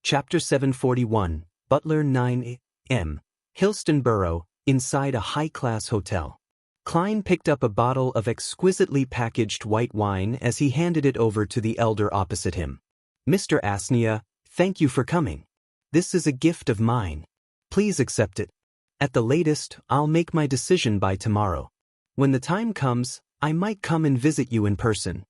Chapter 741, Butler 9 Hillston Borough, inside a high-class hotel. Klein picked up a bottle of exquisitely packaged white wine as he handed it over to the elder opposite him. "Mr. Asnia, thank you for coming. This is a gift of mine. Please accept it. At the latest, I'll make my decision by tomorrow. When the time comes, I might come and visit you in person."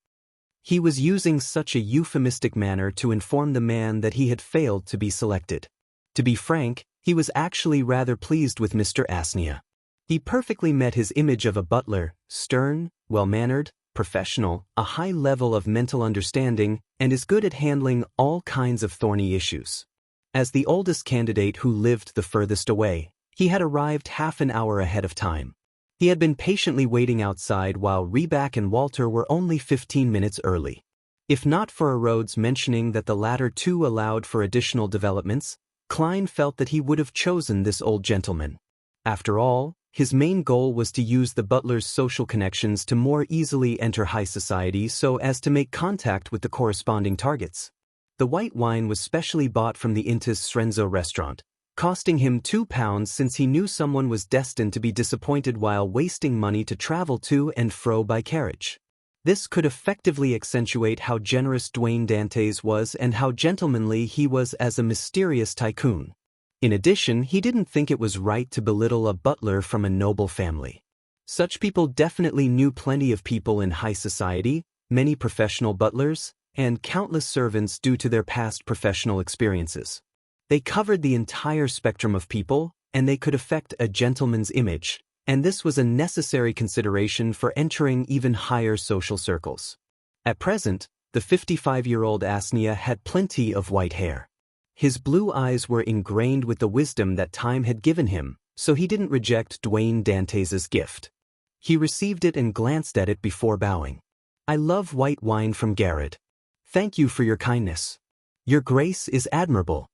He was using such a euphemistic manner to inform the man that he had failed to be selected. To be frank, he was actually rather pleased with Mr. Asnia. He perfectly met his image of a butler, stern, well-mannered, professional, a high level of mental understanding, and is good at handling all kinds of thorny issues. As the oldest candidate who lived the furthest away, he had arrived half an hour ahead of time. He had been patiently waiting outside while Reback and Walter were only 15 minutes early. If not for Rhodes mentioning that the latter two allowed for additional developments, Klein felt that he would have chosen this old gentleman. After all, his main goal was to use the butler's social connections to more easily enter high society so as to make contact with the corresponding targets. The white wine was specially bought from the Intis Srenzo restaurant, costing him £2 since he knew someone was destined to be disappointed while wasting money to travel to and fro by carriage. This could effectively accentuate how generous Dwayne Dantes was and how gentlemanly he was as a mysterious tycoon. In addition, he didn't think it was right to belittle a butler from a noble family. Such people definitely knew plenty of people in high society, many professional butlers, and countless servants due to their past professional experiences. They covered the entire spectrum of people, and they could affect a gentleman's image, and this was a necessary consideration for entering even higher social circles. At present, the 55-year-old Asnia had plenty of white hair. His blue eyes were ingrained with the wisdom that time had given him, so he didn't reject Dwayne Dantes's gift. He received it and glanced at it before bowing. "I love white wine from Garrett. Thank you for your kindness. Your grace is admirable."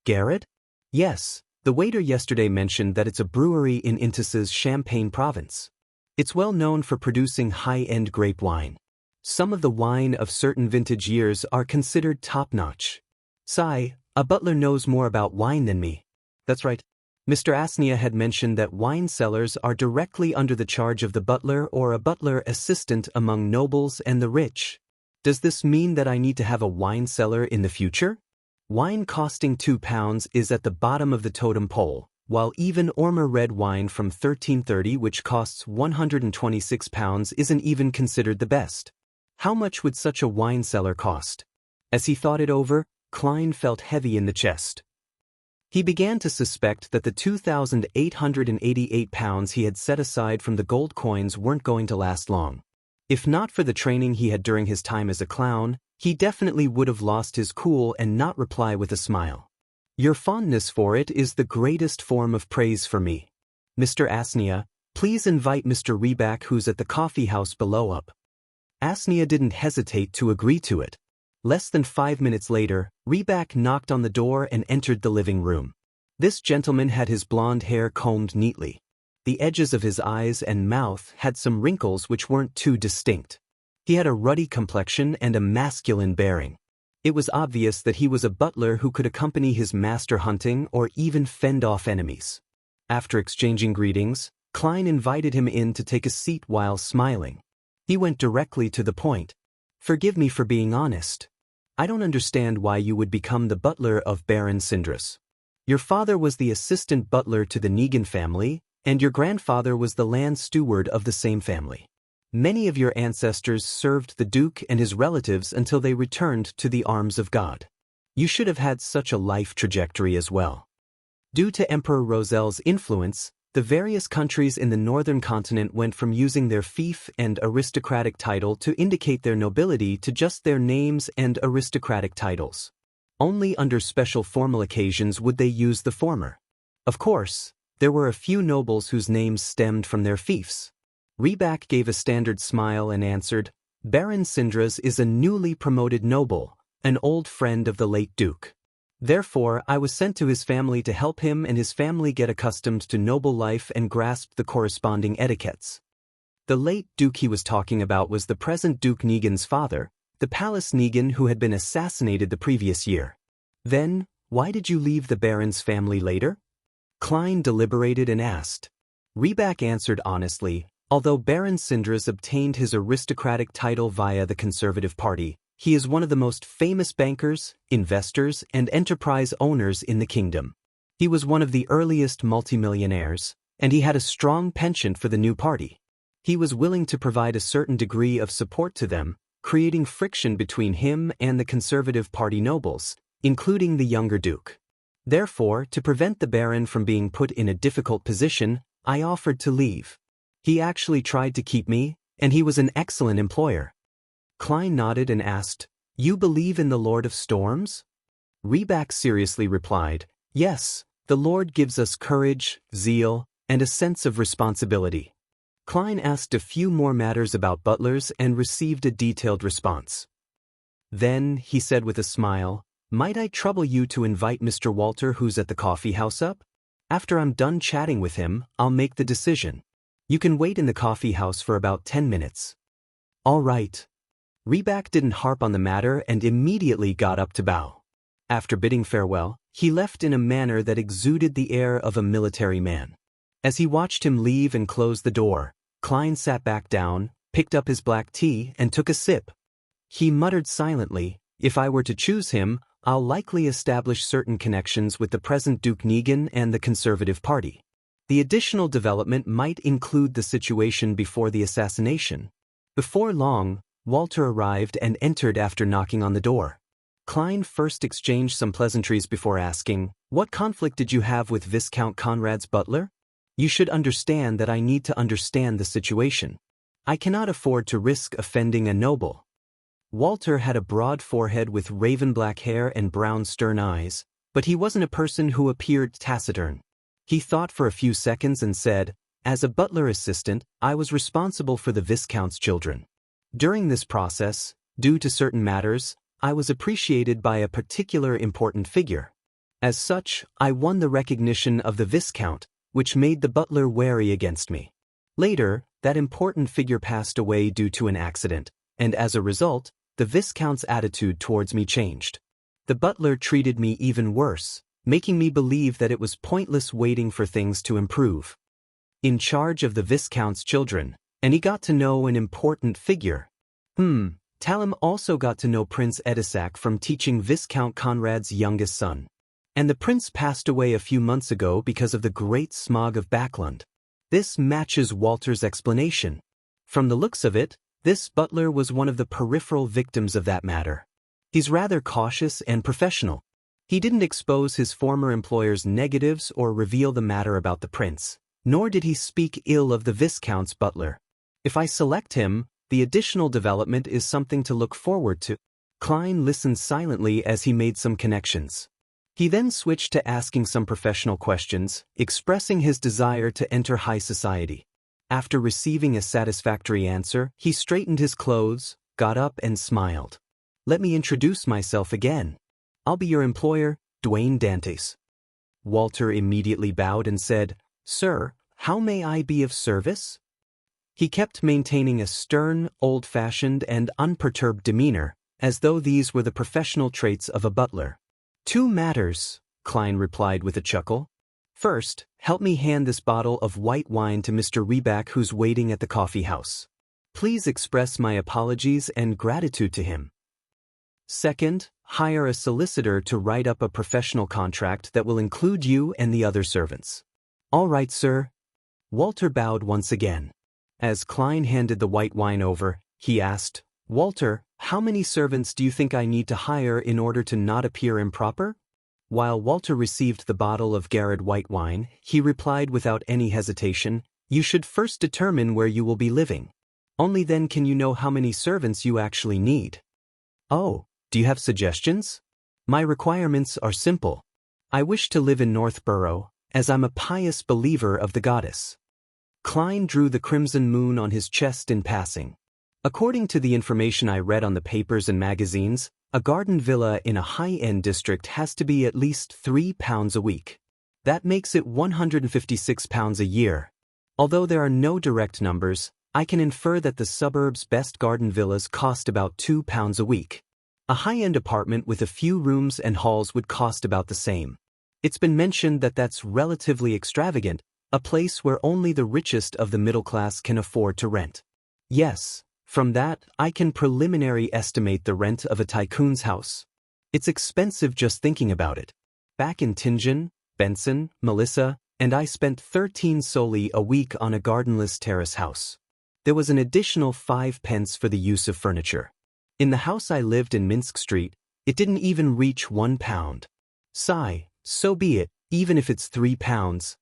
"Garrett?" "Yes, the waiter yesterday mentioned that it's a brewery in Intis's Champagne province. It's well known for producing high-end grape wine. Some of the wine of certain vintage years are considered top-notch." "Sigh, a butler knows more about wine than me." "That's right." Mr. Asnia had mentioned that wine cellars are directly under the charge of the butler or a butler assistant among nobles and the rich. "Does this mean that I need to have a wine cellar in the future?" Wine costing £2 is at the bottom of the totem pole, while even Ormer red wine from 1330 which costs £126 isn't even considered the best. How much would such a wine cellar cost? As he thought it over, Klein felt heavy in the chest. He began to suspect that the £2,888 he had set aside from the gold coins weren't going to last long. If not for the training he had during his time as a clown, he definitely would have lost his cool and not reply with a smile. "Your fondness for it is the greatest form of praise for me. Mr. Asnia, please invite Mr. Reback who's at the coffee house below up." Asnia didn't hesitate to agree to it. Less than 5 minutes later, Reback knocked on the door and entered the living room. This gentleman had his blonde hair combed neatly. The edges of his eyes and mouth had some wrinkles which weren't too distinct. He had a ruddy complexion and a masculine bearing. It was obvious that he was a butler who could accompany his master hunting or even fend off enemies. After exchanging greetings, Klein invited him in to take a seat while smiling. He went directly to the point. "Forgive me for being honest. I don't understand why you would become the butler of Baron Sindras. Your father was the assistant butler to the Negan family, and your grandfather was the land steward of the same family. Many of your ancestors served the Duke and his relatives until they returned to the arms of God. You should have had such a life trajectory as well." Due to Emperor Rosel's influence, the various countries in the northern continent went from using their fief and aristocratic title to indicate their nobility to just their names and aristocratic titles. Only under special formal occasions would they use the former. Of course, there were a few nobles whose names stemmed from their fiefs. Reback gave a standard smile and answered, "Baron Sindras is a newly promoted noble, an old friend of the late Duke. Therefore, I was sent to his family to help him and his family get accustomed to noble life and grasp the corresponding etiquettes." The late Duke he was talking about was the present Duke Negan's father, the Palace Negan who had been assassinated the previous year. Then, why did you leave the Baron's family later? Klein deliberated and asked. Reback answered honestly, although Baron Sindras obtained his aristocratic title via the Conservative Party, he is one of the most famous bankers, investors, and enterprise owners in the kingdom. He was one of the earliest multimillionaires, and he had a strong penchant for the new party. He was willing to provide a certain degree of support to them, creating friction between him and the Conservative Party nobles, including the younger Duke. Therefore, to prevent the Baron from being put in a difficult position, I offered to leave. He actually tried to keep me, and he was an excellent employer. Klein nodded and asked, You believe in the Lord of Storms? Reback seriously replied, Yes, the Lord gives us courage, zeal, and a sense of responsibility. Klein asked a few more matters about butlers and received a detailed response. Then, he said with a smile, Might I trouble you to invite Mr. Walter who's at the coffee house up? After I'm done chatting with him, I'll make the decision. You can wait in the coffee house for about 10 minutes. All right. Reback didn't harp on the matter and immediately got up to bow. After bidding farewell, he left in a manner that exuded the air of a military man. As he watched him leave and close the door, Klein sat back down, picked up his black tea, and took a sip. He muttered silently, If I were to choose him, I'll likely establish certain connections with the present Duke Negan and the Conservative Party. The additional development might include the situation before the assassination. Before long, Walter arrived and entered after knocking on the door. Klein first exchanged some pleasantries before asking, What conflict did you have with Viscount Conrad's butler? You should understand that I need to understand the situation. I cannot afford to risk offending a noble. Walter had a broad forehead with raven-black hair and brown stern eyes, but he wasn't a person who appeared taciturn. He thought for a few seconds and said, As a butler assistant, I was responsible for the Viscount's children. During this process, due to certain matters, I was appreciated by a particular important figure. As such, I won the recognition of the Viscount, which made the butler wary against me. Later, that important figure passed away due to an accident, and as a result, the Viscount's attitude towards me changed. The butler treated me even worse, making me believe that it was pointless waiting for things to improve. In charge of the Viscount's children, and he got to know an important figure. Talim also got to know Prince Edisac from teaching Viscount Conrad's youngest son. And the prince passed away a few months ago because of the great smog of Backlund. This matches Walter's explanation. From the looks of it, this butler was one of the peripheral victims of that matter. He's rather cautious and professional. He didn't expose his former employer's negatives or reveal the matter about the prince, nor did he speak ill of the Viscount's butler. If I select him, the additional development is something to look forward to. Klein listened silently as he made some connections. He then switched to asking some professional questions, expressing his desire to enter high society. After receiving a satisfactory answer, he straightened his clothes, got up and smiled. Let me introduce myself again. I'll be your employer, Dwayne Dantes. Walter immediately bowed and said, Sir, how may I be of service? He kept maintaining a stern, old-fashioned, and unperturbed demeanor, as though these were the professional traits of a butler. 2 matters, Klein replied with a chuckle. First, help me hand this bottle of white wine to Mr. Reback who's waiting at the coffee house. Please express my apologies and gratitude to him. Second, hire a solicitor to write up a professional contract that will include you and the other servants. All right, sir. Walter bowed once again. As Klein handed the white wine over, he asked, Walter, how many servants do you think I need to hire in order to not appear improper? While Walter received the bottle of Garrod white wine, he replied without any hesitation, You should first determine where you will be living. Only then can you know how many servants you actually need. Oh, do you have suggestions? My requirements are simple. I wish to live in Northborough, as I'm a pious believer of the goddess. Klein drew the crimson moon on his chest in passing. According to the information I read on the papers and magazines, a garden villa in a high-end district has to be at least £3 a week. That makes it £156 a year. Although there are no direct numbers, I can infer that the suburb's best garden villas cost about £2 a week. A high-end apartment with a few rooms and halls would cost about the same. It's been mentioned that that's relatively extravagant, a place where only the richest of the middle class can afford to rent. Yes, from that, I can preliminary estimate the rent of a tycoon's house. It's expensive just thinking about it. Back in Tianjin, Benson, Melissa, and I spent 13 solely a week on a gardenless terrace house. There was an additional 5 pence for the use of furniture. In the house I lived in Minsk Street, it didn't even reach £1. Sigh, so be it, even if it's £3.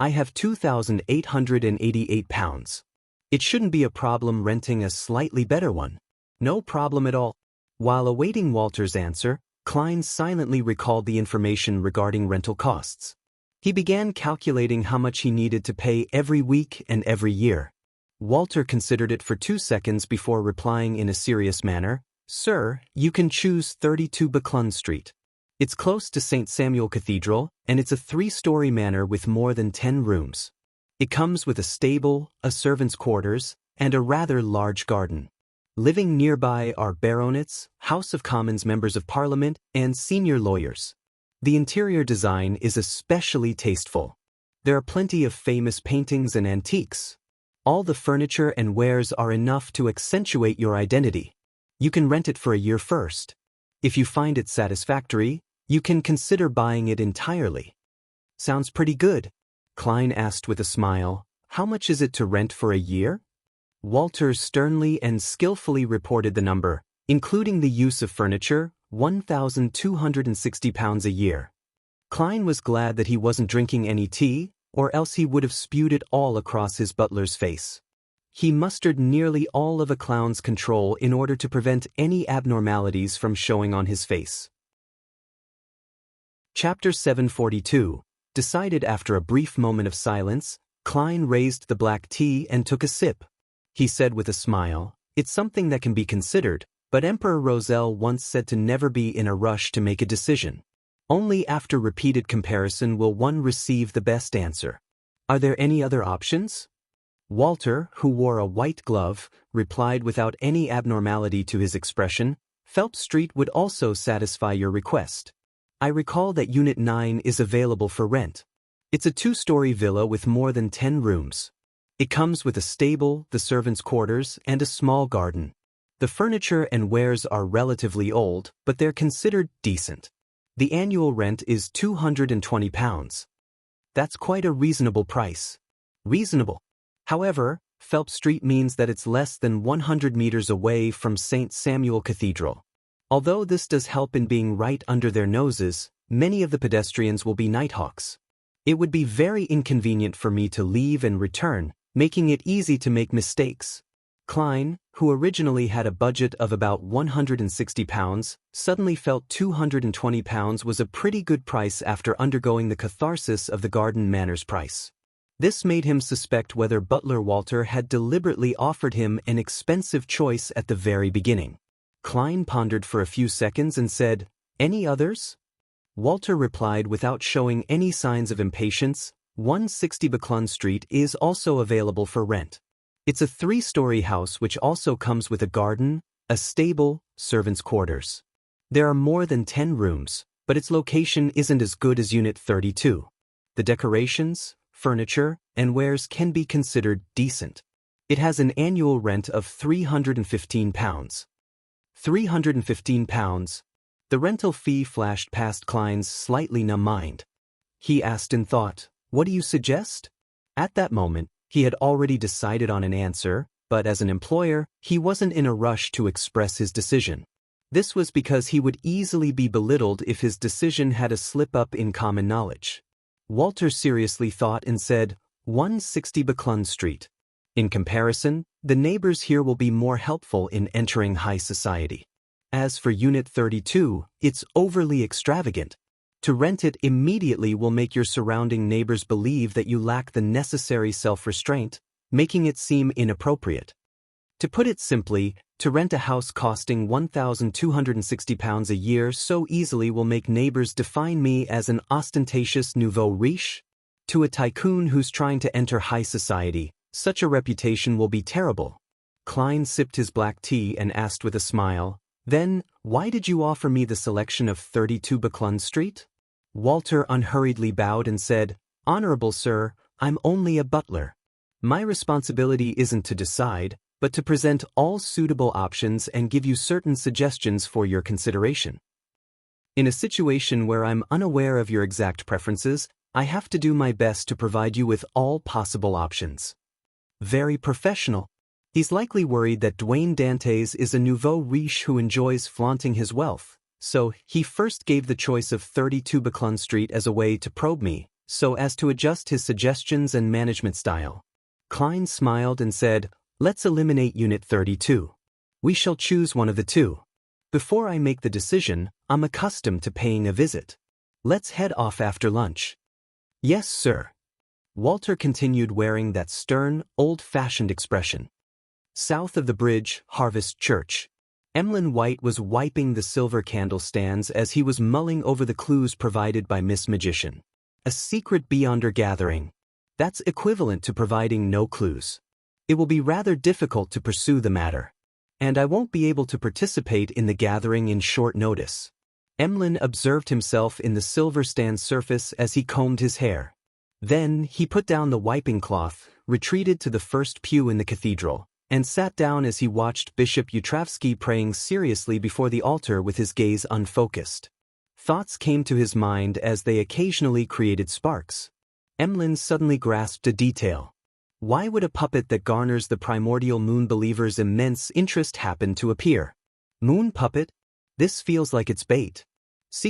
I have £2,888. It shouldn't be a problem renting a slightly better one. No problem at all. While awaiting Walter's answer, Klein silently recalled the information regarding rental costs. He began calculating how much he needed to pay every week and every year. Walter considered it for 2 seconds before replying in a serious manner, "Sir, you can choose 32 Buckland Street. It's close to St. Samuel Cathedral, and it's a 3-story manor with more than 10 rooms. It comes with a stable, a servant's quarters, and a rather large garden. Living nearby are baronets, House of Commons members of Parliament, and senior lawyers. The interior design is especially tasteful. There are plenty of famous paintings and antiques. All the furniture and wares are enough to accentuate your identity. You can rent it for a year first. If you find it satisfactory, you can consider buying it entirely." "Sounds pretty good," Klein asked with a smile. "How much is it to rent for a year?" Walter sternly and skillfully reported the number, including the use of furniture, £1,260 a year. Klein was glad that he wasn't drinking any tea, or else he would have spewed it all across his butler's face. He mustered nearly all of a clown's control in order to prevent any abnormalities from showing on his face. Chapter 742. Decided after a brief moment of silence, Klein raised the black tea and took a sip. He said with a smile, "It's something that can be considered, but Emperor Roselle once said to never be in a rush to make a decision. Only after repeated comparison will one receive the best answer. Are there any other options?" Walter, who wore a white glove, replied without any abnormality to his expression, "Phelps Street would also satisfy your request. I recall that Unit 9 is available for rent. It's a 2-story villa with more than 10 rooms. It comes with a stable, the servants' quarters, and a small garden. The furniture and wares are relatively old, but they're considered decent. The annual rent is £220. That's quite a reasonable price." "Reasonable. However, Phelps Street means that it's less than 100 meters away from St. Samuel Cathedral. Although this does help in being right under their noses, many of the pedestrians will be nighthawks. It would be very inconvenient for me to leave and return, making it easy to make mistakes." Klein, who originally had a budget of about £160, suddenly felt £220 was a pretty good price after undergoing the catharsis of the garden manor's price. This made him suspect whether butler Walter had deliberately offered him an expensive choice at the very beginning. Klein pondered for a few seconds and said, "Any others?" Walter replied without showing any signs of impatience, 160 Buckland Street is also available for rent. It's a 3-story house which also comes with a garden, a stable, servants' quarters. There are more than 10 rooms, but its location isn't as good as Unit 32. The decorations, furniture, and wares can be considered decent. It has an annual rent of £315. £315. The rental fee flashed past Klein's slightly numb mind. He asked in thought, "What do you suggest?" At that moment, he had already decided on an answer, but as an employer, he wasn't in a rush to express his decision. This was because he would easily be belittled if his decision had a slip-up in common knowledge. Walter seriously thought and said, 160 Buckland Street. In comparison, the neighbors here will be more helpful in entering high society. As for Unit 32, it's overly extravagant. To rent it immediately will make your surrounding neighbors believe that you lack the necessary self-restraint, making it seem inappropriate. To put it simply, to rent a house costing £1,260 a year so easily will make neighbors define me as an ostentatious nouveau riche. To a tycoon who's trying to enter high society, such a reputation will be terrible. Klein sipped his black tea and asked with a smile, Then, why did you offer me the selection of 32 Buckland Street? Walter unhurriedly bowed and said, Honorable sir, I'm only a butler. My responsibility isn't to decide, but to present all suitable options and give you certain suggestions for your consideration. In a situation where I'm unaware of your exact preferences, I have to do my best to provide you with all possible options. Very professional. He's likely worried that Dwayne Dantes is a nouveau riche who enjoys flaunting his wealth, so he first gave the choice of 32 Buckland Street as a way to probe me, so as to adjust his suggestions and management style. Klein smiled and said, Let's eliminate Unit 32. We shall choose one of the two. Before I make the decision, I'm accustomed to paying a visit. Let's head off after lunch. Yes, sir. Walter continued wearing that stern, old-fashioned expression. South of the bridge, Harvest Church. Emlyn White was wiping the silver candle stands as he was mulling over the clues provided by Miss Magician. A secret beyonder gathering. That's equivalent to providing no clues. It will be rather difficult to pursue the matter. And I won't be able to participate in the gathering in short notice. Emlyn observed himself in the silver stand surface as he combed his hair. Then he put down the wiping cloth, retreated to the first pew in the cathedral, and sat down as he watched Bishop Utravsky praying seriously before the altar with his gaze unfocused. Thoughts came to his mind as they occasionally created sparks. Emlyn suddenly grasped a detail. Why would a puppet that garners the primordial moon believers' immense interest happen to appear? Moon puppet? This feels like it's bait.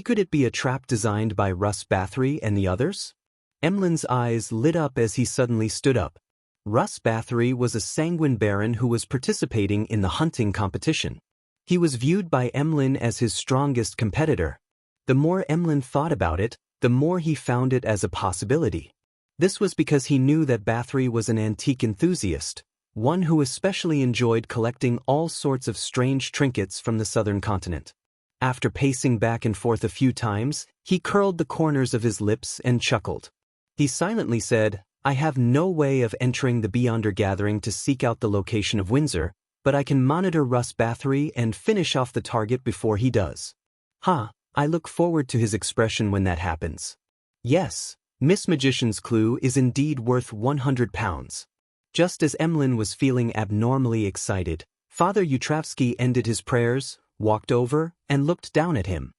Could it be a trap designed by Russ Bathory and the others? Emlyn's eyes lit up as he suddenly stood up. Russ Bathory was a sanguine baron who was participating in the hunting competition. He was viewed by Emlyn as his strongest competitor. The more Emlyn thought about it, the more he found it as a possibility. This was because he knew that Bathory was an antique enthusiast, one who especially enjoyed collecting all sorts of strange trinkets from the southern continent. After pacing back and forth a few times, he curled the corners of his lips and chuckled. He silently said, I have no way of entering the Beyonder gathering to seek out the location of Windsor, but I can monitor Russ Bathory and finish off the target before he does. I look forward to his expression when that happens. Yes, Miss Magician's clue is indeed worth £100. Just as Emlyn was feeling abnormally excited, Father Utravsky ended his prayers, walked over, and looked down at him.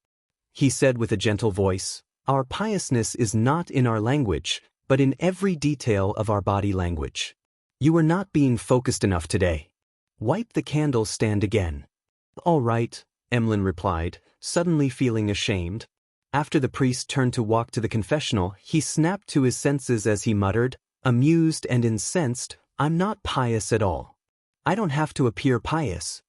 He said with a gentle voice, Our piousness is not in our language, but in every detail of our body language. You are not being focused enough today. Wipe the candle stand again. All right, Emlyn replied, suddenly feeling ashamed. After the priest turned to walk to the confessional, he snapped to his senses as he muttered, amused and incensed, I'm not pious at all. I don't have to appear pious.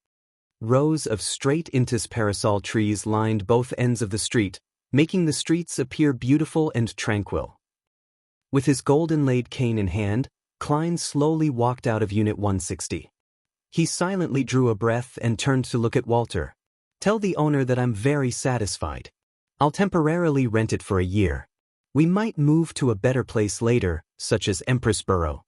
Rows of straight intis parasol trees lined both ends of the street, making the streets appear beautiful and tranquil. With his golden-laid cane in hand, Klein slowly walked out of Unit 160. He silently drew a breath and turned to look at Walter. Tell the owner that I'm very satisfied. I'll temporarily rent it for a year. We might move to a better place later, such as Empressboro.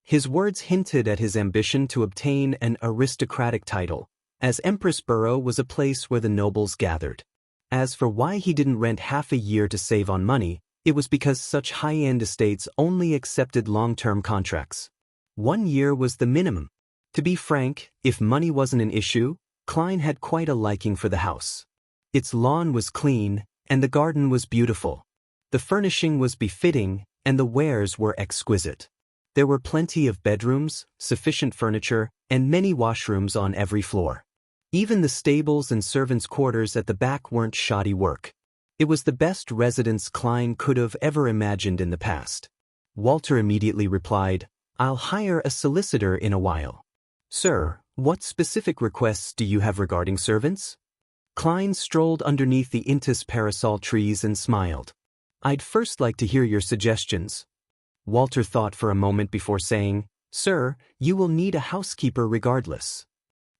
His words hinted at his ambition to obtain an aristocratic title, as Empressboro was a place where the nobles gathered. As for why he didn't rent half a year to save on money, it was because such high-end estates only accepted long-term contracts. 1 year was the minimum. To be frank, if money wasn't an issue, Klein had quite a liking for the house. Its lawn was clean, and the garden was beautiful. The furnishing was befitting, and the wares were exquisite. There were plenty of bedrooms, sufficient furniture, and many washrooms on every floor. Even the stables and servants' quarters at the back weren't shoddy work. It was the best residence Klein could have ever imagined in the past. Walter immediately replied, I'll hire a solicitor in a while. Sir, what specific requests do you have regarding servants? Klein strolled underneath the intis parasol trees and smiled. I'd first like to hear your suggestions. Walter thought for a moment before saying, Sir, you will need a housekeeper regardless.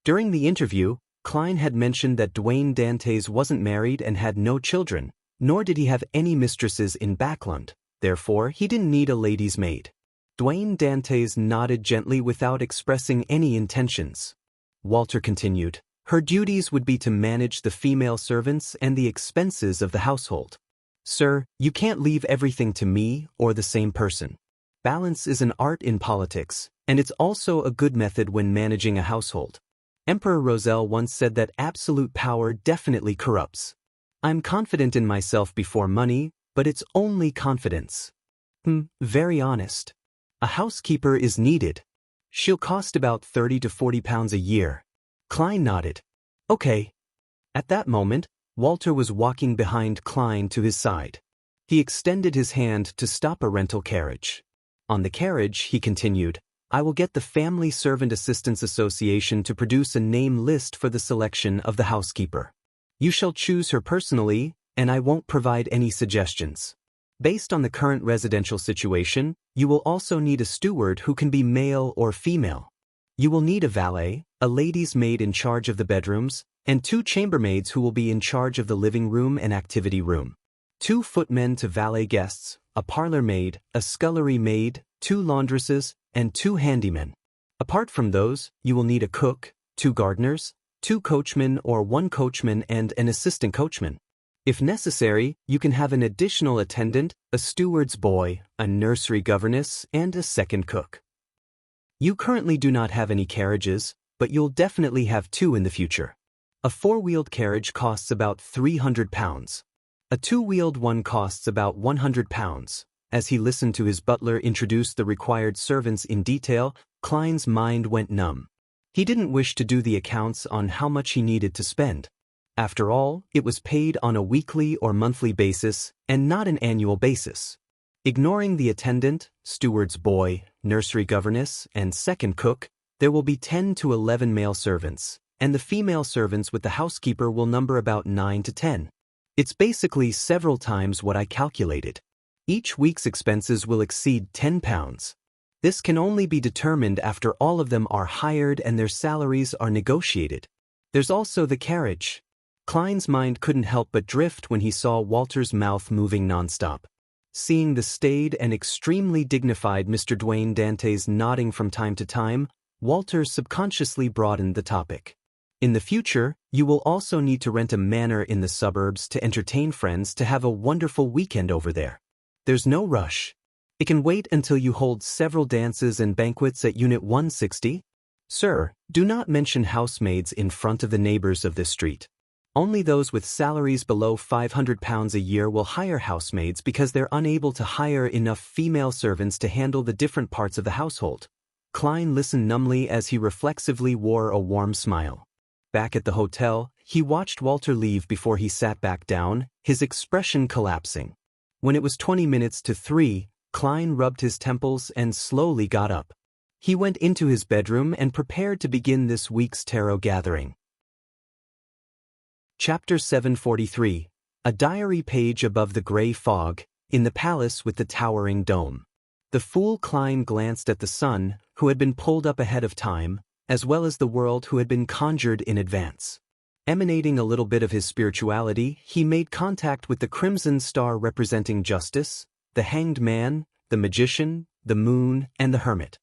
During the interview, Klein had mentioned that Dwayne Dantes wasn't married and had no children, nor did he have any mistresses in Buckland, therefore he didn't need a lady's maid. Dwayne Dantes nodded gently without expressing any intentions. Walter continued, Her duties would be to manage the female servants and the expenses of the household. Sir, you can't leave everything to me or the same person. Balance is an art in politics, and it's also a good method when managing a household. Emperor Roselle once said that absolute power definitely corrupts. I'm confident in myself before money, but it's only confidence. Very honest. A housekeeper is needed. She'll cost about 30 to 40 pounds a year. Klein nodded. Okay. At that moment, Walter was walking behind Klein to his side. He extended his hand to stop a rental carriage. On the carriage, he continued, I will get the Family Servant Assistance Association to produce a name list for the selection of the housekeeper. You shall choose her personally, and I won't provide any suggestions. Based on the current residential situation, you will also need a steward who can be male or female. You will need a valet, a lady's maid in charge of the bedrooms, and 2 chambermaids who will be in charge of the living room and activity room. 2 footmen to valet guests, a parlor maid, a scullery maid, 2 laundresses, and 2 handymen. Apart from those, you will need a cook, 2 gardeners, 2 coachmen or 1 coachman and an assistant coachman. If necessary, you can have an additional attendant, a steward's boy, a nursery governess, and a second cook. You currently do not have any carriages, but you'll definitely have 2 in the future. A 4-wheeled carriage costs about £300. A 2-wheeled one costs about £100. As he listened to his butler introduce the required servants in detail, Klein's mind went numb. He didn't wish to do the accounts on how much he needed to spend. After all, it was paid on a weekly or monthly basis and not an annual basis. Ignoring the attendant, steward's boy, nursery governess, and second cook, there will be 10 to 11 male servants, and the female servants with the housekeeper will number about 9 to 10. It's basically several times what I calculated. Each week's expenses will exceed £10. This can only be determined after all of them are hired and their salaries are negotiated. There's also the carriage. Klein's mind couldn't help but drift when he saw Walter's mouth moving nonstop. Seeing the staid and extremely dignified Mr. Dwayne Dantes nodding from time to time, Walter subconsciously broadened the topic. In the future, you will also need to rent a manor in the suburbs to entertain friends to have a wonderful weekend over there. There's no rush. It can wait until you hold several dances and banquets at Unit 160. Sir, do not mention housemaids in front of the neighbors of this street. Only those with salaries below £500 a year will hire housemaids because they're unable to hire enough female servants to handle the different parts of the household. Klein listened numbly as he reflexively wore a warm smile. Back at the hotel, he watched Walter leave before he sat back down, his expression collapsing. When it was 20 minutes to 3, Klein rubbed his temples and slowly got up. He went into his bedroom and prepared to begin this week's tarot gathering. Chapter 743. A diary page above the gray fog, in the palace with the towering dome. The fool Klein glanced at the sun, who had been pulled up ahead of time, as well as the world who had been conjured in advance. Emanating a little bit of his spirituality, he made contact with the crimson star representing justice, the hanged man, the magician, the moon, and the hermit.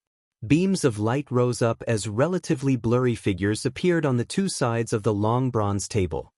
Beams of light rose up as relatively blurry figures appeared on the 2 sides of the long bronze table.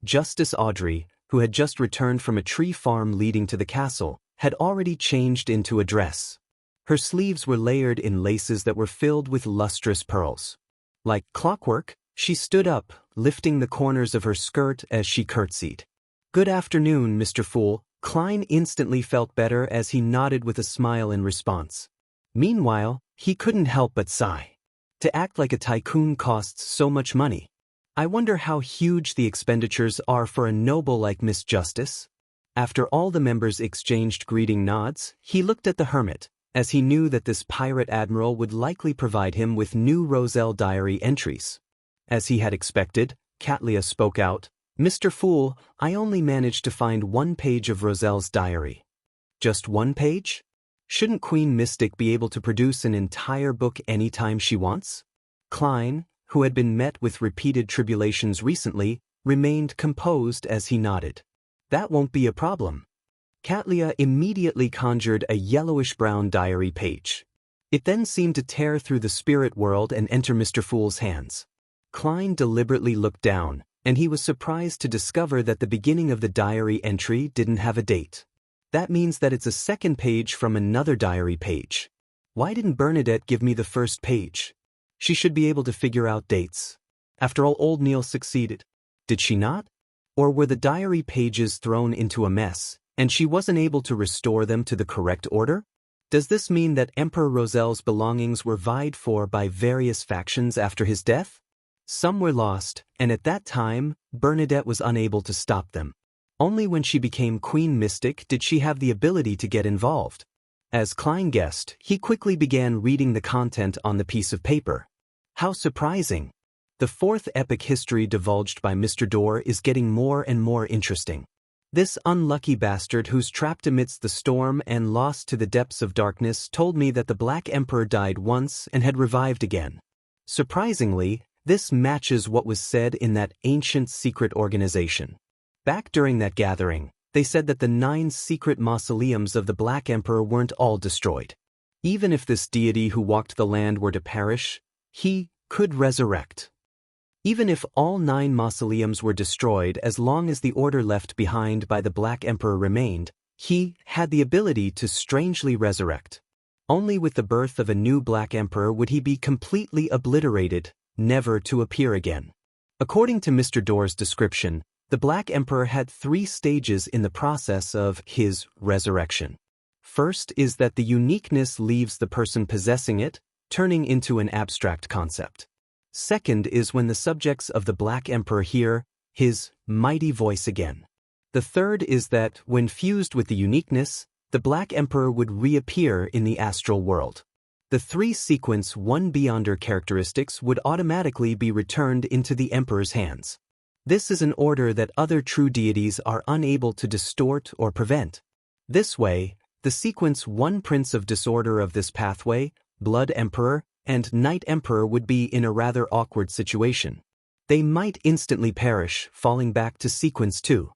Justice Audrey, who had just returned from a tree farm leading to the castle, had already changed into a dress. Her sleeves were layered in laces that were filled with lustrous pearls. Like clockwork, she stood up, lifting the corners of her skirt as she curtsied. "Good afternoon, Mr. Fool." Klein instantly felt better as he nodded with a smile in response. Meanwhile, he couldn't help but sigh. To act like a tycoon costs so much money. I wonder how huge the expenditures are for a noble like Miss Justice. After all the members exchanged greeting nods, he looked at the hermit, as he knew that this pirate admiral would likely provide him with new Roselle diary entries. As he had expected, Catlia spoke out, "Mr. Fool, I only managed to find 1 page of Roselle's diary." "Just 1 page? Shouldn't Queen Mystic be able to produce an entire book anytime she wants?" Klein, who had been met with repeated tribulations recently, remained composed as he nodded. "That won't be a problem." Catlia immediately conjured a yellowish-brown diary page. It then seemed to tear through the spirit world and enter Mr. Fool's hands. Klein deliberately looked down, and he was surprised to discover that the beginning of the diary entry didn't have a date. That means that it's a second page from another diary page. Why didn't Bernadette give me the first page? She should be able to figure out dates. After all, old Neil succeeded. Did she not? Or were the diary pages thrown into a mess, and she wasn't able to restore them to the correct order? Does this mean that Emperor Rozel's belongings were vied for by various factions after his death? Some were lost, and at that time, Bernadette was unable to stop them. Only when she became Queen Mystic did she have the ability to get involved. As Klein guessed, he quickly began reading the content on the piece of paper. How surprising! The fourth epic history divulged by Mr. Dorr is getting more and more interesting. This unlucky bastard who's trapped amidst the storm and lost to the depths of darkness told me that the Black Emperor died once and had revived again. Surprisingly, this matches what was said in that ancient secret organization. Back during that gathering, they said that the 9 secret mausoleums of the Black Emperor weren't all destroyed. Even if this deity who walked the land were to perish, he could resurrect. Even if all 9 mausoleums were destroyed, as long as the order left behind by the Black Emperor remained, he had the ability to strangely resurrect. Only with the birth of a new Black Emperor would he be completely obliterated, never to appear again. According to Mr. Dorr's description, the Black Emperor had 3 stages in the process of his resurrection. First is that the uniqueness leaves the person possessing it, turning into an abstract concept. Second is when the subjects of the Black Emperor hear his mighty voice again. The third is that, when fused with the uniqueness, the Black Emperor would reappear in the astral world. The 3 sequence 1 Beyonder characteristics would automatically be returned into the Emperor's hands. This is an order that other true deities are unable to distort or prevent. This way, the sequence 1 Prince of Disorder of this pathway, Blood Emperor, and Night Emperor would be in a rather awkward situation. They might instantly perish, falling back to sequence 2.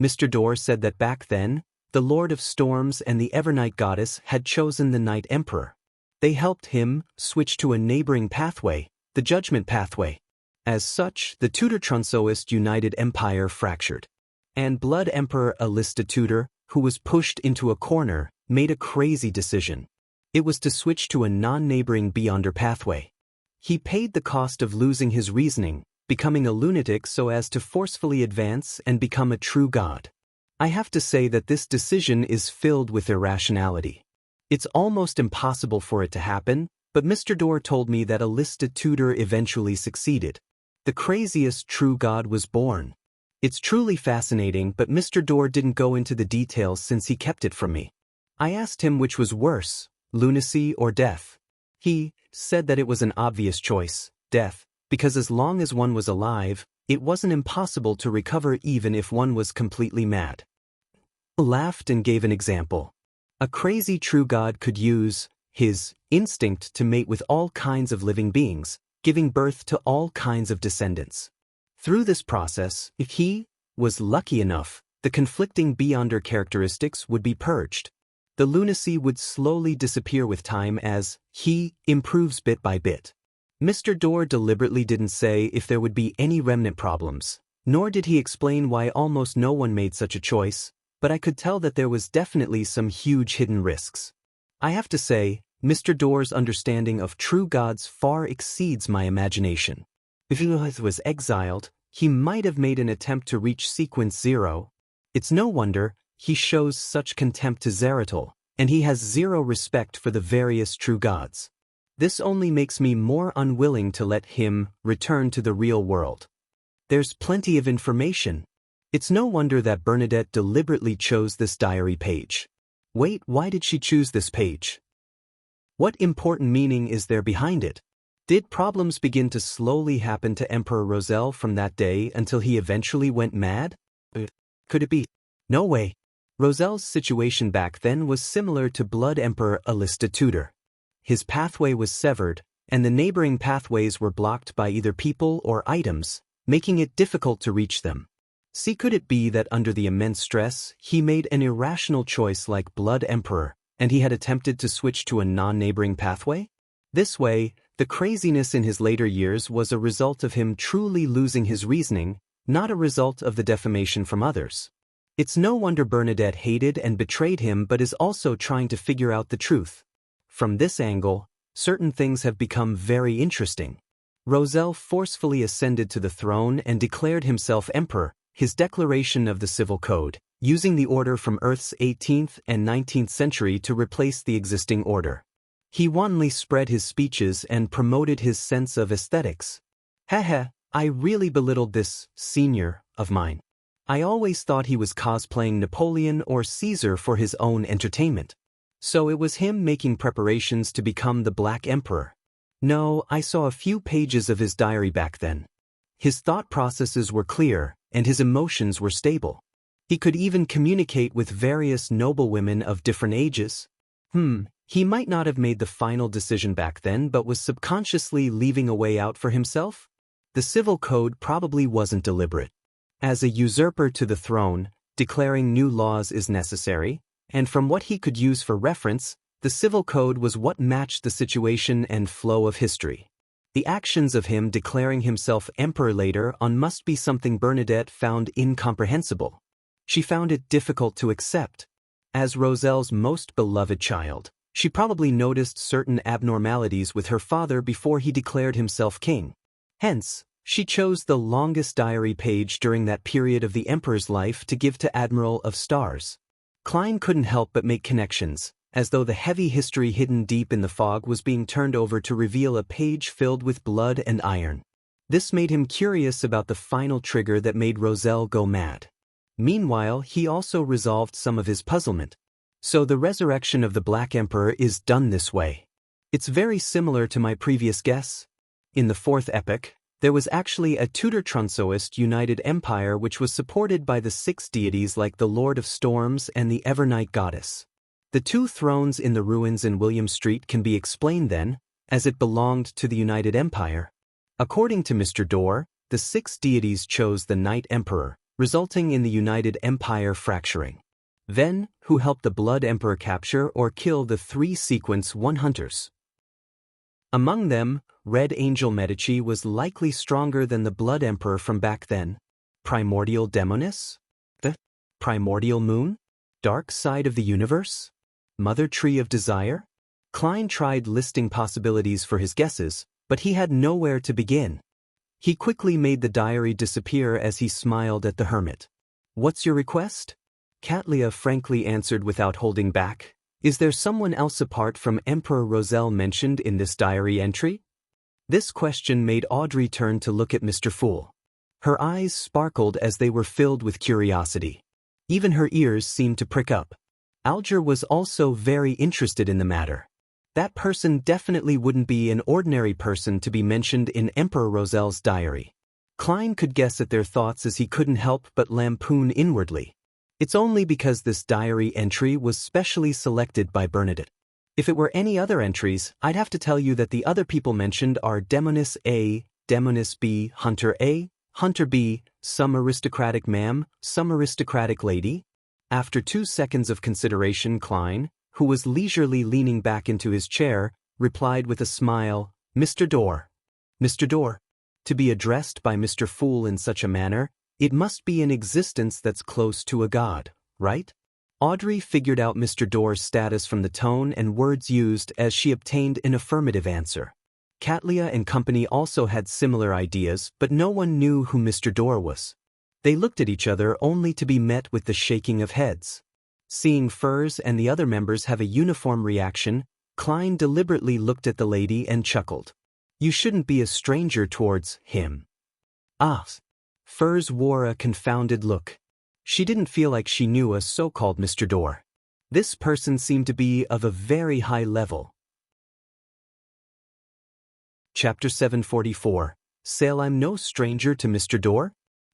Mr. Dorr said that back then, the Lord of Storms and the Evernight Goddess had chosen the Night Emperor. They helped him switch to a neighboring pathway, the Judgment Pathway. As such, the Tudor-Trunsoist United Empire fractured. And Blood Emperor Alista Tudor, who was pushed into a corner, made a crazy decision. It was to switch to a non-neighboring Beyonder pathway. He paid the cost of losing his reasoning, becoming a lunatic so as to forcefully advance and become a true god. I have to say that this decision is filled with irrationality. It's almost impossible for it to happen, but Mr. Dorr told me that Alista Tudor eventually succeeded. The craziest true god was born. It's truly fascinating, but Mr. Dorr didn't go into the details since he kept it from me. I asked him which was worse, lunacy or death. He said that it was an obvious choice, death, because as long as one was alive, it wasn't impossible to recover even if one was completely mad. He laughed and gave an example. A crazy true god could use his instinct to mate with all kinds of living beings, giving birth to all kinds of descendants. Through this process, if he was lucky enough, the conflicting Beyonder characteristics would be purged. The lunacy would slowly disappear with time as he improves bit by bit. Mr. Dorr deliberately didn't say if there would be any remnant problems, nor did he explain why almost no one made such a choice, but I could tell that there was definitely some huge hidden risks. I have to say, Mr. Dorr's understanding of true gods far exceeds my imagination. If he was exiled, he might have made an attempt to reach sequence 0. It's no wonder he shows such contempt to Zeratul, and he has zero respect for the various true gods. This only makes me more unwilling to let him return to the real world. There's plenty of information. It's no wonder that Bernadette deliberately chose this diary page. Wait, why did she choose this page? What important meaning is there behind it? Did problems begin to slowly happen to Emperor Rozel from that day until he eventually went mad? Could it be? No way. Rozel's situation back then was similar to Blood Emperor Alista Tudor. His pathway was severed, and the neighboring pathways were blocked by either people or items, making it difficult to reach them. See, could it be that under the immense stress, he made an irrational choice like Blood Emperor, and he had attempted to switch to a non-neighboring pathway? This way, The craziness in his later years was a result of him truly losing his reasoning, not a result of the defamation from others. It's no wonder Bernadette hated and betrayed him but is also trying to figure out the truth. From this angle, certain things have become very interesting. Roselle forcefully ascended to the throne and declared himself emperor, his declaration of the civil code, using the order from Earth's 18th and 19th century to replace the existing order. He wantonly spread his speeches and promoted his sense of aesthetics. Haha, I really belittled this senior of mine. I always thought he was cosplaying Napoleon or Caesar for his own entertainment. So it was him making preparations to become the Black Emperor. No, I saw a few pages of his diary back then. His thought processes were clear, and his emotions were stable. He could even communicate with various noblewomen of different ages. He might not have made the final decision back then but was subconsciously leaving a way out for himself? The civil code probably wasn't deliberate. As a usurper to the throne, declaring new laws is necessary, and from what he could use for reference, the civil code was what matched the situation and flow of history. The actions of him declaring himself emperor later on must be something Bernadette found incomprehensible. She found it difficult to accept. As Roselle's most beloved child, she probably noticed certain abnormalities with her father before he declared himself king. Hence, she chose the longest diary page during that period of the emperor's life to give to Admiral of Stars. Klein couldn't help but make connections, as though the heavy history hidden deep in the fog was being turned over to reveal a page filled with blood and iron. This made him curious about the final trigger that made Roselle go mad. Meanwhile, he also resolved some of his puzzlement. So the resurrection of the Black Emperor is done this way. It's very similar to my previous guess. In the fourth epoch, there was actually a Tudor-Tronsoist united empire which was supported by the 6 deities like the Lord of Storms and the Evernight Goddess. The 2 thrones in the ruins in William Street can be explained then, as it belonged to the United Empire. According to Mr. Dorr, the 6 deities chose the Night Emperor, resulting in the United Empire fracturing. Then, who helped the Blood Emperor capture or kill the 3 Sequence 1 hunters? Among them, Red Angel Medici was likely stronger than the Blood Emperor from back then. Primordial Demoness? The Primordial Moon? Dark Side of the Universe? Mother Tree of Desire? Klein tried listing possibilities for his guesses, but he had nowhere to begin. He quickly made the diary disappear as he smiled at the hermit. What's your request? Katlia frankly answered without holding back. Is there someone else apart from Emperor Roselle mentioned in this diary entry? This question made Audrey turn to look at Mr. Fool. Her eyes sparkled as they were filled with curiosity. Even her ears seemed to prick up. Alger was also very interested in the matter. That person definitely wouldn't be an ordinary person to be mentioned in Emperor Roselle's diary. Klein could guess at their thoughts as he couldn't help but lampoon inwardly. It's only because this diary entry was specially selected by Bernadette. If it were any other entries, I'd have to tell you that the other people mentioned are Demoness A, Demoness B, Hunter A, Hunter B, some aristocratic ma'am, some aristocratic lady. After 2 seconds of consideration, Klein, who was leisurely leaning back into his chair, replied with a smile, Mr. Dorr. Mr. Dorr. To be addressed by Mr. Fool in such a manner, it must be an existence that's close to a god, right? Audrey figured out Mr. Dorr's status from the tone and words used as she obtained an affirmative answer. Katlia and company also had similar ideas, but no one knew who Mr. Dorr was. They looked at each other only to be met with the shaking of heads. Seeing Furs and the other members have a uniform reaction, Klein deliberately looked at the lady and chuckled. You shouldn't be a stranger towards him. Ah. Furs wore a confounded look. She didn't feel like she knew a so-called Mr. Dorr. This person seemed to be of a very high level. Chapter 744. Say I'm no stranger to Mr. Dorr?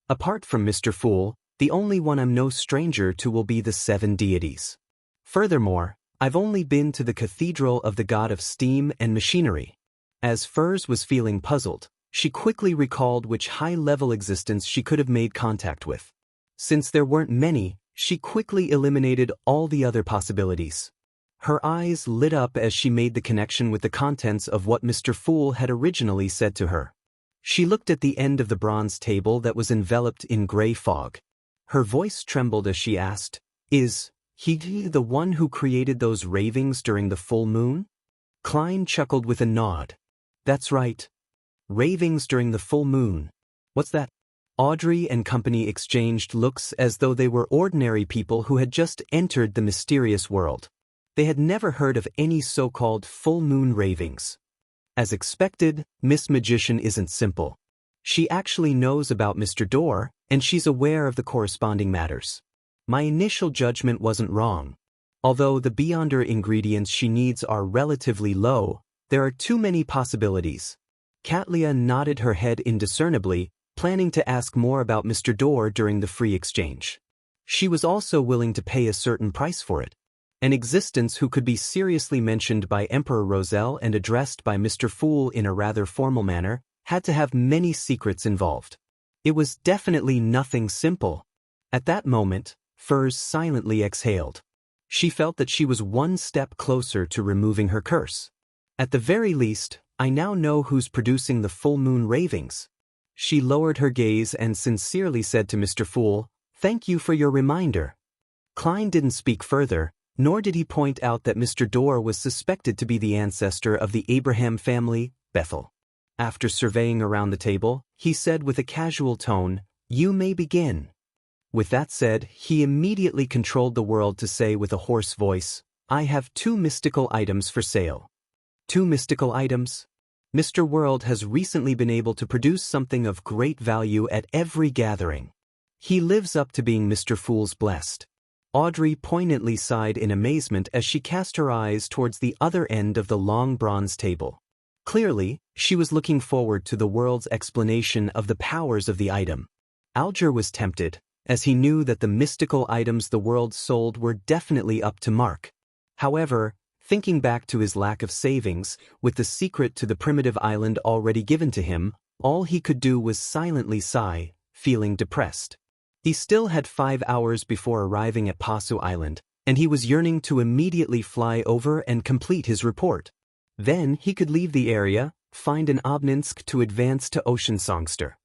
Apart from Mr. Fool, the only one I'm no stranger to will be the 7 deities. Furthermore, I've only been to the cathedral of the god of steam and machinery. As Furs was feeling puzzled, she quickly recalled which high-level existence she could have made contact with. Since there weren't many, she quickly eliminated all the other possibilities. Her eyes lit up as she made the connection with the contents of what Mr. Fool had originally said to her. She looked at the end of the bronze table that was enveloped in gray fog. Her voice trembled as she asked, "Is he the one who created those ravings during the full moon?" Klein chuckled with a nod. "That's right. Ravings during the full moon. What's that?" Audrey and company exchanged looks as though they were ordinary people who had just entered the mysterious world. They had never heard of any so-called full moon ravings. As expected, Miss Magician isn't simple. She actually knows about Mr. Door, and she's aware of the corresponding matters. My initial judgment wasn't wrong. Although the Beyonder ingredients she needs are relatively low, there are too many possibilities. Katlia nodded her head indiscernibly, planning to ask more about Mr. Door during the free exchange. She was also willing to pay a certain price for it. An existence who could be seriously mentioned by Emperor Roselle and addressed by Mr. Fool in a rather formal manner, had to have many secrets involved. It was definitely nothing simple. At that moment, Furs silently exhaled. She felt that she was one step closer to removing her curse. At the very least, I now know who's producing the full moon ravings. She lowered her gaze and sincerely said to Mr. Fool, "Thank you for your reminder." Klein didn't speak further, nor did he point out that Mr. Door was suspected to be the ancestor of the Abraham family, Bethel. After surveying around the table, he said with a casual tone, "You may begin." With that said, he immediately controlled the world to say with a hoarse voice, "I have 2 mystical items for sale." 2 mystical items? Mr. World has recently been able to produce something of great value at every gathering. He lives up to being Mr. Fool's blessed. Audrey poignantly sighed in amazement as she cast her eyes towards the other end of the long bronze table. Clearly, she was looking forward to the world's explanation of the powers of the item. Alger was tempted, as he knew that the mystical items the world sold were definitely up to mark. However, thinking back to his lack of savings, with the secret to the primitive island already given to him, all he could do was silently sigh, feeling depressed. He still had 5 hours before arriving at Pasu Island, and he was yearning to immediately fly over and complete his report. Then he could leave the area, find an Obninsk to advance to Ocean Songster.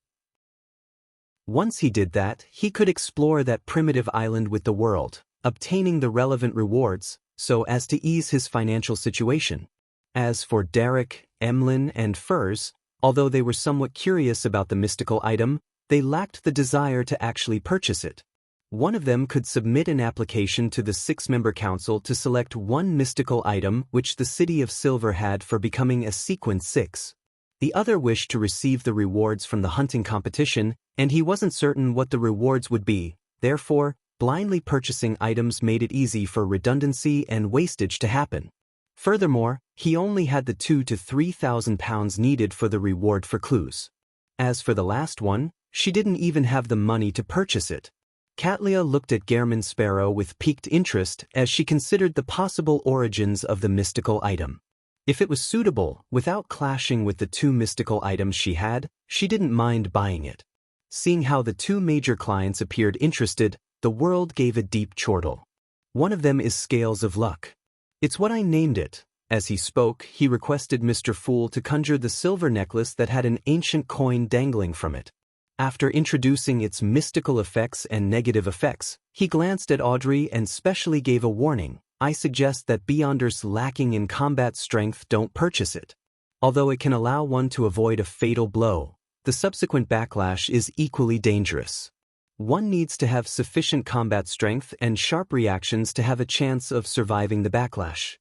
Once he did that, he could explore that primitive island with the world, obtaining the relevant rewards, so as to ease his financial situation. As for Derek, Emlyn, and Furs, although they were somewhat curious about the mystical item, they lacked the desire to actually purchase it. One of them could submit an application to the 6-member council to select one mystical item which the City of Silver had for becoming a Sequence 6. The other wished to receive the rewards from the hunting competition, and he wasn't certain what the rewards would be. Therefore, blindly purchasing items made it easy for redundancy and wastage to happen. Furthermore, he only had the 2,000 to 3,000 pounds needed for the reward for clues. As for the last one, she didn't even have the money to purchase it. Katlia looked at Gehrman Sparrow with piqued interest as she considered the possible origins of the mystical item. If it was suitable, without clashing with the 2 mystical items she had, she didn't mind buying it. Seeing how the 2 major clients appeared interested, the world gave a deep chortle. One of them is Scales of Luck. It's what I named it. As he spoke, he requested Mr. Fool to conjure the silver necklace that had an ancient coin dangling from it. After introducing its mystical effects and negative effects, he glanced at Audrey and specially gave a warning. I suggest that Beyonders lacking in combat strength don't purchase it. Although it can allow one to avoid a fatal blow, the subsequent backlash is equally dangerous. One needs to have sufficient combat strength and sharp reactions to have a chance of surviving the backlash.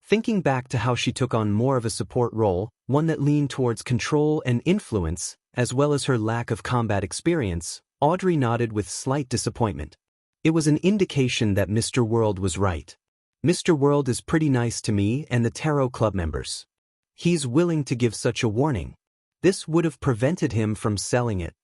Thinking back to how she took on more of a support role, one that leaned towards control and influence, as well as her lack of combat experience, Audrey nodded with slight disappointment. It was an indication that Mr. World was right. Mr. World is pretty nice to me and the Tarot Club members. He's willing to give such a warning. This would have prevented him from selling it.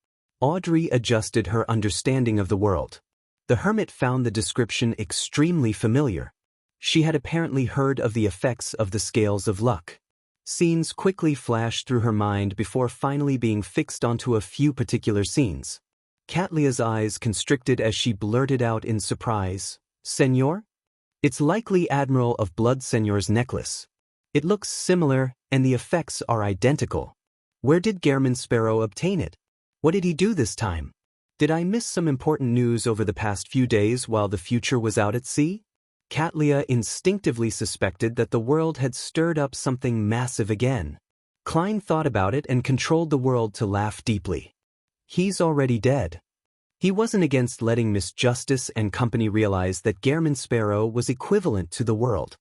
Audrey adjusted her understanding of the world. The hermit found the description extremely familiar. She had apparently heard of the effects of the Scales of Luck. Scenes quickly flashed through her mind before finally being fixed onto a few particular scenes. Katlia's eyes constricted as she blurted out in surprise, "Senor?" It's likely Admiral of Blood Senor's necklace. It looks similar, and the effects are identical. Where did Gehrman Sparrow obtain it? What did he do this time? Did I miss some important news over the past few days while the future was out at sea? Katlia instinctively suspected that the world had stirred up something massive again. Klein thought about it and controlled the world to laugh deeply. He's already dead. He wasn't against letting Miss Justice and company realize that Gehrman Sparrow was equivalent to the world.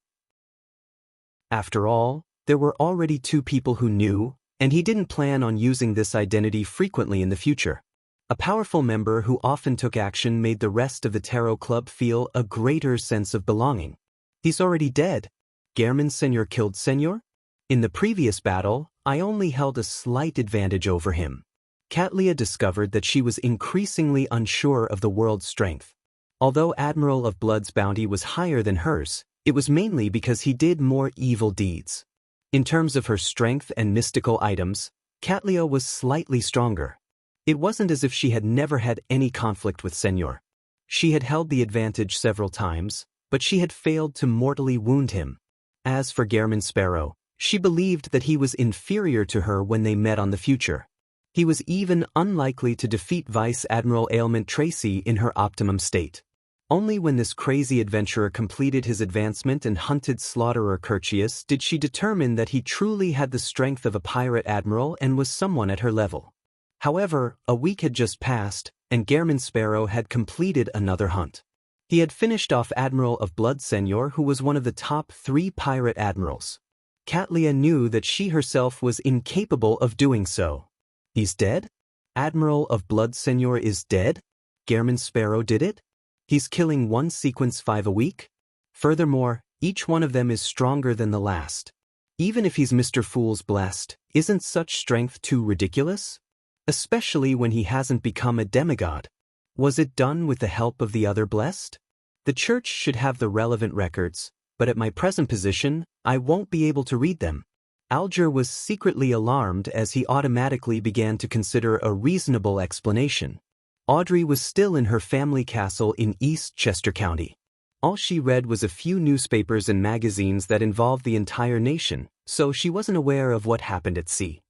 After all, there were already two people who knew, and he didn't plan on using this identity frequently in the future. A powerful member who often took action made the rest of the Tarot Club feel a greater sense of belonging. He's already dead. Gehrman Senor killed Senor? In the previous battle, I only held a slight advantage over him. Katlia discovered that she was increasingly unsure of the world's strength. Although Admiral of Blood's bounty was higher than hers, it was mainly because he did more evil deeds. In terms of her strength and mystical items, Katlia was slightly stronger. It wasn't as if she had never had any conflict with Senor. She had held the advantage several times, but she had failed to mortally wound him. As for Gehrman Sparrow, she believed that he was inferior to her when they met on the future. He was even unlikely to defeat Vice Admiral Ailment Tracy in her optimum state. Only when this crazy adventurer completed his advancement and hunted slaughterer Curtius did she determine that he truly had the strength of a pirate admiral and was someone at her level. However, a week had just passed, and Gehrman Sparrow had completed another hunt. He had finished off Admiral of Blood Senor, who was one of the top 3 pirate admirals. Katlia knew that she herself was incapable of doing so. He's dead? Admiral of Blood Senor is dead? Gehrman Sparrow did it? He's killing 1 sequence 5 a week? Furthermore, each one of them is stronger than the last. Even if he's Mr. Fool's blessed, isn't such strength too ridiculous? Especially when he hasn't become a demigod. Was it done with the help of the other blessed? The church should have the relevant records, but at my present position, I won't be able to read them. Alger was secretly alarmed as he automatically began to consider a reasonable explanation. Audrey was still in her family castle in East Chester County. All she read was a few newspapers and magazines that involved the entire nation, so she wasn't aware of what happened at sea.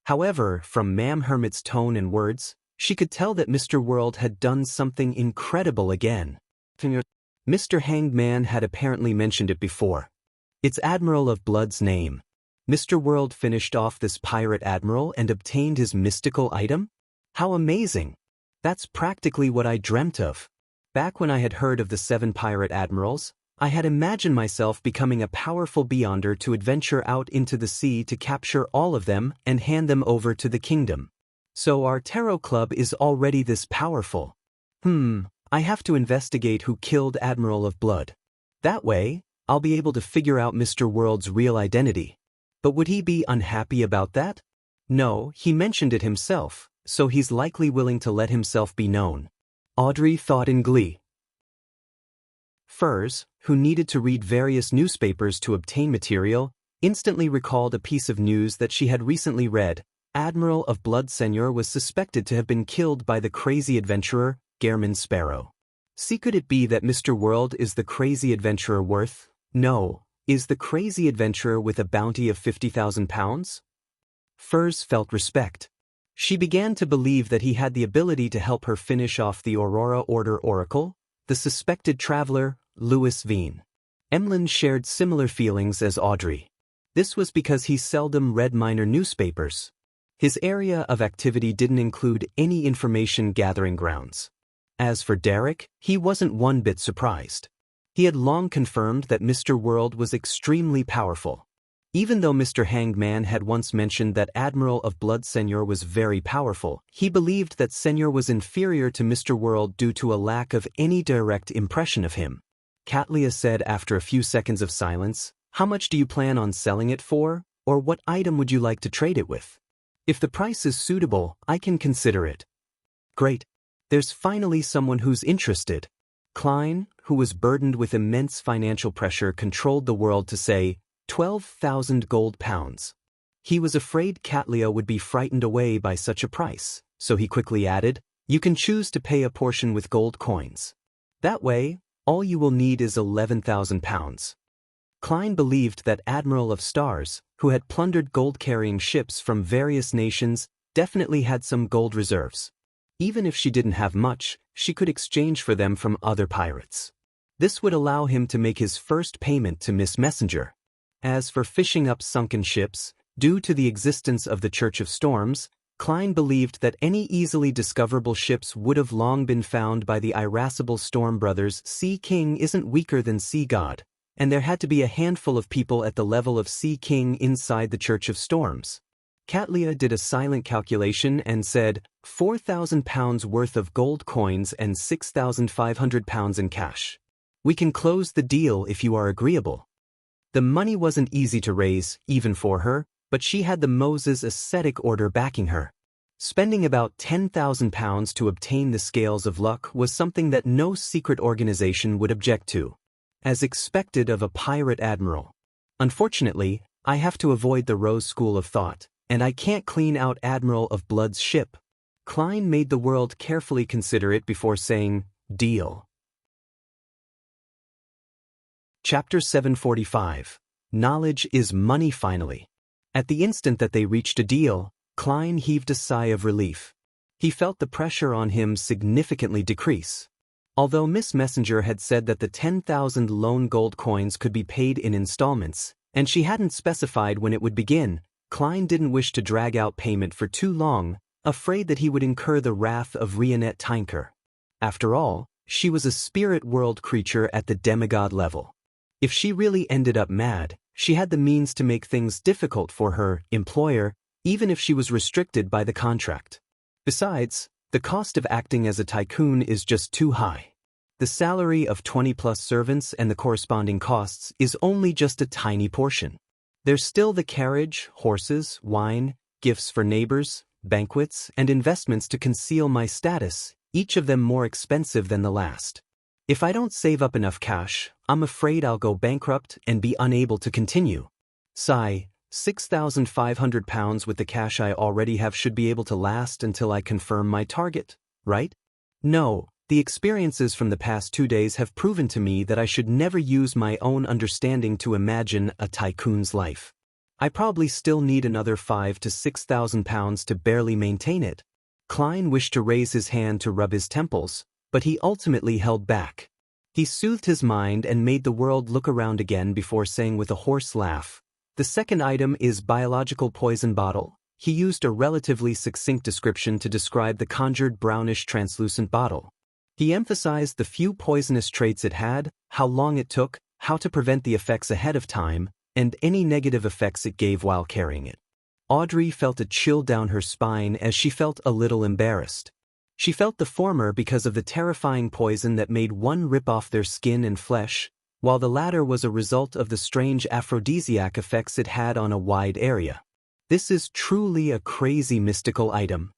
However, from Ma'am Hermit's tone and words, she could tell that Mr. World had done something incredible again. Mr. Hanged Man had apparently mentioned it before. It's Admiral of Blood's name. Mr. World finished off this pirate admiral and obtained his mystical item? How amazing! That's practically what I dreamt of. Back when I had heard of the 7 pirate admirals, I had imagined myself becoming a powerful beyonder to adventure out into the sea to capture all of them and hand them over to the kingdom. So our tarot club is already this powerful. I have to investigate who killed Admiral of Blood. That way, I'll be able to figure out Mr. World's real identity. But would he be unhappy about that? No, he mentioned it himself, so he's likely willing to let himself be known. Audrey thought in glee. Furs, who needed to read various newspapers to obtain material, instantly recalled a piece of news that she had recently read. Admiral of Blood Senor was suspected to have been killed by the crazy adventurer, Gehrman Sparrow. See, could it be that Mr. World is the crazy adventurer worth? No, is the crazy adventurer with a bounty of £50,000? Furs felt respect. She began to believe that he had the ability to help her finish off the Aurora Order Oracle, the suspected traveler, Louis Veen. Emlyn shared similar feelings as Audrey. This was because he seldom read minor newspapers. His area of activity didn't include any information-gathering grounds. As for Derek, he wasn't one bit surprised. He had long confirmed that Mr. World was extremely powerful. Even though Mr. Hanged Man had once mentioned that Admiral of Blood Senor was very powerful, he believed that Senor was inferior to Mr. World due to a lack of any direct impression of him. Katlia said after a few seconds of silence, "How much do you plan on selling it for, or what item would you like to trade it with? If the price is suitable, I can consider it." Great. There's finally someone who's interested. Klein, who was burdened with immense financial pressure, controlled the world to say, 12,000 gold pounds. He was afraid Katlia would be frightened away by such a price, so he quickly added, "You can choose to pay a portion with gold coins. That way, All you will need is 11,000 pounds. Klein believed that Admiral of Stars, who had plundered gold-carrying ships from various nations, definitely had some gold reserves. Even if she didn't have much, she could exchange for them from other pirates. This would allow him to make his first payment to Miss Messenger. As for fishing up sunken ships, due to the existence of the Church of Storms, Klein believed that any easily discoverable ships would have long been found by the irascible Storm brothers. Sea King isn't weaker than Sea God, and there had to be a handful of people at the level of Sea King inside the Church of Storms. Katlia did a silent calculation and said, 4,000 pounds worth of gold coins and 6,500 pounds in cash. We can close the deal if you are agreeable. The money wasn't easy to raise, even for her, but she had the Moses ascetic order backing her. Spending about 10,000 pounds to obtain the scales of luck was something that no secret organization would object to, as expected of a pirate admiral. Unfortunately, I have to avoid the Rose school of thought, and I can't clean out Admiral of Blood's ship. Klein made the world carefully consider it before saying, deal. Chapter 745. Knowledge is money finally. At the instant that they reached a deal, Klein heaved a sigh of relief. He felt the pressure on him significantly decrease. Although Miss Messenger had said that the 10,000 lone gold coins could be paid in installments, and she hadn't specified when it would begin, Klein didn't wish to drag out payment for too long, afraid that he would incur the wrath of Rionette Tinker. After all, she was a spirit world creature at the demigod level. If she really ended up mad, she had the means to make things difficult for her employer, even if she was restricted by the contract. Besides, the cost of acting as a tycoon is just too high. The salary of 20+ servants and the corresponding costs is only just a tiny portion. There's still the carriage, horses, wine, gifts for neighbors, banquets, and investments to conceal my status, each of them more expensive than the last. If I don't save up enough cash, I'm afraid I'll go bankrupt and be unable to continue. Sigh, 6,500 pounds with the cash I already have should be able to last until I confirm my target, right? No, the experiences from the past 2 days have proven to me that I should never use my own understanding to imagine a tycoon's life. I probably still need another 5,000 to 6,000 pounds to barely maintain it. Klein wished to raise his hand to rub his temples, but he ultimately held back. He soothed his mind and made the world look around again before saying with a hoarse laugh, "The second item is biological poison bottle." He used a relatively succinct description to describe the conjured brownish translucent bottle. He emphasized the few poisonous traits it had, how long it took, how to prevent the effects ahead of time, and any negative effects it gave while carrying it. Audrey felt a chill down her spine as she felt a little embarrassed. She felt the former because of the terrifying poison that made one rip off their skin and flesh, while the latter was a result of the strange aphrodisiac effects it had on a wide area. This is truly a crazy mystical item.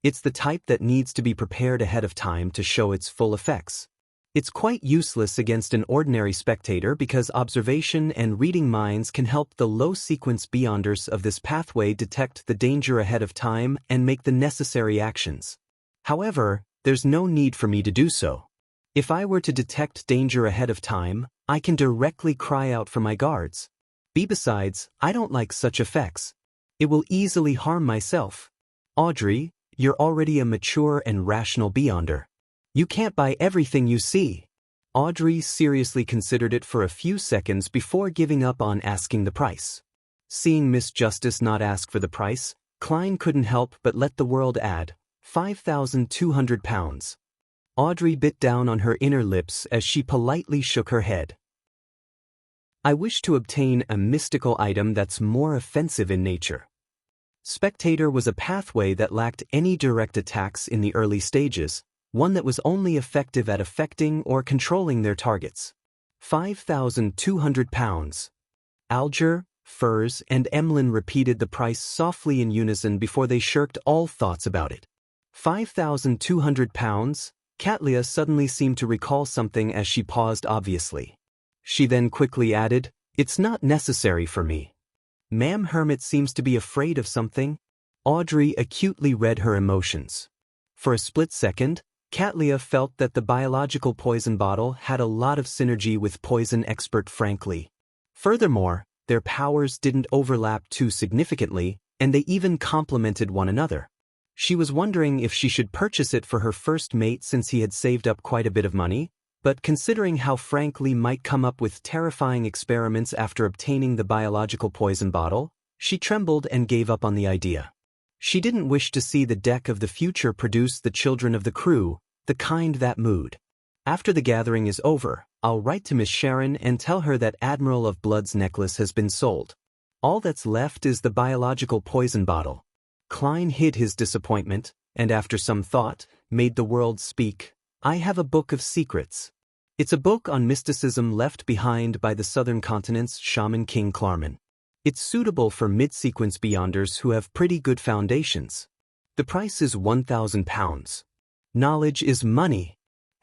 It's the type that needs to be prepared ahead of time to show its full effects. It's quite useless against an ordinary spectator because observation and reading minds can help the low-sequence beyonders of this pathway detect the danger ahead of time and make the necessary actions. However, there's no need for me to do so. If I were to detect danger ahead of time, I can directly cry out for my guards. Besides, I don't like such effects. It will easily harm myself. Audrey, you're already a mature and rational beyonder. You can't buy everything you see. Audrey seriously considered it for a few seconds before giving up on asking the price. Seeing Miss Justice not ask for the price, Klein couldn't help but let the world add, 5,200 pounds. Audrey bit down on her inner lips as she politely shook her head. I wish to obtain a mystical item that's more offensive in nature. Spectator was a pathway that lacked any direct attacks in the early stages, one that was only effective at affecting or controlling their targets. 5,200 pounds. Alger, Furs, and Emlyn repeated the price softly in unison before they shirked all thoughts about it. 5,200 pounds? Katlia suddenly seemed to recall something as she paused obviously. She then quickly added, "It's not necessary for me." Ma'am Hermit seems to be afraid of something. Audrey acutely read her emotions. For a split second, Katlia felt that the biological poison bottle had a lot of synergy with poison expert Frankly. Furthermore, their powers didn't overlap too significantly, and they even complemented one another. She was wondering if she should purchase it for her first mate since he had saved up quite a bit of money, but considering how Frankly might come up with terrifying experiments after obtaining the biological poison bottle, she trembled and gave up on the idea. She didn't wish to see the deck of the future produce the children of the crew, the kind that mood. After the gathering is over, I'll write to Miss Sharon and tell her that Admiral of Blood's necklace has been sold. All that's left is the biological poison bottle. Klein hid his disappointment, and after some thought, made the world speak. I have a book of secrets. It's a book on mysticism left behind by the southern continent's shaman King Klarman. It's suitable for mid-sequence beyonders who have pretty good foundations. The price is £1,000. Knowledge is money.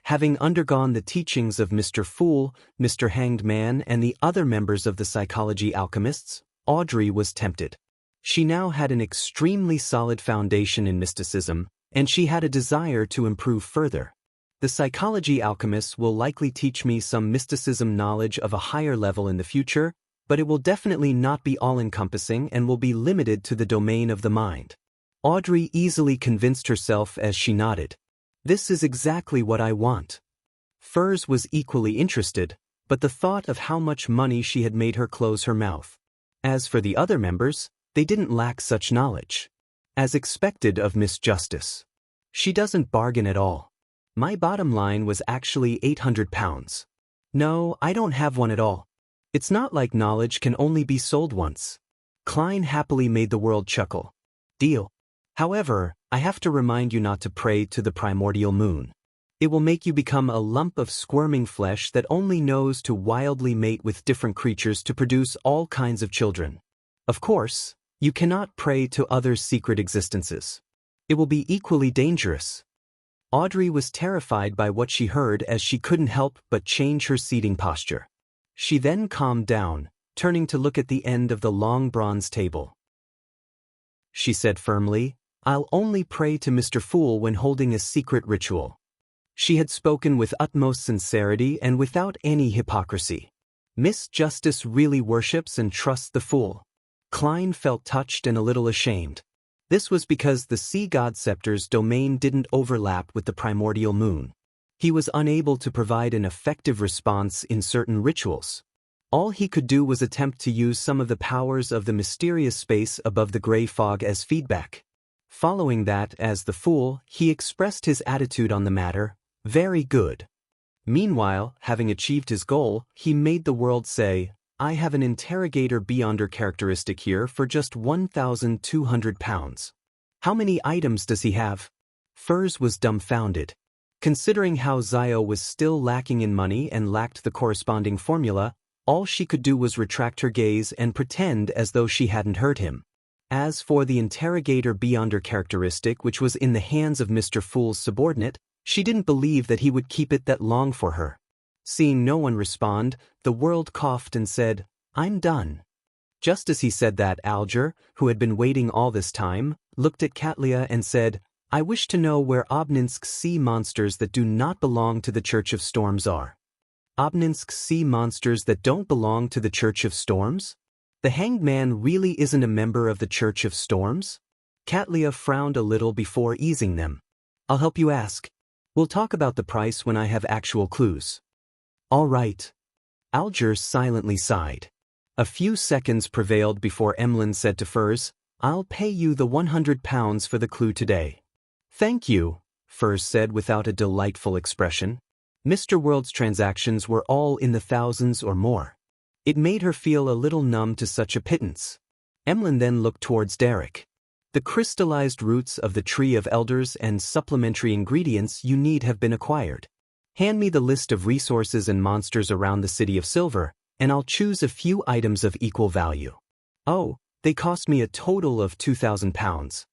Having undergone the teachings of Mr. Fool, Mr. Hanged Man, and the other members of the psychology alchemists, Audrey was tempted. She now had an extremely solid foundation in mysticism, and she had a desire to improve further. The psychology alchemists will likely teach me some mysticism knowledge of a higher level in the future, but it will definitely not be all-encompassing and will be limited to the domain of the mind. Audrey easily convinced herself as she nodded. This is exactly what I want. Furs was equally interested, but the thought of how much money she had made her close her mouth. As for the other members, they didn't lack such knowledge. As expected of Miss Justice. She doesn't bargain at all. My bottom line was actually £800. No, I don't have one at all. It's not like knowledge can only be sold once. Klein happily made the world chuckle. Deal. However, I have to remind you not to pray to the primordial moon. It will make you become a lump of squirming flesh that only knows to wildly mate with different creatures to produce all kinds of children. Of course, you cannot pray to other secret existences. It will be equally dangerous. Audrey was terrified by what she heard as she couldn't help but change her seating posture. She then calmed down, turning to look at the end of the long bronze table. She said firmly, I'll only pray to Mr. Fool when holding a secret ritual. She had spoken with utmost sincerity and without any hypocrisy. Miss Justice really worships and trusts the Fool. Klein felt touched and a little ashamed. This was because the sea god scepter's domain didn't overlap with the primordial moon. He was unable to provide an effective response in certain rituals. All he could do was attempt to use some of the powers of the mysterious space above the gray fog as feedback. Following that, as the Fool, he expressed his attitude on the matter, very good. Meanwhile, having achieved his goal, he made the world say, I have an interrogator beyonder characteristic here for just £1,200. How many items does he have? Furs was dumbfounded. Considering how Zio was still lacking in money and lacked the corresponding formula, all she could do was retract her gaze and pretend as though she hadn't heard him. As for the interrogator beyonder characteristic which was in the hands of Mr. Fool's subordinate, she didn't believe that he would keep it that long for her. Seeing no one respond, the world coughed and said, I'm done. Just as he said that, Alger, who had been waiting all this time, looked at Katlia and said, I wish to know where Obninsk's sea monsters that do not belong to the Church of Storms are. Obninsk's sea monsters that don't belong to the Church of Storms? The Hanged Man really isn't a member of the Church of Storms? Katlia frowned a little before easing them. I'll help you ask. We'll talk about the price when I have actual clues. All right. Alger silently sighed. A few seconds prevailed before Emlyn said to Furs, I'll pay you the £100 for the clue today. Thank you, Furs said without a delightful expression. Mr. World's transactions were all in the thousands or more. It made her feel a little numb to such a pittance. Emlyn then looked towards Derek. The crystallized roots of the Tree of Elders and supplementary ingredients you need have been acquired. Hand me the list of resources and monsters around the City of Silver, and I'll choose a few items of equal value. Oh, they cost me a total of £2,000.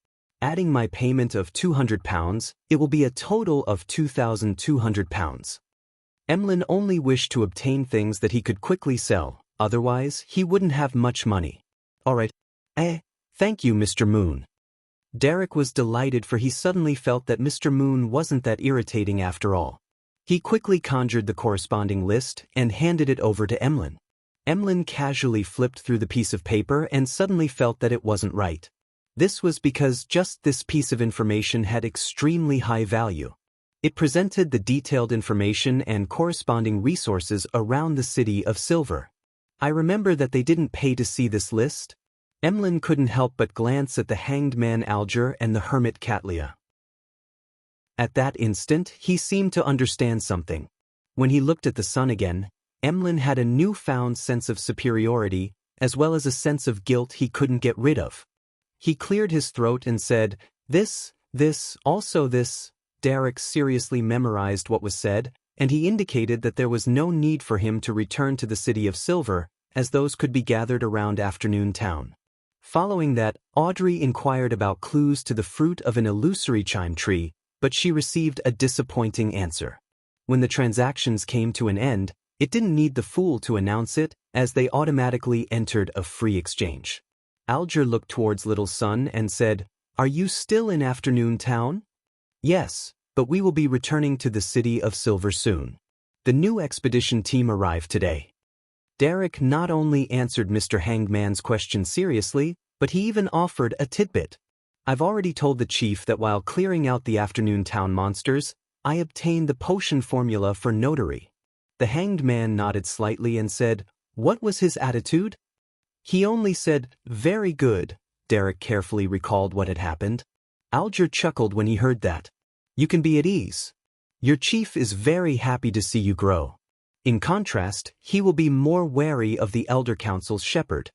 Adding my payment of £200, it will be a total of £2,200. Emlyn only wished to obtain things that he could quickly sell, otherwise he wouldn't have much money. All right. Thank you, Mr. Moon. Derek was delighted, for he suddenly felt that Mr. Moon wasn't that irritating after all. He quickly conjured the corresponding list and handed it over to Emlyn. Emlyn casually flipped through the piece of paper and suddenly felt that it wasn't right. This was because just this piece of information had extremely high value. It presented the detailed information and corresponding resources around the city of Silver. I remember that they didn't pay to see this list. Emlyn couldn't help but glance at the hanged man Alger and the hermit Catlia. At that instant, he seemed to understand something. When he looked at the sun again, Emlyn had a newfound sense of superiority, as well as a sense of guilt he couldn't get rid of. He cleared his throat and said, this, also this. Derek seriously memorized what was said, and he indicated that there was no need for him to return to the city of Silver, as those could be gathered around Afternoon Town. Following that, Audrey inquired about clues to the fruit of an illusory chime tree, but she received a disappointing answer. When the transactions came to an end, it didn't need the fool to announce it, as they automatically entered a free exchange. Alger looked towards Little Sun and said, "Are you still in Afternoon Town?" "Yes, but we will be returning to the city of Silver soon. The new expedition team arrived today." Derek not only answered Mr. Hangman's question seriously, but he even offered a tidbit. "I've already told the chief that while clearing out the Afternoon Town monsters, I obtained the potion formula for notary." The hanged man nodded slightly and said, "What was his attitude?" "He only said, 'Very good.'" Derek carefully recalled what had happened. Alger chuckled when he heard that. "You can be at ease. Your chief is very happy to see you grow. In contrast, he will be more wary of the Elder Council's shepherd."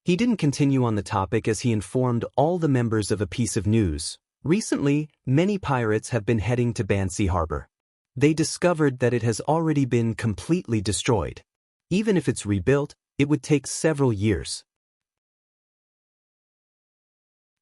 He didn't continue on the topic as he informed all the members of a piece of news. Recently, many pirates have been heading to Bansi Harbor. They discovered that it has already been completely destroyed. Even if it's rebuilt, it would take several years.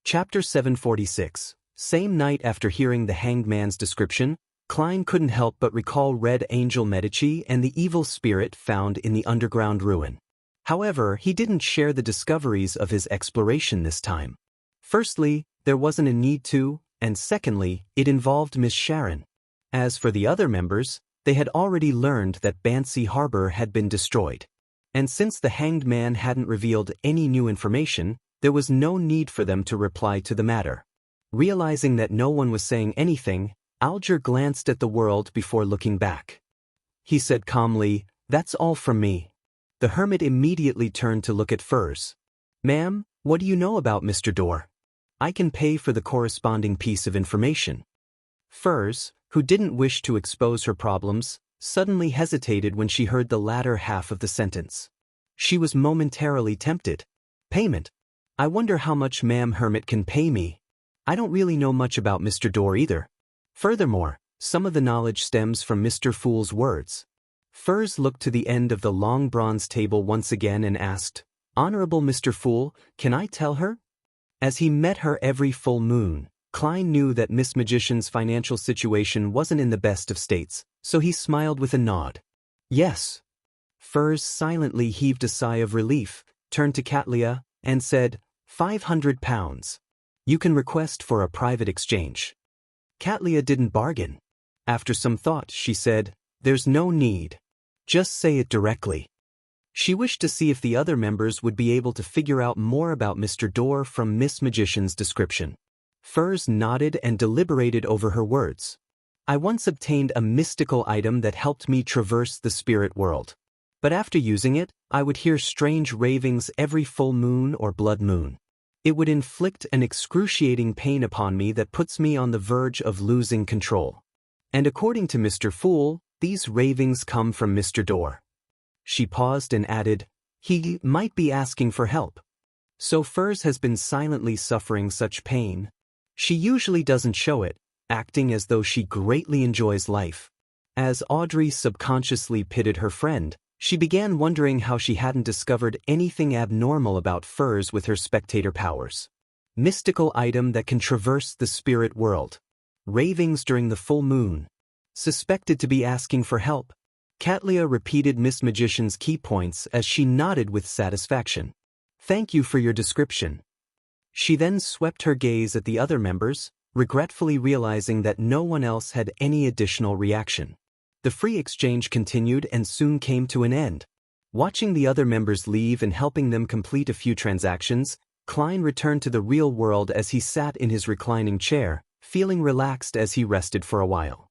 Chapter 746. Same night after hearing the hanged man's description, Klein couldn't help but recall Red Angel Medici and the evil spirit found in the underground ruin. However, he didn't share the discoveries of his exploration this time. Firstly, there wasn't a need to, and secondly, it involved Miss Sharon. As for the other members, they had already learned that Bansi Harbor had been destroyed. And since the hanged man hadn't revealed any new information, there was no need for them to reply to the matter. Realizing that no one was saying anything, Alger glanced at the world before looking back. He said calmly, "That's all from me." The hermit immediately turned to look at Furs. "Ma'am, what do you know about Mr. Dorr? I can pay for the corresponding piece of information." Furs, who didn't wish to expose her problems, suddenly hesitated when she heard the latter half of the sentence. She was momentarily tempted. "Payment? I wonder how much Ma'am Hermit can pay me. I don't really know much about Mr. Dorr either. Furthermore, some of the knowledge stems from Mr. Fool's words." Furs looked to the end of the long bronze table once again and asked, "Honorable Mr. Fool, can I tell her?" As he met her every full moon, Klein knew that Miss Magician's financial situation wasn't in the best of states, so he smiled with a nod. "Yes." Furs silently heaved a sigh of relief, turned to Catlia, and said, £500. You can request for a private exchange." Catlia didn't bargain. After some thought, she said, "There's no need. Just say it directly." She wished to see if the other members would be able to figure out more about Mr. Dorr from Miss Magician's description. Furs nodded and deliberated over her words. "I once obtained a mystical item that helped me traverse the spirit world. But after using it, I would hear strange ravings every full moon or blood moon. It would inflict an excruciating pain upon me that puts me on the verge of losing control. And according to Mr. Fool, these ravings come from Mr. Dorr." She paused and added, "He might be asking for help." So Furs has been silently suffering such pain. She usually doesn't show it, acting as though she greatly enjoys life. As Audrey subconsciously pitied her friend, she began wondering how she hadn't discovered anything abnormal about Furs with her spectator powers. Mystical item that can traverse the spirit world. Ravings during the full moon. Suspected to be asking for help. Catlia repeated Miss Magician's key points as she nodded with satisfaction. "Thank you for your description." She then swept her gaze at the other members, regretfully realizing that no one else had any additional reaction. The free exchange continued and soon came to an end. Watching the other members leave and helping them complete a few transactions, Klein returned to the real world as he sat in his reclining chair, feeling relaxed as he rested for a while.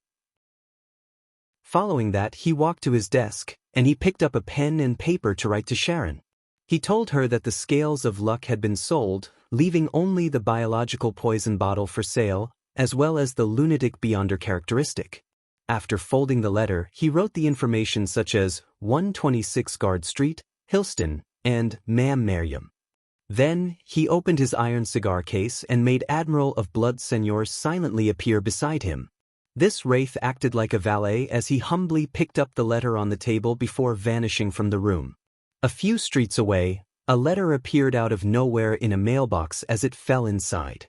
Following that, he walked to his desk, and he picked up a pen and paper to write to Sharon. He told her that the scales of luck had been sold, leaving only the biological poison bottle for sale, as well as the lunatic beyonder characteristic. After folding the letter, he wrote the information such as 126 Guard Street, Hillston, and Ma'am Miriam. Then, he opened his iron cigar case and made Admiral of Blood Senior silently appear beside him. This wraith acted like a valet as he humbly picked up the letter on the table before vanishing from the room. A few streets away, a letter appeared out of nowhere in a mailbox as it fell inside.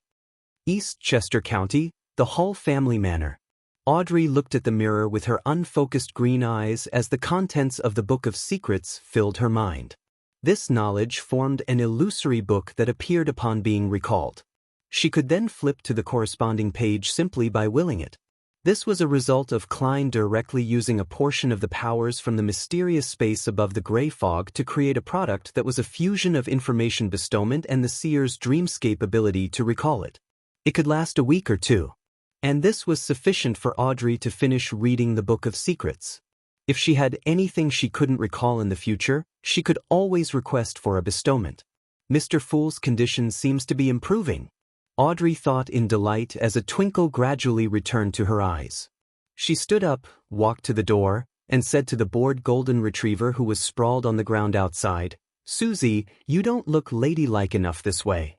Eastchester County, the Hull family manor. Audrey looked at the mirror with her unfocused green eyes as the contents of the Book of Secrets filled her mind. This knowledge formed an illusory book that appeared upon being recalled. She could then flip to the corresponding page simply by willing it. This was a result of Klein directly using a portion of the powers from the mysterious space above the gray fog to create a product that was a fusion of information bestowment and the seer's dreamscape ability to recall it. It could last a week or two. And this was sufficient for Audrey to finish reading the Book of Secrets. If she had anything she couldn't recall in the future, she could always request for a bestowment. Mr. Fool's condition seems to be improving. Audrey thought in delight as a twinkle gradually returned to her eyes. She stood up, walked to the door, and said to the bored golden retriever who was sprawled on the ground outside, "Susie, you don't look ladylike enough this way."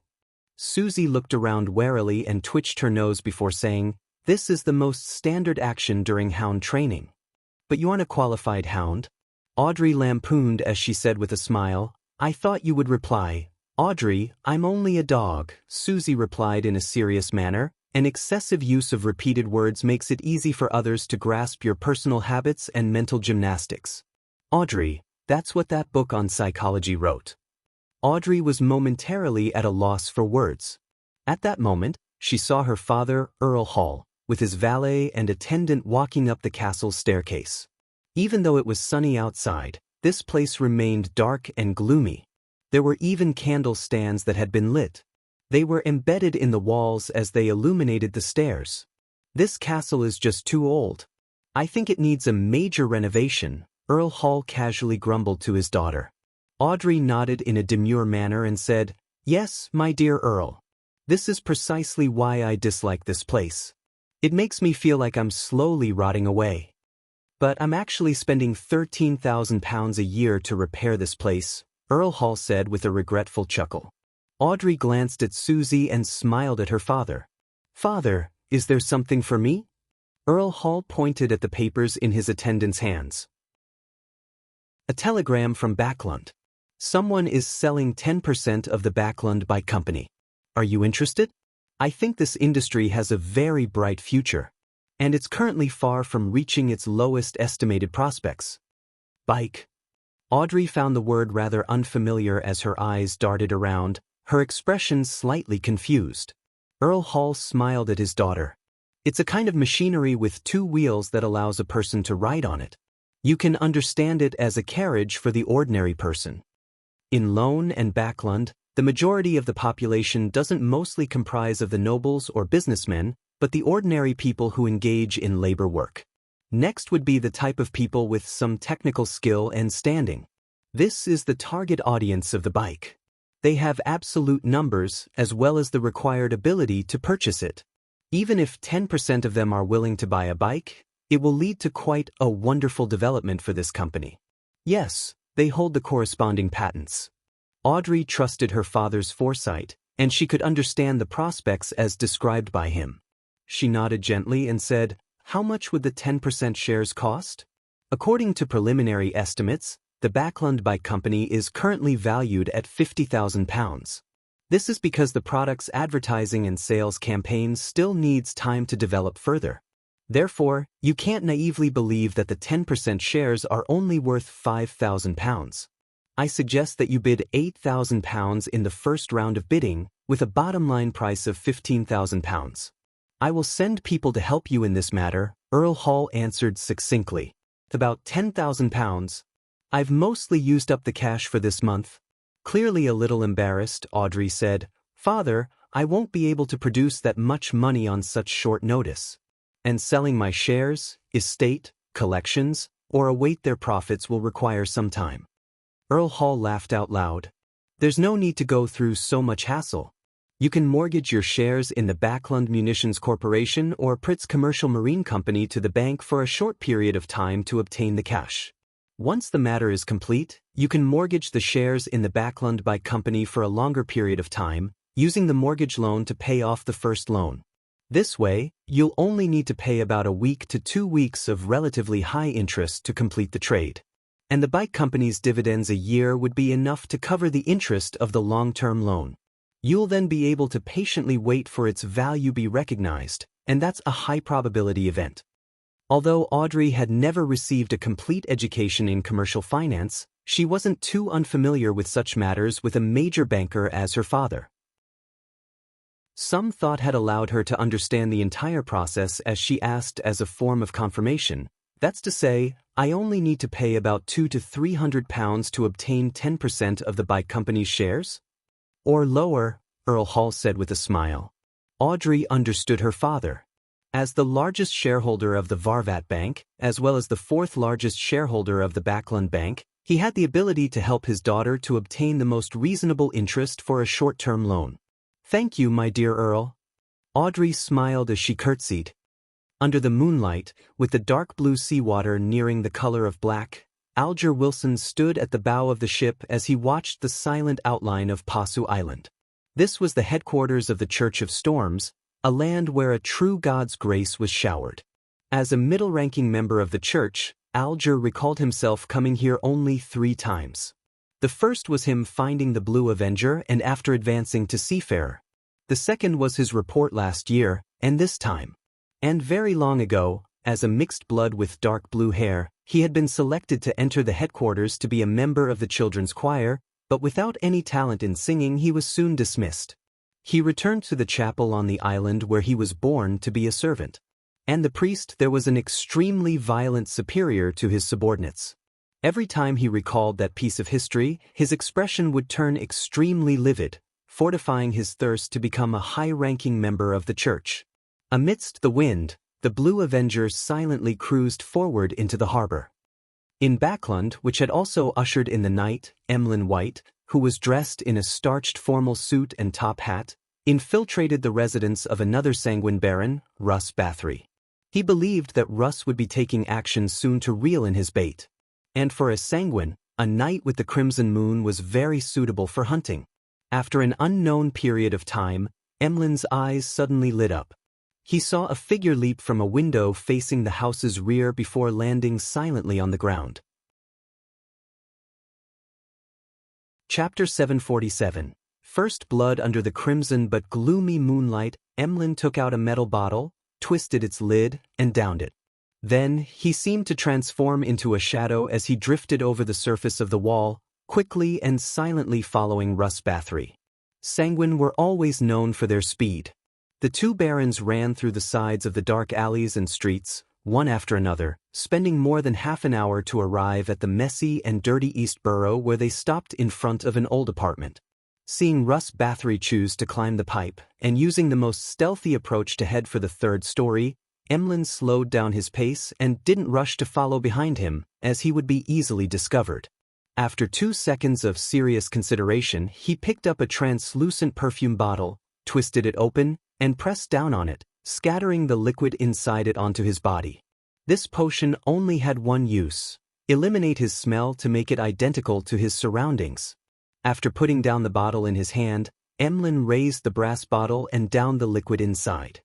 Susie looked around warily and twitched her nose before saying, "This is the most standard action during hound training." "But you aren't a qualified hound?" Audrey lampooned as she said with a smile, "I thought you would reply." "Audrey, I'm only a dog," Susie replied in a serious manner. An excessive use of repeated words makes it easy for others to grasp your personal habits and mental gymnastics. "Audrey, that's what that book on psychology wrote." Audrey was momentarily at a loss for words. At that moment, she saw her father, Earl Hall, with his valet and attendant walking up the castle's staircase. Even though it was sunny outside, this place remained dark and gloomy. There were even candle stands that had been lit. They were embedded in the walls as they illuminated the stairs. "This castle is just too old. I think it needs a major renovation," Earl Hall casually grumbled to his daughter. Audrey nodded in a demure manner and said, "Yes, my dear Earl. This is precisely why I dislike this place. It makes me feel like I'm slowly rotting away. But I'm actually spending £13,000 a year to repair this place," Earl Hall said with a regretful chuckle. Audrey glanced at Susie and smiled at her father. "Father, is there something for me?" Earl Hall pointed at the papers in his attendant's hands. A telegram from Backlund. "Someone is selling 10% of the Backlund by company. Are you interested? I think this industry has a very bright future, and it's currently far from reaching its lowest estimated prospects." Bike. Audrey found the word rather unfamiliar as her eyes darted around, her expression slightly confused. Earl Hall smiled at his daughter. "It's a kind of machinery with 2 wheels that allows a person to ride on it. You can understand it as a carriage for the ordinary person. In Lone and Backlund, the majority of the population doesn't mostly comprise of the nobles or businessmen, but the ordinary people who engage in labor work. Next would be the type of people with some technical skill and standing. This is the target audience of the bike. They have absolute numbers as well as the required ability to purchase it. Even if 10% of them are willing to buy a bike, it will lead to quite a wonderful development for this company. Yes, they hold the corresponding patents." Audrey trusted her father's foresight, and she could understand the prospects as described by him. She nodded gently and said, "How much would the 10% shares cost?" "According to preliminary estimates, the Backlund Bike Company is currently valued at £50,000. This is because the product's advertising and sales campaigns still needs time to develop further. Therefore, you can't naively believe that the 10% shares are only worth £5,000. I suggest that you bid £8,000 in the first round of bidding, with a bottom-line price of £15,000. I will send people to help you in this matter, Earl Hall answered succinctly. About £10,000. I've mostly used up the cash for this month. Clearly a little embarrassed, Audrey said, Father, I won't be able to produce that much money on such short notice. And selling my shares, estate, collections, or await their profits will require some time. Earl Hall laughed out loud. There's no need to go through so much hassle. You can mortgage your shares in the Backlund Munitions Corporation or Pritz Commercial Marine Company to the bank for a short period of time to obtain the cash. Once the matter is complete, you can mortgage the shares in the Backlund by company for a longer period of time, using the mortgage loan to pay off the first loan. This way, you'll only need to pay about a week to 2 weeks of relatively high interest to complete the trade. And the bike company's dividends a year would be enough to cover the interest of the long-term loan. You'll then be able to patiently wait for its value be recognized, and that's a high-probability event. Although Audrey had never received a complete education in commercial finance, she wasn't too unfamiliar with such matters with a major banker as her father. Some thought had allowed her to understand the entire process as she asked as a form of confirmation. That's to say, I only need to pay about £200 to £300 to obtain 10% of the bike company's shares? Or lower, Earl Hall said with a smile. Audrey understood her father. As the largest shareholder of the Varvat Bank, as well as the fourth largest shareholder of the Backlund Bank, he had the ability to help his daughter to obtain the most reasonable interest for a short-term loan. Thank you, my dear Earl. Audrey smiled as she curtsied. Under the moonlight, with the dark blue seawater nearing the color of black, Alger Wilson stood at the bow of the ship as he watched the silent outline of Pasu Island. This was the headquarters of the Church of Storms, a land where a true God's grace was showered. As a middle-ranking member of the church, Alger recalled himself coming here only 3 times. The first was him finding the Blue Avenger and after advancing to Seafarer. The second was his report last year, and this time. And very long ago, as a mixed blood with dark blue hair, he had been selected to enter the headquarters to be a member of the children's choir, but without any talent in singing he was soon dismissed. He returned to the chapel on the island where he was born to be a servant. And the priest there was an extremely violent superior to his subordinates. Every time he recalled that piece of history, his expression would turn extremely livid, fortifying his thirst to become a high-ranking member of the church. Amidst the wind, the Blue Avenger silently cruised forward into the harbor. In Backlund, which had also ushered in the night, Emlyn White, who was dressed in a starched formal suit and top hat, infiltrated the residence of another sanguine baron, Russ Bathory. He believed that Russ would be taking action soon to reel in his bait. And for a sanguine, a night with the crimson moon was very suitable for hunting. After an unknown period of time, Emlyn's eyes suddenly lit up. He saw a figure leap from a window facing the house's rear before landing silently on the ground. Chapter 747. First blood under the crimson but gloomy moonlight. Emlyn took out a metal bottle, twisted its lid, and downed it. Then, he seemed to transform into a shadow as he drifted over the surface of the wall, quickly and silently following Russ Bathory. Sanguine were always known for their speed. The 2 barons ran through the sides of the dark alleys and streets, one after another, spending more than half an hour to arrive at the messy and dirty East Borough where they stopped in front of an old apartment. Seeing Russ Bathory choose to climb the pipe, and using the most stealthy approach to head for the 3rd story, Emlyn slowed down his pace and didn't rush to follow behind him, as he would be easily discovered. After 2 seconds of serious consideration, he picked up a translucent perfume bottle, twisted it open, and pressed down on it, scattering the liquid inside it onto his body. This potion only had one use: eliminate his smell to make it identical to his surroundings. After putting down the bottle in his hand, Emlyn raised the brass bottle and downed the liquid inside.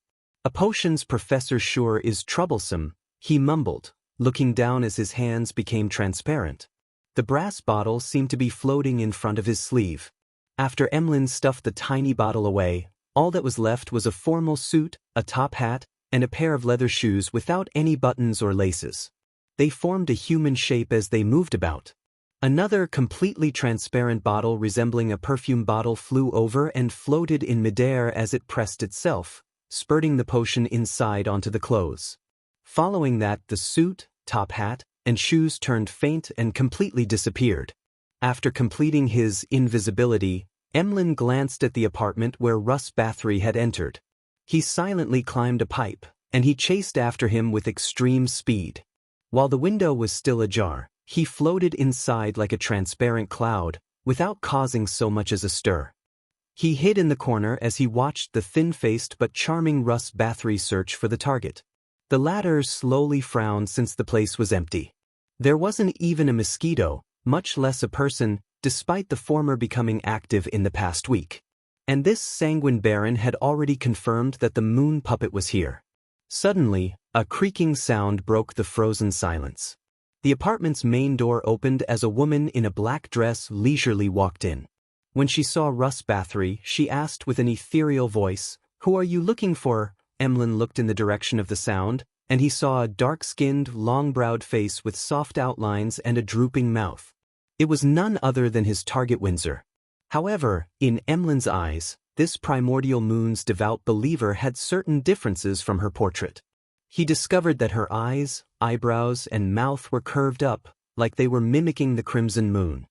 A potion's professor sure is troublesome, he mumbled, looking down as his hands became transparent. The brass bottle seemed to be floating in front of his sleeve. After Emlyn stuffed the tiny bottle away, all that was left was a formal suit, a top hat, and a pair of leather shoes without any buttons or laces. They formed a human shape as they moved about. Another completely transparent bottle resembling a perfume bottle flew over and floated in midair as it pressed itself, spurting the potion inside onto the clothes. Following that, the suit, top hat, and shoes turned faint and completely disappeared. After completing his invisibility, Emlyn glanced at the apartment where Russ Bathory had entered. He silently climbed a pipe, and he chased after him with extreme speed. While the window was still ajar, he floated inside like a transparent cloud, without causing so much as a stir. He hid in the corner as he watched the thin-faced but charming Russ Bathory search for the target. The latter slowly frowned since the place was empty. There wasn't even a mosquito, much less a person, despite the former becoming active in the past week. And this sanguine baron had already confirmed that the moon puppet was here. Suddenly, a creaking sound broke the frozen silence. The apartment's main door opened as a woman in a black dress leisurely walked in. When she saw Russ Bathory, she asked with an ethereal voice, "Who are you looking for?" Emlyn looked in the direction of the sound, and he saw a dark-skinned, long-browed face with soft outlines and a drooping mouth. It was none other than his target Windsor. However, in Emlyn's eyes, this primordial moon's devout believer had certain differences from her portrait. He discovered that her eyes, eyebrows, and mouth were curved up, like they were mimicking the crimson moon.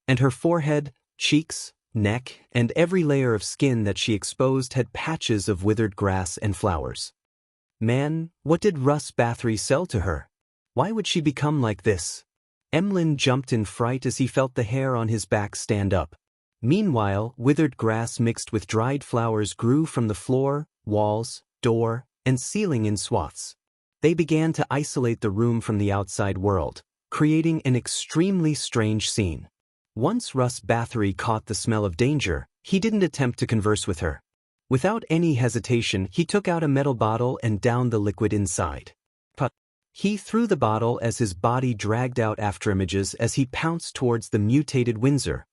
And her forehead, cheeks, neck, and every layer of skin that she exposed had patches of withered grass and flowers. Man, what did Russ Bathory sell to her? Why would she become like this? Emlyn jumped in fright as he felt the hair on his back stand up. Meanwhile, withered grass mixed with dried flowers grew from the floor, walls, door, and ceiling in swaths. They began to isolate the room from the outside world, creating an extremely strange scene. Once Russ Bathory caught the smell of danger, he didn't attempt to converse with her. Without any hesitation, he took out a metal bottle and downed the liquid inside. He threw the bottle as his body dragged out after images as he pounced towards the mutated Windsor.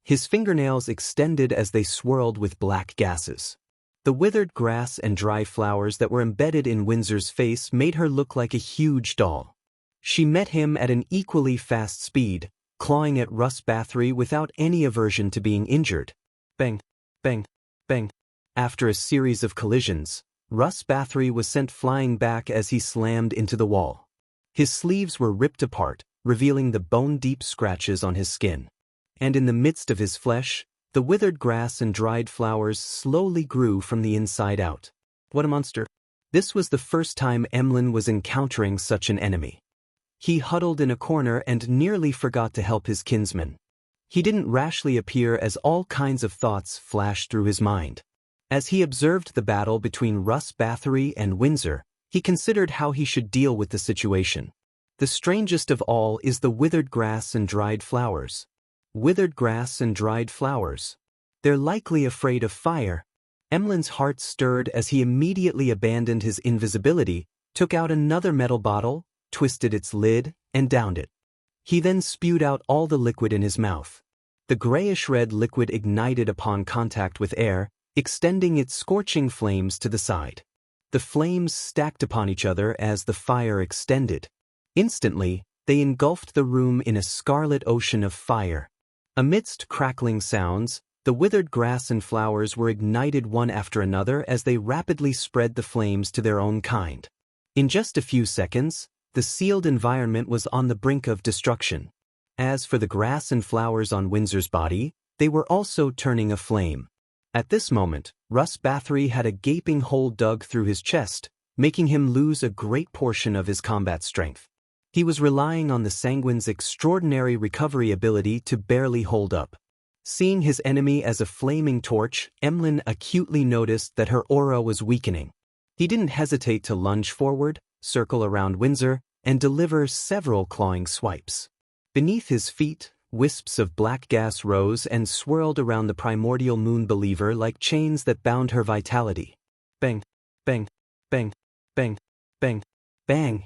His fingernails extended as they swirled with black gases. The withered grass and dry flowers that were embedded in Windsor's face made her look like a huge doll. She met him at an equally fast speed, clawing at Russ Bathory without any aversion to being injured. Bang, bang, bang. After a series of collisions, Russ Bathory was sent flying back as he slammed into the wall. His sleeves were ripped apart, revealing the bone-deep scratches on his skin. And in the midst of his flesh, the withered grass and dried flowers slowly grew from the inside out. What a monster! This was the first time Emlyn was encountering such an enemy. He huddled in a corner and nearly forgot to help his kinsman. He didn't rashly appear as all kinds of thoughts flashed through his mind. As he observed the battle between Russ Bathory and Windsor, he considered how he should deal with the situation. The strangest of all is the withered grass and dried flowers. Withered grass and dried flowers. They're likely afraid of fire. Emlyn's heart stirred as he immediately abandoned his invisibility, took out another metal bottle, twisted its lid, and downed it. He then spewed out all the liquid in his mouth. The grayish-red liquid ignited upon contact with air, extending its scorching flames to the side. The flames stacked upon each other as the fire extended. Instantly, they engulfed the room in a scarlet ocean of fire. Amidst crackling sounds, the withered grass and flowers were ignited one after another as they rapidly spread the flames to their own kind. In just a few seconds, the sealed environment was on the brink of destruction. As for the grass and flowers on Windsor's body, they were also turning aflame. At this moment, Russ Bathory had a gaping hole dug through his chest, making him lose a great portion of his combat strength. He was relying on the Sanguine's extraordinary recovery ability to barely hold up. Seeing his enemy as a flaming torch, Emlyn acutely noticed that her aura was weakening. He didn't hesitate to lunge forward, circle around Windsor, and deliver several clawing swipes. Beneath his feet, wisps of black gas rose and swirled around the primordial moon believer like chains that bound her vitality. Bang, bang, bang, bang, bang, bang.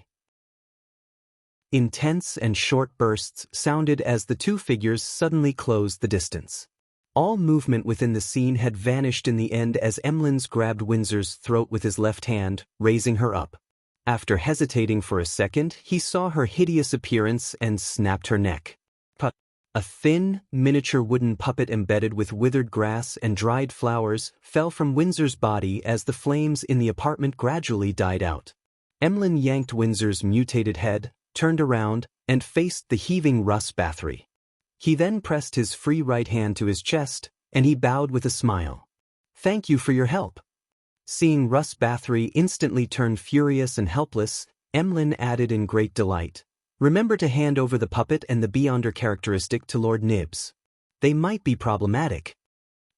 Intense and short bursts sounded as the two figures suddenly closed the distance. All movement within the scene had vanished in the end as Emlyn grabbed Windsor's throat with his left hand, raising her up. After hesitating for a second, he saw her hideous appearance and snapped her neck. A thin, miniature wooden puppet embedded with withered grass and dried flowers fell from Windsor's body as the flames in the apartment gradually died out. Emlyn yanked Windsor's mutated head, turned around, and faced the heaving Russ Bathory. He then pressed his free right hand to his chest, and he bowed with a smile. "Thank you for your help." Seeing Russ Bathory instantly turn furious and helpless, Emlyn added in great delight, "Remember to hand over the puppet and the Beyonder characteristic to Lord Nibs. They might be problematic."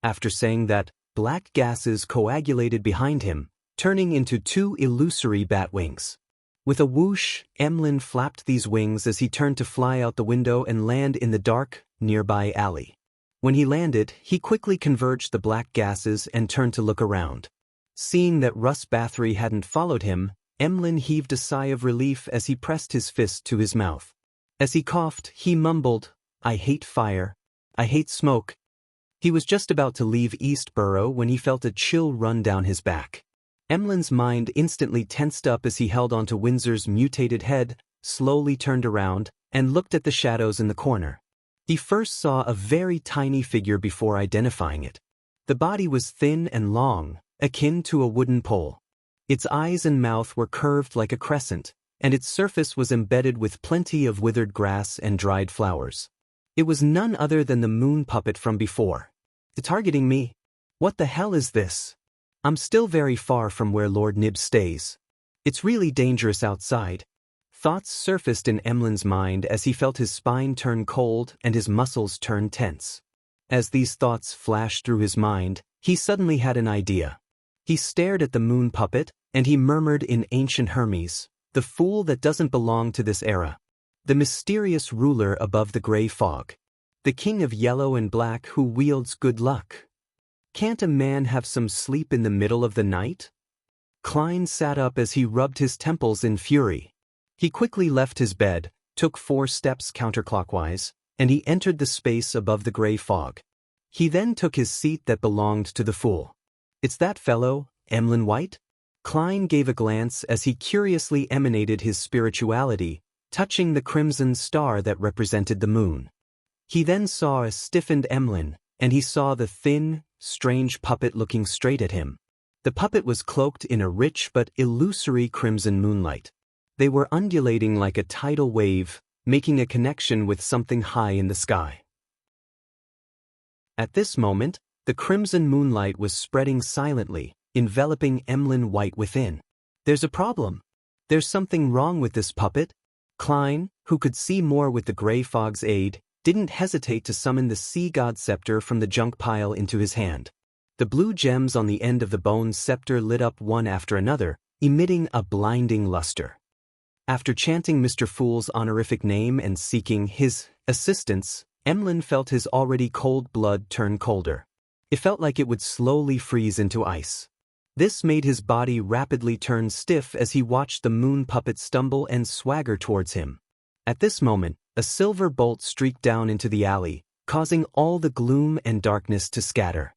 After saying that, black gases coagulated behind him, turning into 2 illusory bat wings. With a whoosh, Emlyn flapped these wings as he turned to fly out the window and land in the dark, nearby alley. When he landed, he quickly converged the black gases and turned to look around. Seeing that Russ Bathory hadn't followed him, Emlyn heaved a sigh of relief as he pressed his fist to his mouth. As he coughed, he mumbled, "I hate fire. I hate smoke." He was just about to leave Eastborough when he felt a chill run down his back. Emlyn's mind instantly tensed up as he held onto Windsor's mutated head, slowly turned around, and looked at the shadows in the corner. He first saw a very tiny figure before identifying it. The body was thin and long, akin to a wooden pole. Its eyes and mouth were curved like a crescent, and its surface was embedded with plenty of withered grass and dried flowers. It was none other than the moon puppet from before. "It's targeting me. What the hell is this? I'm still very far from where Lord Nibs stays. It's really dangerous outside." Thoughts surfaced in Emlyn's mind as he felt his spine turn cold and his muscles turn tense. As these thoughts flashed through his mind, he suddenly had an idea. He stared at the moon puppet, and he murmured in ancient Hermes, "The fool that doesn't belong to this era. The mysterious ruler above the gray fog. The king of yellow and black who wields good luck. Can't a man have some sleep in the middle of the night?" Klein sat up as he rubbed his temples in fury. He quickly left his bed, took 4 steps counterclockwise, and he entered the space above the gray fog. He then took his seat that belonged to the fool. "It's that fellow, Emlyn White?" Klein gave a glance as he curiously emanated his spirituality, touching the crimson star that represented the moon. He then saw a stiffened Emlyn, and he saw the thin, strange puppet looking straight at him. The puppet was cloaked in a rich but illusory crimson moonlight. They were undulating like a tidal wave, making a connection with something high in the sky. At this moment, the crimson moonlight was spreading silently, enveloping Emlyn White within. "There's a problem. There's something wrong with this puppet." Klein, who could see more with the gray fog's aid, didn't hesitate to summon the sea god scepter from the junk pile into his hand. The blue gems on the end of the bone scepter lit up one after another, emitting a blinding luster. After chanting Mr. Fool's honorific name and seeking his assistance, Emlyn felt his already cold blood turn colder. It felt like it would slowly freeze into ice. This made his body rapidly turn stiff as he watched the moon puppet stumble and swagger towards him. At this moment, a silver bolt streaked down into the alley, causing all the gloom and darkness to scatter.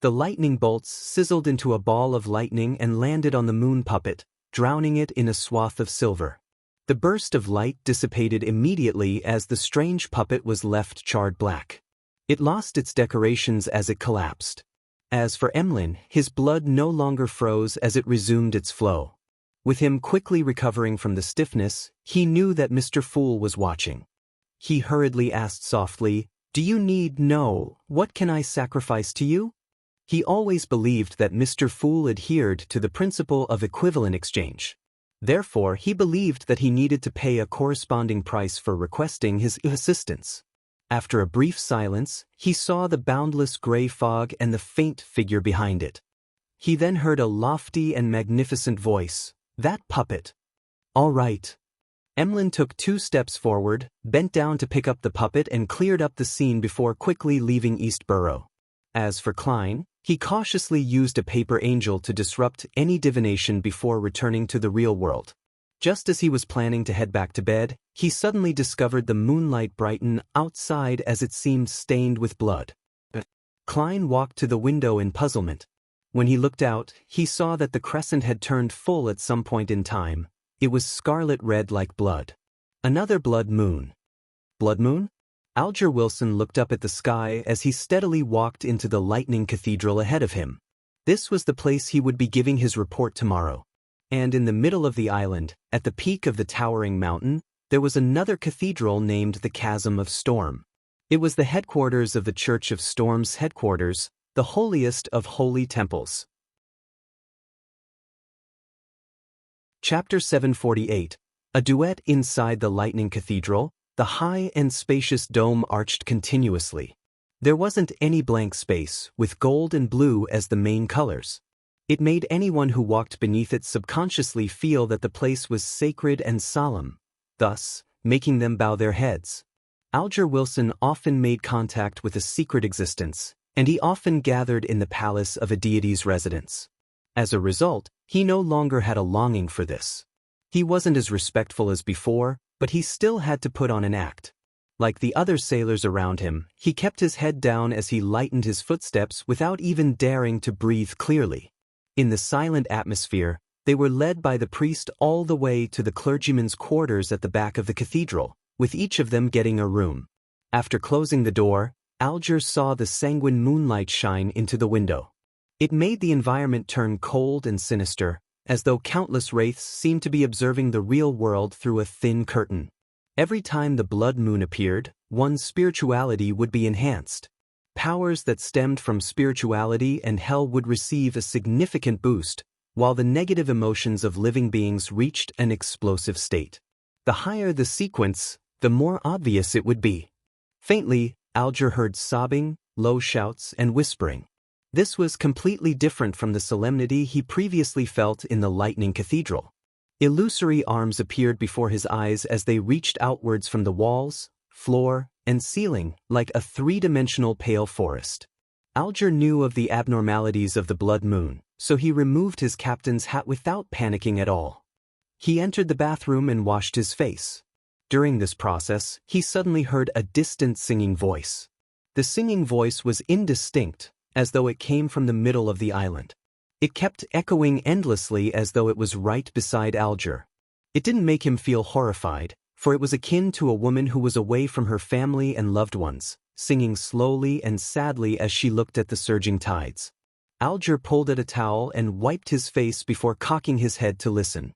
The lightning bolts sizzled into a ball of lightning and landed on the moon puppet, drowning it in a swath of silver. The burst of light dissipated immediately as the strange puppet was left charred black. It lost its decorations as it collapsed. As for Emlyn, his blood no longer froze as it resumed its flow. With him quickly recovering from the stiffness, he knew that Mr. Fool was watching. He hurriedly asked softly, "Do you need know, what can I sacrifice to you?" He always believed that Mr. Fool adhered to the principle of equivalent exchange. Therefore, he believed that he needed to pay a corresponding price for requesting his assistance. After a brief silence, he saw the boundless gray fog and the faint figure behind it. He then heard a lofty and magnificent voice, "That puppet." "All right." Emlyn took 2 steps forward, bent down to pick up the puppet and cleared up the scene before quickly leaving Eastborough. As for Klein, he cautiously used a paper angel to disrupt any divination before returning to the real world. Just as he was planning to head back to bed, he suddenly discovered the moonlight brighten outside as it seemed stained with blood. Klein walked to the window in puzzlement. When he looked out, he saw that the crescent had turned full at some point in time. It was scarlet red like blood. Another blood moon. Blood moon? Alger Wilson looked up at the sky as he steadily walked into the lightning cathedral ahead of him. This was the place he would be giving his report tomorrow. And in the middle of the island, at the peak of the towering mountain, there was another cathedral named the Chasm of Storm. It was the headquarters of the Church of Storm's headquarters, the holiest of holy temples. Chapter 748. A duet inside the lightning cathedral. The high and spacious dome arched continuously. There wasn't any blank space, with gold and blue as the main colors. It made anyone who walked beneath it subconsciously feel that the place was sacred and solemn, thus making them bow their heads. Alger Wilson often made contact with a secret existence, and he often gathered in the palace of a deity's residence. As a result, he no longer had a longing for this. He wasn't as respectful as before, but he still had to put on an act. Like the other sailors around him, he kept his head down as he lightened his footsteps without even daring to breathe clearly. In the silent atmosphere, they were led by the priest all the way to the clergyman's quarters at the back of the cathedral, with each of them getting a room. After closing the door, Alger saw the sanguine moonlight shine into the window. It made the environment turn cold and sinister, as though countless wraiths seemed to be observing the real world through a thin curtain. Every time the blood moon appeared, one's spirituality would be enhanced. Powers that stemmed from spirituality and hell would receive a significant boost, while the negative emotions of living beings reached an explosive state. The higher the sequence, the more obvious it would be. Faintly, Alger heard sobbing, low shouts, and whispering. This was completely different from the solemnity he previously felt in the lightning cathedral. Illusory arms appeared before his eyes as they reached outwards from the walls, floor, and ceiling like a three-dimensional pale forest. Alger knew of the abnormalities of the blood moon, so he removed his captain's hat without panicking at all. He entered the bathroom and washed his face. During this process, he suddenly heard a distant singing voice. The singing voice was indistinct, as though it came from the middle of the island. It kept echoing endlessly as though it was right beside Alger. It didn't make him feel horrified, for it was akin to a woman who was away from her family and loved ones, singing slowly and sadly as she looked at the surging tides. Alger pulled at a towel and wiped his face before cocking his head to listen.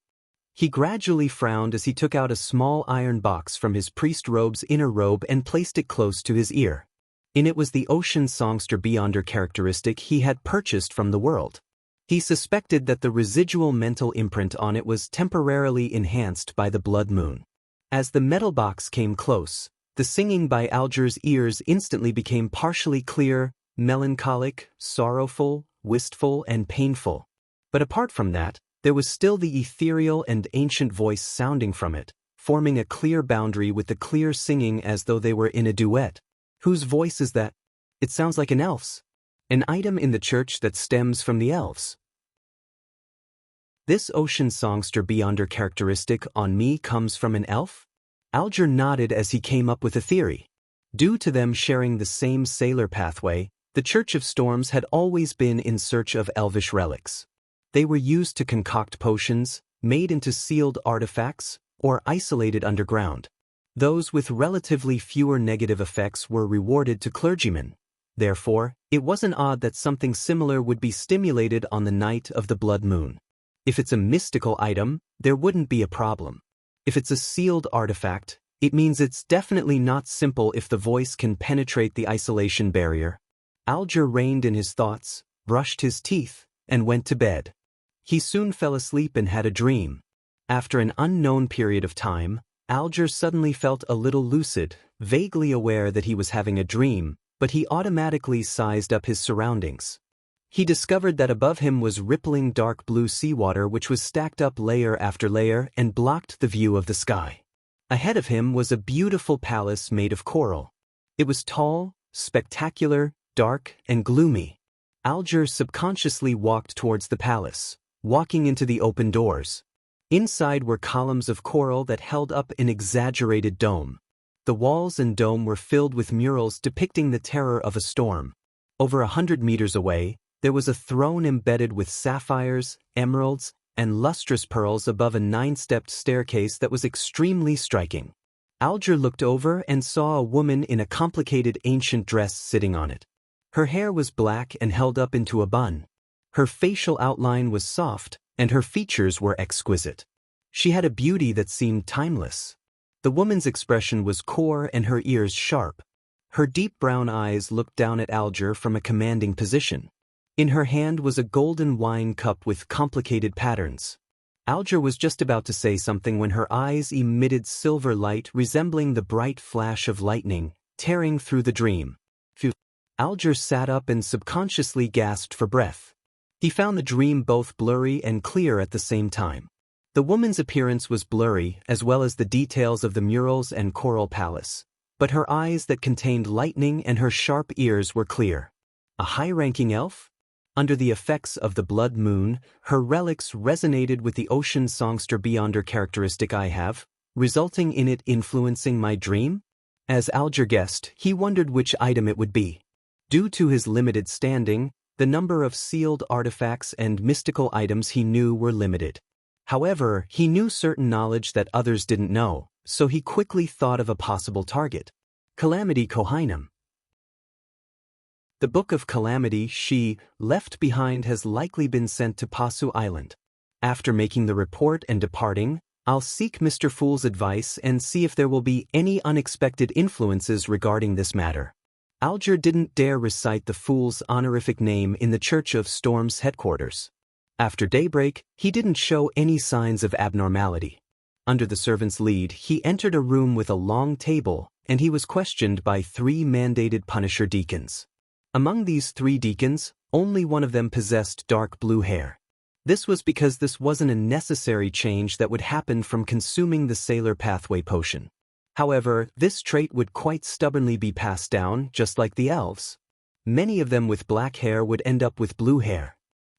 He gradually frowned as he took out a small iron box from his priest robe's inner robe and placed it close to his ear. In it was the ocean songster beyonder characteristic he had purchased from the world. He suspected that the residual mental imprint on it was temporarily enhanced by the blood moon. As the metal box came close, the singing by Alger's ears instantly became partially clear, melancholic, sorrowful, wistful, and painful. But apart from that, there was still the ethereal and ancient voice sounding from it, forming a clear boundary with the clear singing as though they were in a duet. Whose voice is that? It sounds like an elf's. An item in the church that stems from the elves. This ocean songster beyonder characteristic on me comes from an elf? Alger nodded as he came up with a theory. Due to them sharing the same sailor pathway, the Church of Storms had always been in search of elvish relics. They were used to concoct potions, made into sealed artifacts, or isolated underground. Those with relatively fewer negative effects were rewarded to clergymen. Therefore, it wasn't odd that something similar would be stimulated on the night of the blood moon. If it's a mystical item, there wouldn't be a problem. If it's a sealed artifact, it means it's definitely not simple if the voice can penetrate the isolation barrier. Alger reined in his thoughts, brushed his teeth, and went to bed. He soon fell asleep and had a dream. After an unknown period of time, Alger suddenly felt a little lucid, vaguely aware that he was having a dream, but he automatically sized up his surroundings. He discovered that above him was rippling dark blue seawater which was stacked up layer after layer and blocked the view of the sky. Ahead of him was a beautiful palace made of coral. It was tall, spectacular, dark, and gloomy. Alger subconsciously walked towards the palace, walking into the open doors. Inside were columns of coral that held up an exaggerated dome. The walls and dome were filled with murals depicting the terror of a storm. Over 100 meters away, There was a throne embedded with sapphires, emeralds, and lustrous pearls above a 9-stepped staircase that was extremely striking. Alger looked over and saw a woman in a complicated ancient dress sitting on it. Her hair was black and held up into a bun. Her facial outline was soft, and her features were exquisite. She had a beauty that seemed timeless. The woman's expression was core and her ears sharp. Her deep brown eyes looked down at Alger from a commanding position. In her hand was a golden wine cup with complicated patterns. Alger was just about to say something when her eyes emitted silver light resembling the bright flash of lightning, tearing through the dream. Phew. Alger sat up and subconsciously gasped for breath. He found the dream both blurry and clear at the same time. The woman's appearance was blurry, as well as the details of the murals and coral palace, but her eyes that contained lightning and her sharp ears were clear. A high-ranking elf? Under the effects of the blood moon, her relics resonated with the ocean songster beyond her characteristic I have, resulting in it influencing my dream? As Alger guessed, he wondered which item it would be. Due to his limited standing, the number of sealed artifacts and mystical items he knew were limited. However, he knew certain knowledge that others didn't know, so he quickly thought of a possible target. Calamity Kohainam. The Book of Calamity she left behind has likely been sent to Pasu Island. After making the report and departing, I'll seek Mr. Fool's advice and see if there will be any unexpected influences regarding this matter. Alger didn't dare recite the Fool's honorific name in the Church of Storm's headquarters. After daybreak, he didn't show any signs of abnormality. Under the servant's lead, he entered a room with a long table, and he was questioned by 3 mandated Punisher deacons. Among these 3 deacons, only one of them possessed dark blue hair. This was because this wasn't a necessary change that would happen from consuming the Sailor Pathway potion. However, this trait would quite stubbornly be passed down, just like the elves. Many of them with black hair would end up with blue hair.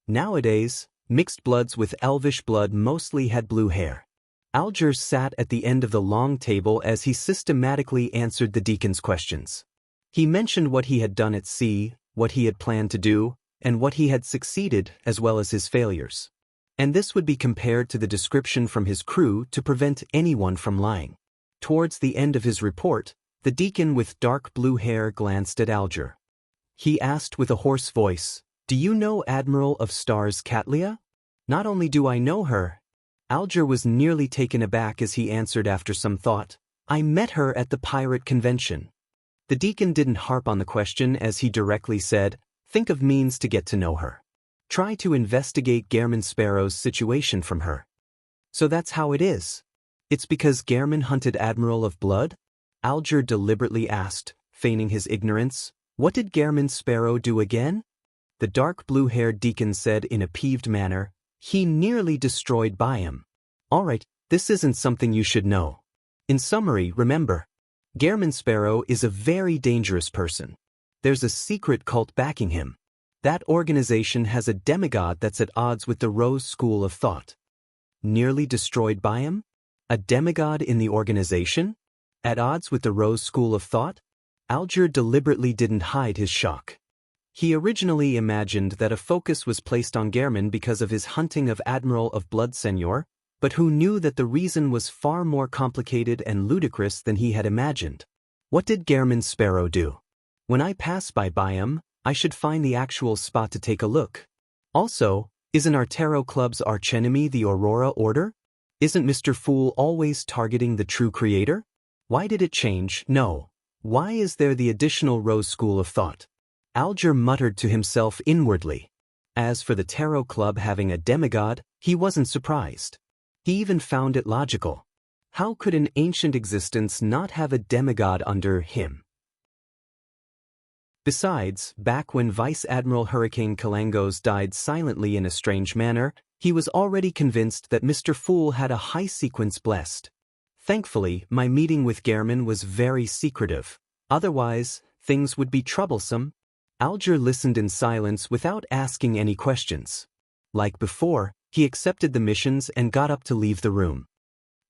Nowadays, mixed bloods with elvish blood mostly had blue hair. Alger sat at the end of the long table as he systematically answered the deacon's questions. He mentioned what he had done at sea, what he had planned to do, and what he had succeeded, as well as his failures. And this would be compared to the description from his crew to prevent anyone from lying. Towards the end of his report, the deacon with dark blue hair glanced at Alger. He asked with a hoarse voice, "Do you know Admiral of Stars Catlia?" "Not only do I know her." Alger was nearly taken aback as he answered after some thought, "I met her at the pirate convention." The deacon didn't harp on the question as he directly said, "Think of means to get to know her. Try to investigate Gehrman Sparrow's situation from her." "So that's how it is? It's because Gehrman hunted Admiral of Blood?" Alger deliberately asked, feigning his ignorance. "What did Gehrman Sparrow do again?" The dark blue-haired deacon said in a peeved manner, "He nearly destroyed Byam." "All right, this isn't something you should know. In summary, remember, Gehrman Sparrow is a very dangerous person. There's a secret cult backing him. That organization has a demigod that's at odds with the Rose School of Thought." "Nearly destroyed Byam? A demigod in the organization? At odds with the Rose School of Thought?" Alger deliberately didn't hide his shock. He originally imagined that a focus was placed on Gehrman because of his hunting of Admiral of Blood Senior, but who knew that the reason was far more complicated and ludicrous than he had imagined. What did Gehrman Sparrow do? When I pass by Byam, I should find the actual spot to take a look. Also, isn't our tarot club's archenemy the Aurora Order? Isn't Mr. Fool always targeting the true creator? Why did it change? No. Why is there the additional Rose School of Thought? Alger muttered to himself inwardly. As for the tarot club having a demigod, he wasn't surprised. He even found it logical. How could an ancient existence not have a demigod under him? Besides, back when Vice Admiral Hurricane Kalangos died silently in a strange manner, he was already convinced that Mr. Fool had a high sequence blessed. Thankfully, my meeting with Gehrman was very secretive. Otherwise, things would be troublesome. Alger listened in silence without asking any questions. Like before, he accepted the missions and got up to leave the room.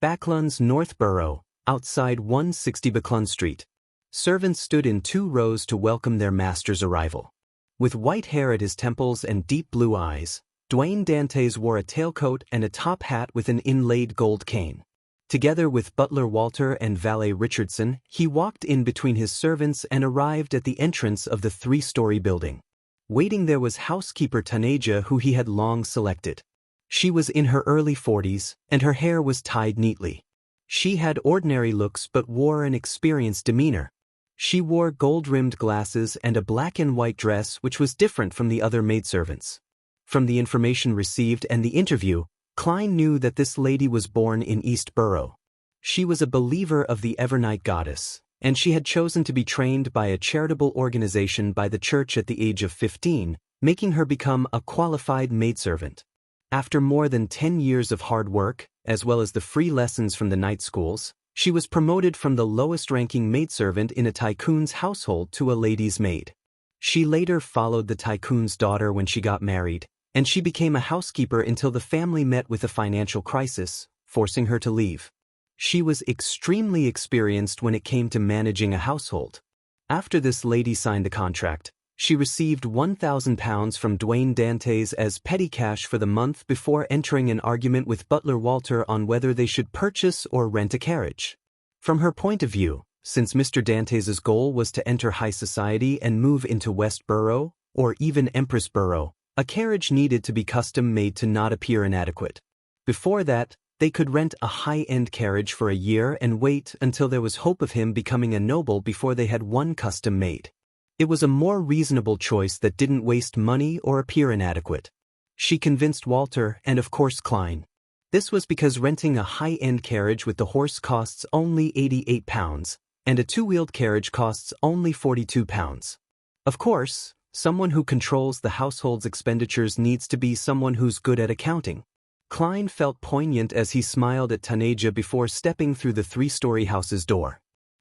Backlund's North Borough, outside 160 Backlund Street. Servants stood in 2 rows to welcome their master's arrival. With white hair at his temples and deep blue eyes, Dwayne Dantes wore a tailcoat and a top hat with an inlaid gold cane. Together with butler Walter and valet Richardson, he walked in between his servants and arrived at the entrance of the three-story building. Waiting there was housekeeper Taneja, who he had long selected. She was in her early 40s, and her hair was tied neatly. She had ordinary looks but wore an experienced demeanor. She wore gold-rimmed glasses and a black and white dress which was different from the other maidservants. From the information received and the interview, Klein knew that this lady was born in East Borough. She was a believer of the Evernight goddess, and she had chosen to be trained by a charitable organization by the church at the age of 15, making her become a qualified maidservant. After more than 10 years of hard work, as well as the free lessons from the night schools, she was promoted from the lowest-ranking maidservant in a tycoon's household to a lady's maid. She later followed the tycoon's daughter when she got married, and she became a housekeeper until the family met with a financial crisis, forcing her to leave. She was extremely experienced when it came to managing a household. After this lady signed the contract, she received £1,000 from Dwayne Dantes as petty cash for the month before entering an argument with butler Walter on whether they should purchase or rent a carriage. From her point of view, since Mr. Dantes's goal was to enter high society and move into West Borough, or even Empress Borough, a carriage needed to be custom-made to not appear inadequate. Before that, they could rent a high-end carriage for a year and wait until there was hope of him becoming a noble before they had one custom-made. It was a more reasonable choice that didn't waste money or appear inadequate. She convinced Walter and of course Klein. This was because renting a high-end carriage with the horse costs only £88, and a two-wheeled carriage costs only £42. Of course, someone who controls the household's expenditures needs to be someone who's good at accounting. Klein felt poignant as he smiled at Taneja before stepping through the three-story house's door.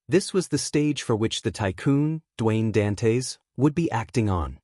This was the stage for which the tycoon, Dwayne Dantes, would be acting on.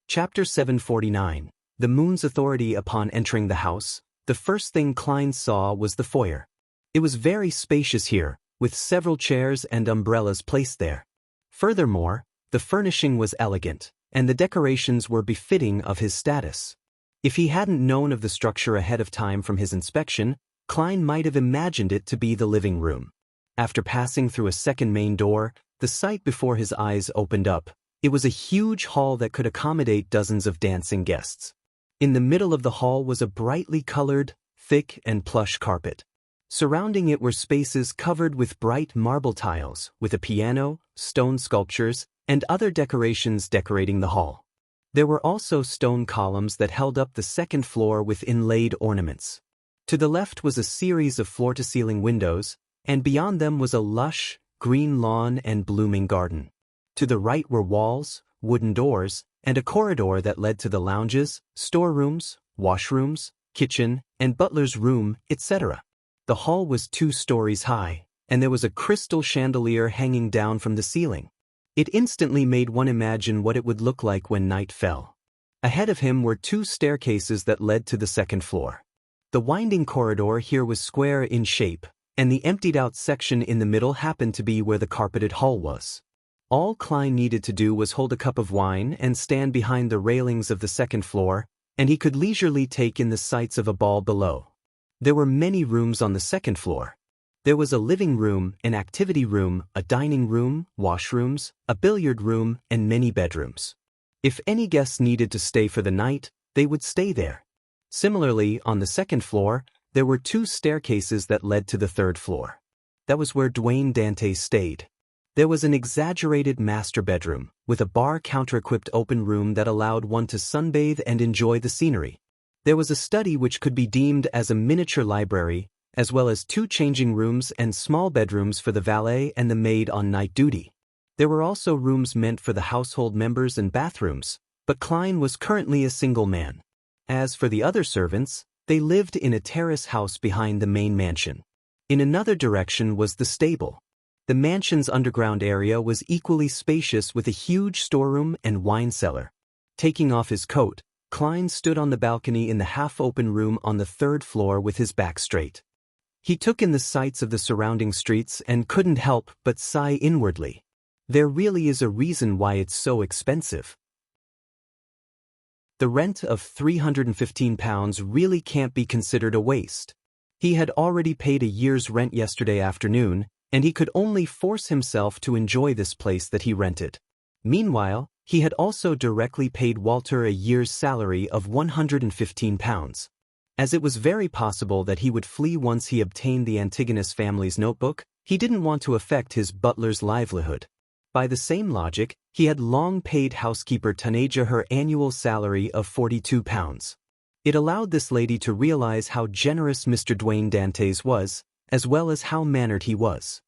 Chapter 749. The Moon's Authority. Upon entering the house, the first thing Klein saw was the foyer. It was very spacious here, with several chairs and umbrellas placed there. Furthermore, the furnishing was elegant, and the decorations were befitting of his status. If he hadn't known of the structure ahead of time from his inspection, Klein might have imagined it to be the living room. After passing through a second main door, the sight before his eyes opened up. It was a huge hall that could accommodate dozens of dancing guests. In the middle of the hall was a brightly colored, thick and plush carpet. Surrounding it were spaces covered with bright marble tiles, with a piano, stone sculptures, and other decorations decorating the hall. There were also stone columns that held up the second floor with inlaid ornaments. To the left was a series of floor-to-ceiling windows, and beyond them was a lush, green lawn and blooming garden. To the right were walls, wooden doors, and a corridor that led to the lounges, storerooms, washrooms, kitchen, and butler's room, etc. The hall was 2 stories high, and there was a crystal chandelier hanging down from the ceiling. It instantly made one imagine what it would look like when night fell. Ahead of him were 2 staircases that led to the second floor. The winding corridor here was square in shape, and the emptied-out section in the middle happened to be where the carpeted hall was. All Klein needed to do was hold a cup of wine and stand behind the railings of the second floor, and he could leisurely take in the sights of a ball below. There were many rooms on the second floor. There was a living room, an activity room, a dining room, washrooms, a billiard room, and many bedrooms. If any guests needed to stay for the night, they would stay there. Similarly, on the second floor, there were 2 staircases that led to the third floor. That was where Dwayne Dantes stayed. There was an exaggerated master bedroom, with a bar counter-equipped open room that allowed one to sunbathe and enjoy the scenery. There was a study which could be deemed as a miniature library, as well as 2 changing rooms and small bedrooms for the valet and the maid on night duty. There were also rooms meant for the household members and bathrooms, but Klein was currently a single man. As for the other servants, they lived in a terrace house behind the main mansion. In another direction was the stable. The mansion's underground area was equally spacious with a huge storeroom and wine cellar. Taking off his coat, Klein stood on the balcony in the half-open room on the 3rd floor with his back straight. He took in the sights of the surrounding streets and couldn't help but sigh inwardly. There really is a reason why it's so expensive. The rent of £315 really can't be considered a waste. He had already paid a year's rent yesterday afternoon, and he could only force himself to enjoy this place that he rented. Meanwhile, he had also directly paid Walter a year's salary of £115. As it was very possible that he would flee once he obtained the Antigonus family's notebook, he didn't want to affect his butler's livelihood. By the same logic, he had long paid housekeeper Tanaja her annual salary of £42. It allowed this lady to realize how generous Mr. Dwayne Dantes was, as well as how mannered he was.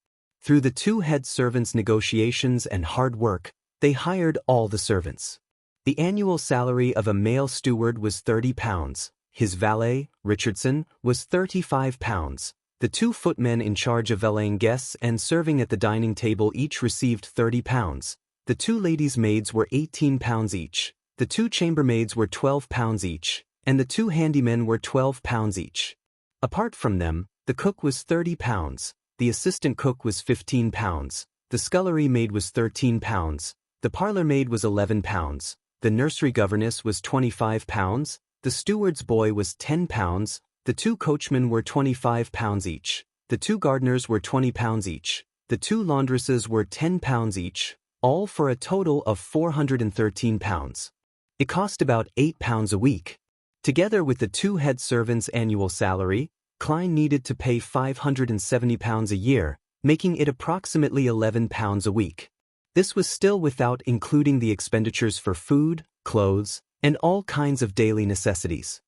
Through the two head servants' negotiations and hard work, they hired all the servants. The annual salary of a male steward was £30. His valet, Richardson, was £35. The two footmen in charge of valeting guests and serving at the dining table each received £30. The two ladies' maids were £18 each. The two chambermaids were £12 each, and the two handymen were £12 each. Apart from them, the cook was £30, the assistant cook was £15, the scullery maid was £13, the parlour maid was £11, the nursery governess was £25, the steward's boy was £10, the two coachmen were £25 each, the two gardeners were £20 each, the two laundresses were £10 each, all for a total of £413. It cost about £8 a week. Together with the two head servants' annual salary, Klein needed to pay £570 a year, making it approximately £11 a week. This was still without including the expenditures for food, clothes, and all kinds of daily necessities.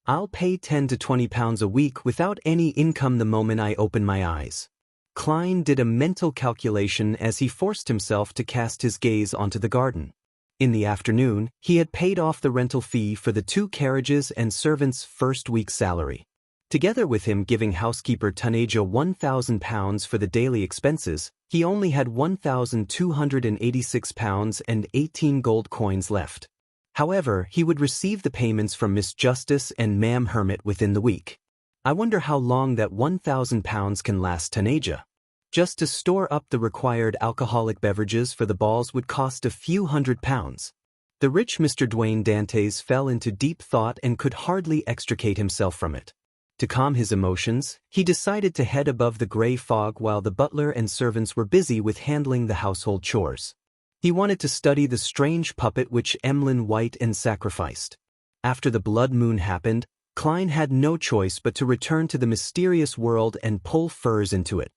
I'll pay £10 to £20 a week without any income the moment I open my eyes. Klein did a mental calculation as he forced himself to cast his gaze onto the garden. In the afternoon, he had paid off the rental fee for the two carriages and servants' first week's salary. Together with him giving housekeeper Tanaja £1,000 for the daily expenses, he only had £1,286 and 18 gold coins left. However, he would receive the payments from Miss Justice and Ma'am Hermit within the week. I wonder how long that £1,000 can last Tanaja. Just to store up the required alcoholic beverages for the balls would cost a few £100s. The rich Mr. Dwayne Dantes fell into deep thought and could hardly extricate himself from it. To calm his emotions, he decided to head above the grey fog while the butler and servants were busy with handling the household chores. He wanted to study the strange puppet which Emlyn White and sacrificed. After the blood moon happened, Klein had no choice but to return to the mysterious world and pull furs into it.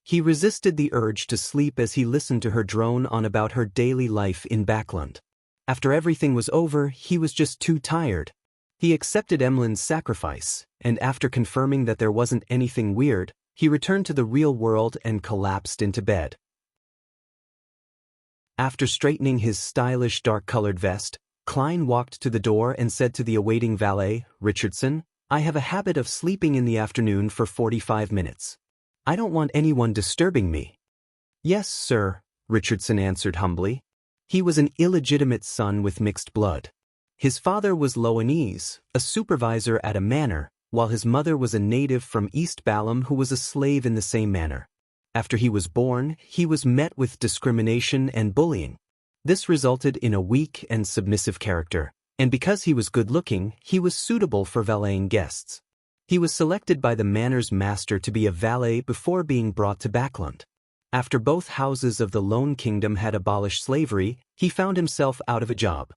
He resisted the urge to sleep as he listened to her drone on about her daily life in Backland. After everything was over, he was just too tired. He accepted Emlyn's sacrifice, and after confirming that there wasn't anything weird, he returned to the real world and collapsed into bed. After straightening his stylish dark-colored vest, Klein walked to the door and said to the awaiting valet, Richardson, I have a habit of sleeping in the afternoon for 45 minutes. I don't want anyone disturbing me. Yes, sir, Richardson answered humbly. He was an illegitimate son with mixed blood. His father was Loanese, a supervisor at a manor, while his mother was a native from East Balham who was a slave in the same manor. After he was born, he was met with discrimination and bullying. This resulted in a weak and submissive character, and because he was good-looking, he was suitable for valeting guests. He was selected by the manor's master to be a valet before being brought to Backland. After both houses of the Lone Kingdom had abolished slavery, he found himself out of a job.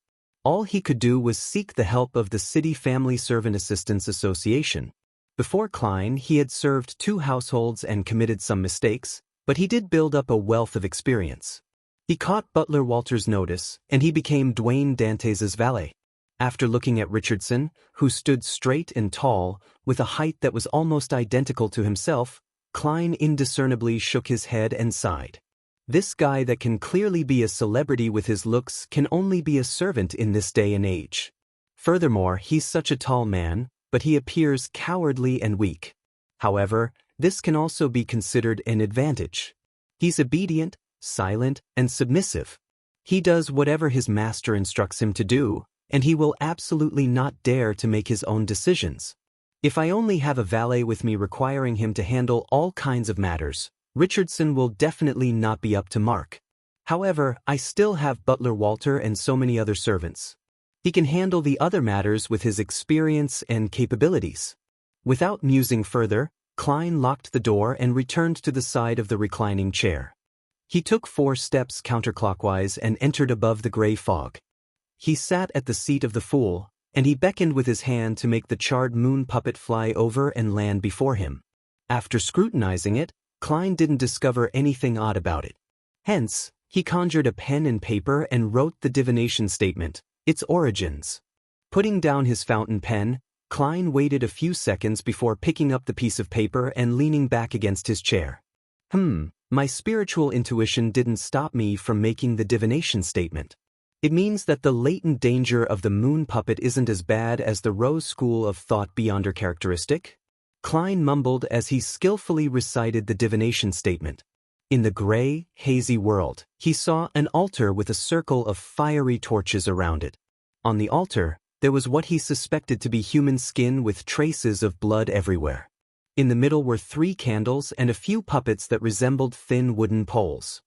All he could do was seek the help of the City Family Servant Assistants Association. Before Klein, he had served 2 households and committed some mistakes, but he did build up a wealth of experience. He caught butler Walter's notice, and he became Dwayne Dantes's valet. After looking at Richardson, who stood straight and tall, with a height that was almost identical to himself, Klein indiscernibly shook his head and sighed. This guy that can clearly be a celebrity with his looks can only be a servant in this day and age. Furthermore, he's such a tall man, but he appears cowardly and weak. However, this can also be considered an advantage. He's obedient, silent, and submissive. He does whatever his master instructs him to do, and he will absolutely not dare to make his own decisions. If I only have a valet with me requiring him to handle all kinds of matters, Richardson will definitely not be up to mark. However, I still have butler Walter and so many other servants. He can handle the other matters with his experience and capabilities. Without musing further, Klein locked the door and returned to the side of the reclining chair. He took 4 steps counterclockwise and entered above the gray fog. He sat at the seat of the fool, and he beckoned with his hand to make the charred moon puppet fly over and land before him. After scrutinizing it, Klein didn't discover anything odd about it. Hence, he conjured a pen and paper and wrote the divination statement, its origins. Putting down his fountain pen, Klein waited a few seconds before picking up the piece of paper and leaning back against his chair. My spiritual intuition didn't stop me from making the divination statement. It means that the latent danger of the moon puppet isn't as bad as the Rose school of thought beyonder characteristic. Klein mumbled as he skillfully recited the divination statement. In the gray, hazy world, he saw an altar with a circle of fiery torches around it. On the altar, there was what he suspected to be human skin with traces of blood everywhere. In the middle were 3 candles and a few puppets that resembled thin wooden poles.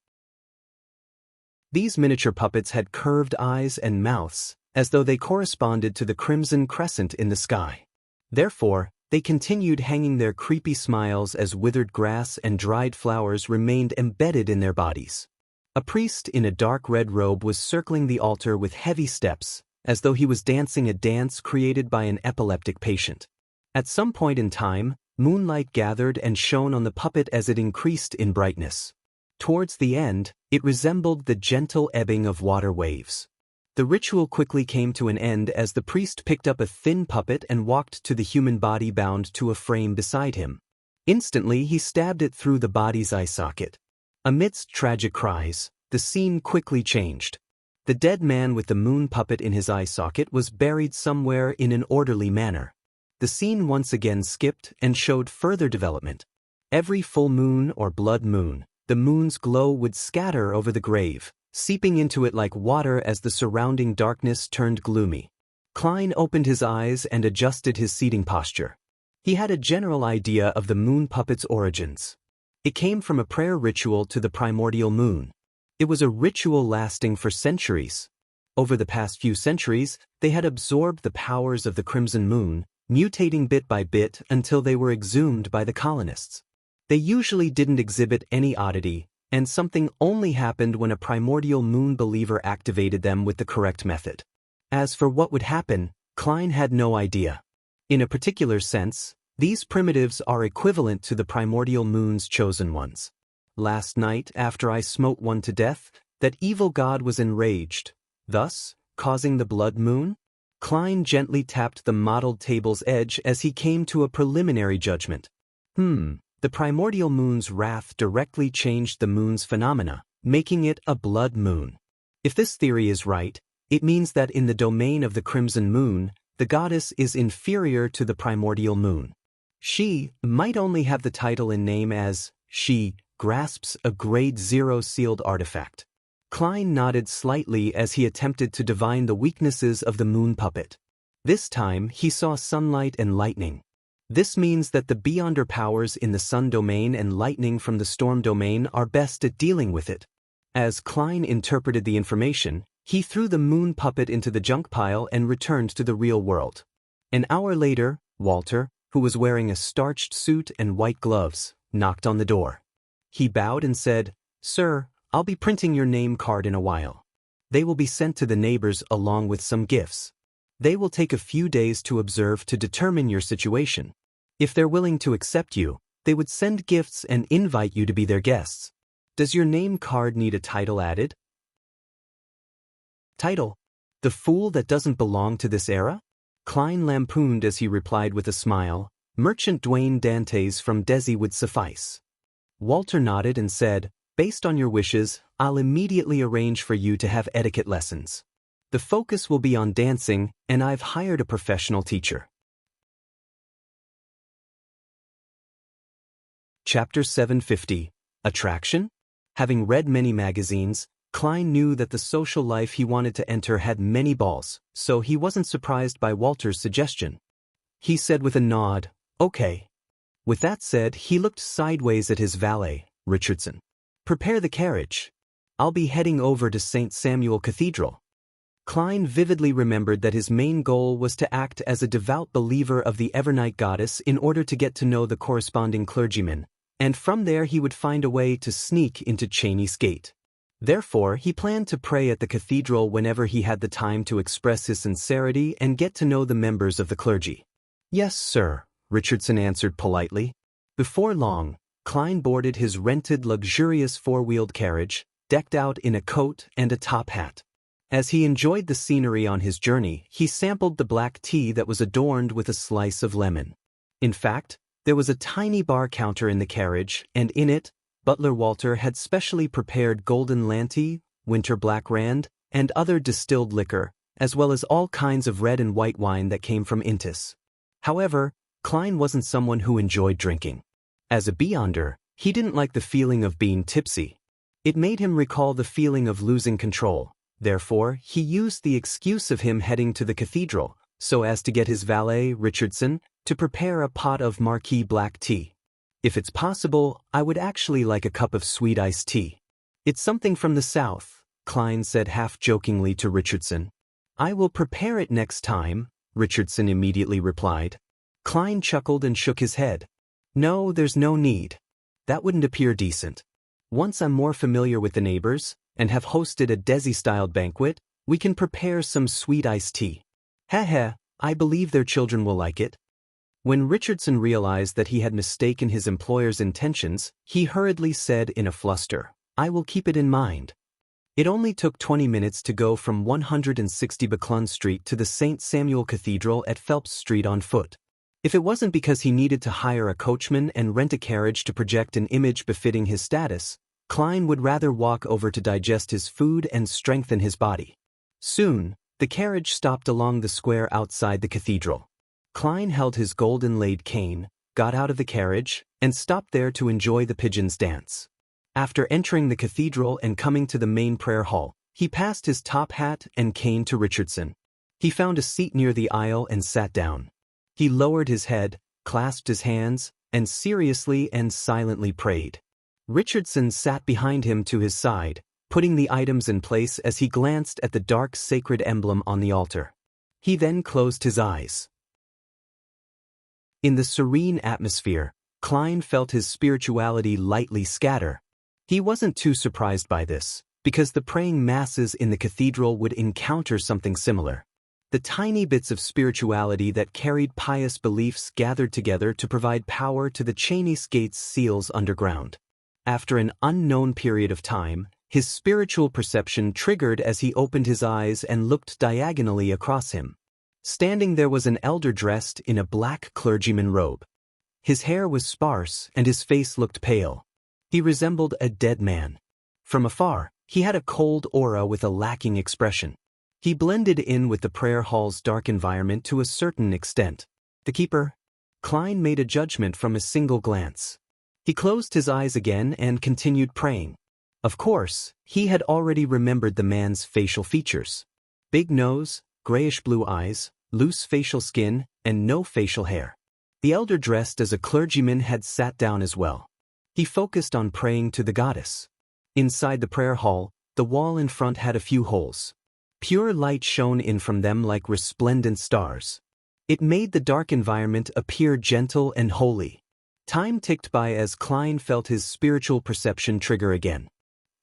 These miniature puppets had curved eyes and mouths, as though they corresponded to the crimson crescent in the sky. Therefore, they continued hanging their creepy smiles as withered grass and dried flowers remained embedded in their bodies. A priest in a dark red robe was circling the altar with heavy steps, as though he was dancing a dance created by an epileptic patient. At some point in time, moonlight gathered and shone on the puppet as it increased in brightness. Towards the end, it resembled the gentle ebbing of water waves. The ritual quickly came to an end as the priest picked up a thin puppet and walked to the human body bound to a frame beside him. Instantly, he stabbed it through the body's eye socket. Amidst tragic cries, the scene quickly changed. The dead man with the moon puppet in his eye socket was buried somewhere in an orderly manner. The scene once again skipped and showed further development. Every full moon or blood moon, the moon's glow would scatter over the grave, seeping into it like water as the surrounding darkness turned gloomy. Klein opened his eyes and adjusted his seating posture. He had a general idea of the moon puppet's origins. It came from a prayer ritual to the primordial moon. It was a ritual lasting for centuries. Over the past few centuries, they had absorbed the powers of the crimson moon, mutating bit by bit until they were exhumed by the colonists. They usually didn't exhibit any oddity, and something only happened when a primordial moon believer activated them with the correct method. As for what would happen, Klein had no idea. In a particular sense, these primitives are equivalent to the primordial moon's chosen ones. Last night, after I smote one to death, that evil god was enraged, thus causing the blood moon? Klein gently tapped the mottled table's edge as he came to a preliminary judgment. The primordial moon's wrath directly changed the moon's phenomena, making it a blood moon. If this theory is right, it means that in the domain of the crimson moon, the goddess is inferior to the primordial moon. She might only have the title in name as she grasps a grade 0 sealed artifact. Klein nodded slightly as he attempted to divine the weaknesses of the moon puppet. This time, he saw sunlight and lightning. This means that the beyonder powers in the sun domain and lightning from the storm domain are best at dealing with it. As Klein interpreted the information, he threw the moon puppet into the junk pile and returned to the real world. An hour later, Walter, who was wearing a starched suit and white gloves, knocked on the door. He bowed and said, "Sir, I'll be printing your name card in a while. They will be sent to the neighbors along with some gifts. They will take a few days to observe to determine your situation. If they're willing to accept you, they would send gifts and invite you to be their guests. Does your name card need a title added?" Title: The Fool That Doesn't Belong to This Era? Klein lampooned as he replied with a smile, "Merchant Dwayne Dantes from Desi would suffice." Walter nodded and said, "Based on your wishes, I'll immediately arrange for you to have etiquette lessons. The focus will be on dancing, and I've hired a professional teacher." Chapter 750. Attraction? Having read many magazines, Klein knew that the social life he wanted to enter had many balls, so he wasn't surprised by Walter's suggestion. He said with a nod, "Okay." With that said, he looked sideways at his valet, Richardson. "Prepare the carriage. I'll be heading over to St. Samuel Cathedral. Klein vividly remembered that his main goal was to act as a devout believer of the Evernight goddess in order to get to know the corresponding clergyman, and from there he would find a way to sneak into Cheney's Gate. Therefore, he planned to pray at the cathedral whenever he had the time to express his sincerity and get to know the members of the clergy. "Yes, sir," Richardson answered politely. Before long, Klein boarded his rented luxurious four-wheeled carriage, decked out in a coat and a top hat. As he enjoyed the scenery on his journey, he sampled the black tea that was adorned with a slice of lemon. In fact, there was a tiny bar counter in the carriage, and in it, Butler Walter had specially prepared golden lanty, winter black rand, and other distilled liquor, as well as all kinds of red and white wine that came from Intis. However, Klein wasn't someone who enjoyed drinking. As a beyonder, he didn't like the feeling of being tipsy. It made him recall the feeling of losing control. Therefore, he used the excuse of him heading to the cathedral, so as to get his valet, Richardson, to prepare a pot of marquis black tea. "If it's possible, I would actually like a cup of sweet iced tea. It's something from the South," Klein said half-jokingly to Richardson. "I will prepare it next time," Richardson immediately replied. Klein chuckled and shook his head. "No, there's no need. That wouldn't appear decent. Once I'm more familiar with the neighbors, and have hosted a Desi-styled banquet, we can prepare some sweet iced tea. Heh, I believe their children will like it." When Richardson realized that he had mistaken his employer's intentions, he hurriedly said in a fluster, "I will keep it in mind." It only took 20 minutes to go from 160 Buckland Street to the St. Samuel Cathedral at Phelps Street on foot. If it wasn't because he needed to hire a coachman and rent a carriage to project an image befitting his status, Klein would rather walk over to digest his food and strengthen his body. Soon, the carriage stopped along the square outside the cathedral. Klein held his gold-inlaid cane, got out of the carriage, and stopped there to enjoy the pigeons' dance. After entering the cathedral and coming to the main prayer hall, he passed his top hat and cane to Richardson. He found a seat near the aisle and sat down. He lowered his head, clasped his hands, and seriously and silently prayed. Richardson sat behind him to his side, putting the items in place as he glanced at the dark sacred emblem on the altar. He then closed his eyes. In the serene atmosphere, Klein felt his spirituality lightly scatter. He wasn't too surprised by this, because the praying masses in the cathedral would encounter something similar. The tiny bits of spirituality that carried pious beliefs gathered together to provide power to the Cheney's Gate's seals underground. After an unknown period of time, his spiritual perception triggered as he opened his eyes and looked diagonally across him. Standing there was an elder dressed in a black clergyman robe. His hair was sparse and his face looked pale. He resembled a dead man. From afar, he had a cold aura with a lacking expression. He blended in with the prayer hall's dark environment to a certain extent. "The keeper?" Klein made a judgment from a single glance. He closed his eyes again and continued praying. Of course, he had already remembered the man's facial features. Big nose, grayish-blue eyes, loose facial skin, and no facial hair. The elder dressed as a clergyman had sat down as well. He focused on praying to the goddess. Inside the prayer hall, the wall in front had a few holes. Pure light shone in from them like resplendent stars. It made the dark environment appear gentle and holy. Time ticked by as Klein felt his spiritual perception trigger again.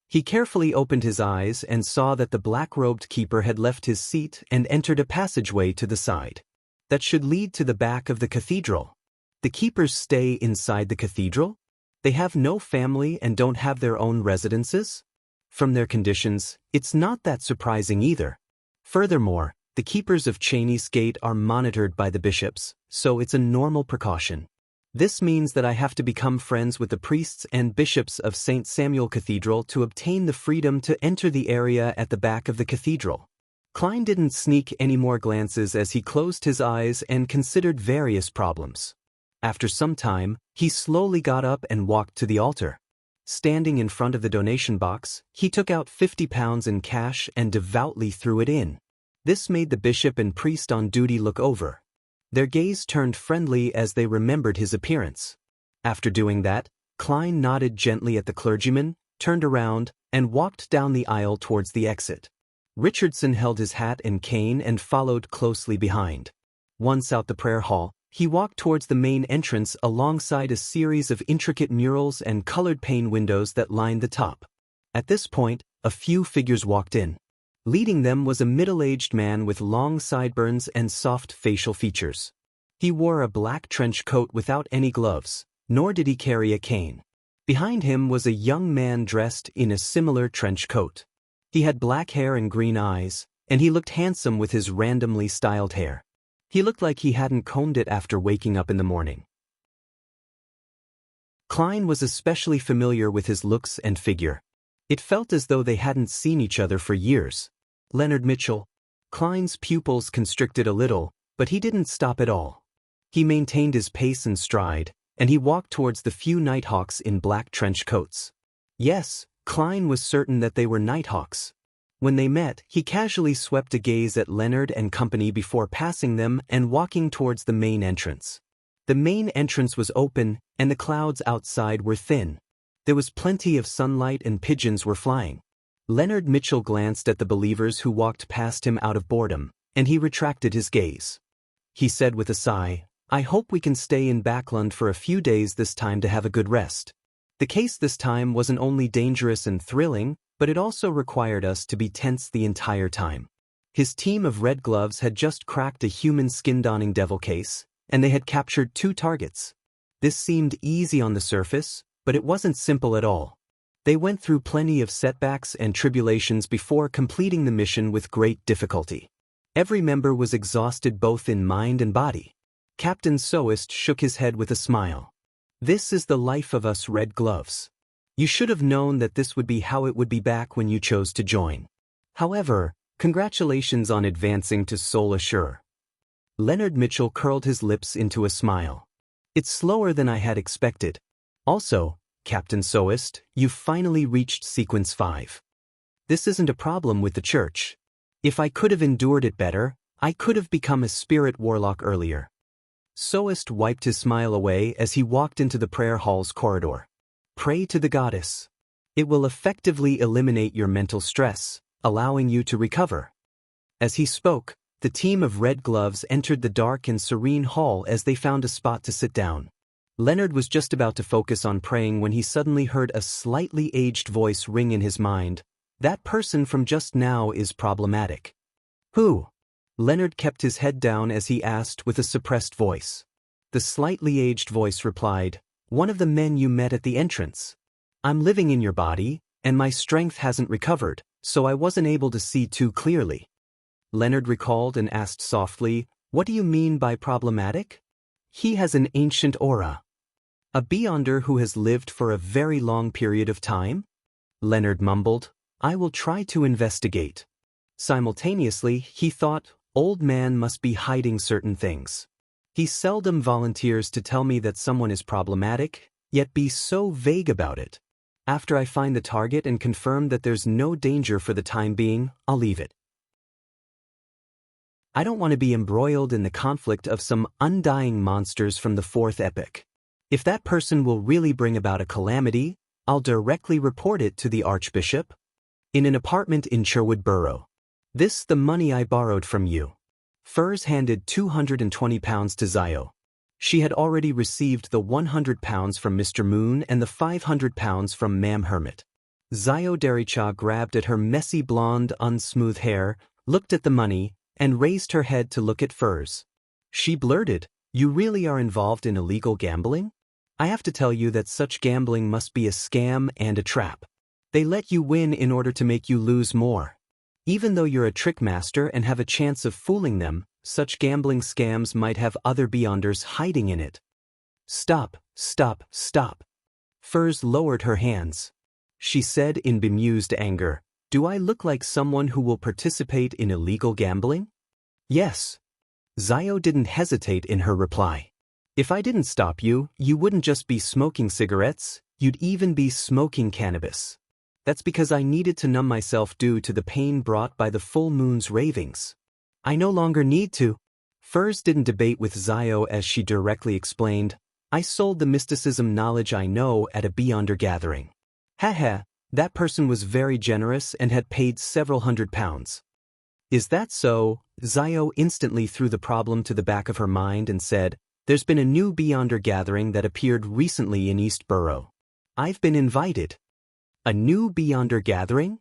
He carefully opened his eyes and saw that the black-robed keeper had left his seat and entered a passageway to the side. That should lead to the back of the cathedral. The keepers stay inside the cathedral? They have no family and don't have their own residences? From their conditions, it's not that surprising either. Furthermore, the keepers of Cheney's Gate are monitored by the bishops, so it's a normal precaution. This means that I have to become friends with the priests and bishops of St. Samuel Cathedral to obtain the freedom to enter the area at the back of the cathedral. Klein didn't sneak any more glances as he closed his eyes and considered various problems. After some time, he slowly got up and walked to the altar. Standing in front of the donation box, he took out £50 in cash and devoutly threw it in. This made the bishop and priest on duty look over. Their gaze turned friendly as they remembered his appearance. After doing that, Klein nodded gently at the clergyman, turned around, and walked down the aisle towards the exit. Richardson held his hat and cane and followed closely behind. Once out the prayer hall, he walked towards the main entrance alongside a series of intricate murals and colored pane windows that lined the top. At this point, a few figures walked in. Leading them was a middle-aged man with long sideburns and soft facial features. He wore a black trench coat without any gloves, nor did he carry a cane. Behind him was a young man dressed in a similar trench coat. He had black hair and green eyes, and he looked handsome with his randomly styled hair. He looked like he hadn't combed it after waking up in the morning. Klein was especially familiar with his looks and figure. It felt as though they hadn't seen each other for years. Leonard Mitchell. Klein's pupils constricted a little, but he didn't stop at all. He maintained his pace and stride, and he walked towards the few nighthawks in black trench coats. Yes, Klein was certain that they were nighthawks. When they met, he casually swept a gaze at Leonard and company before passing them and walking towards the main entrance. The main entrance was open, and the clouds outside were thin. There was plenty of sunlight and pigeons were flying. Leonard Mitchell glanced at the believers who walked past him out of boredom, and he retracted his gaze. He said with a sigh, "I hope we can stay in Backland for a few days this time to have a good rest." The case this time wasn't only dangerous and thrilling, but it also required us to be tense the entire time. His team of Red Gloves had just cracked a human skin-donning devil case, and they had captured 2 targets. This seemed easy on the surface, but it wasn't simple at all. They went through plenty of setbacks and tribulations before completing the mission with great difficulty. Every member was exhausted both in mind and body. Captain Soist shook his head with a smile. "This is the life of us Red Gloves. You should have known that this would be how it would be back when you chose to join. However, congratulations on advancing to Sol Assure." Leonard Mitchell curled his lips into a smile. "It's slower than I had expected. Also, Captain Soist, you've finally reached Sequence 5. This isn't a problem with the church. If I could have endured it better, I could have become a spirit warlock earlier." Soist wiped his smile away as he walked into the prayer hall's corridor. "Pray to the goddess. It will effectively eliminate your mental stress, allowing you to recover." As he spoke, the team of Red Gloves entered the dark and serene hall as they found a spot to sit down. Leonard was just about to focus on praying when he suddenly heard a slightly aged voice ring in his mind. "That person from just now is problematic." "Who?" Leonard kept his head down as he asked with a suppressed voice. The slightly aged voice replied, "One of the men you met at the entrance. I'm living in your body, and my strength hasn't recovered, so I wasn't able to see too clearly." Leonard recalled and asked softly, "What do you mean by problematic?" "He has an ancient aura." "A beyonder who has lived for a very long period of time?" Leonard mumbled, "I will try to investigate." Simultaneously, he thought, "Old man must be hiding certain things. He seldom volunteers to tell me that someone is problematic, yet be so vague about it. After I find the target and confirm that there's no danger for the time being, I'll leave it. I don't want to be embroiled in the conflict of some undying monsters from the 4th epoch. If that person will really bring about a calamity, I'll directly report it to the Archbishop." In an apartment in Sherwood Borough. "This the money I borrowed from you." Furs handed £220 to Zio. She had already received the £100 from Mr. Moon and the £500 from Ma'am Hermit. Zio Dericha grabbed at her messy blonde, unsmooth hair, looked at the money, and raised her head to look at Furs. She blurted, "You really are involved in illegal gambling? I have to tell you that such gambling must be a scam and a trap. They let you win in order to make you lose more. Even though you're a trick master and have a chance of fooling them, such gambling scams might have other beyonders hiding in it." "Stop, stop, stop." Furs lowered her hands. She said in bemused anger, "Do I look like someone who will participate in illegal gambling?" "Yes." Zio didn't hesitate in her reply. "If I didn't stop you, you wouldn't just be smoking cigarettes, you'd even be smoking cannabis. That's because I needed to numb myself due to the pain brought by the full moon's ravings. I no longer need to." Furs didn't debate with Zio as she directly explained, "I sold the mysticism knowledge I know at a Beyonder gathering." Haha, That person was very generous and had paid several £100. Is that so? Zio instantly threw the problem to the back of her mind and said, there's been a new Beyonder gathering that appeared recently in East Borough. I've been invited. A new Beyonder gathering?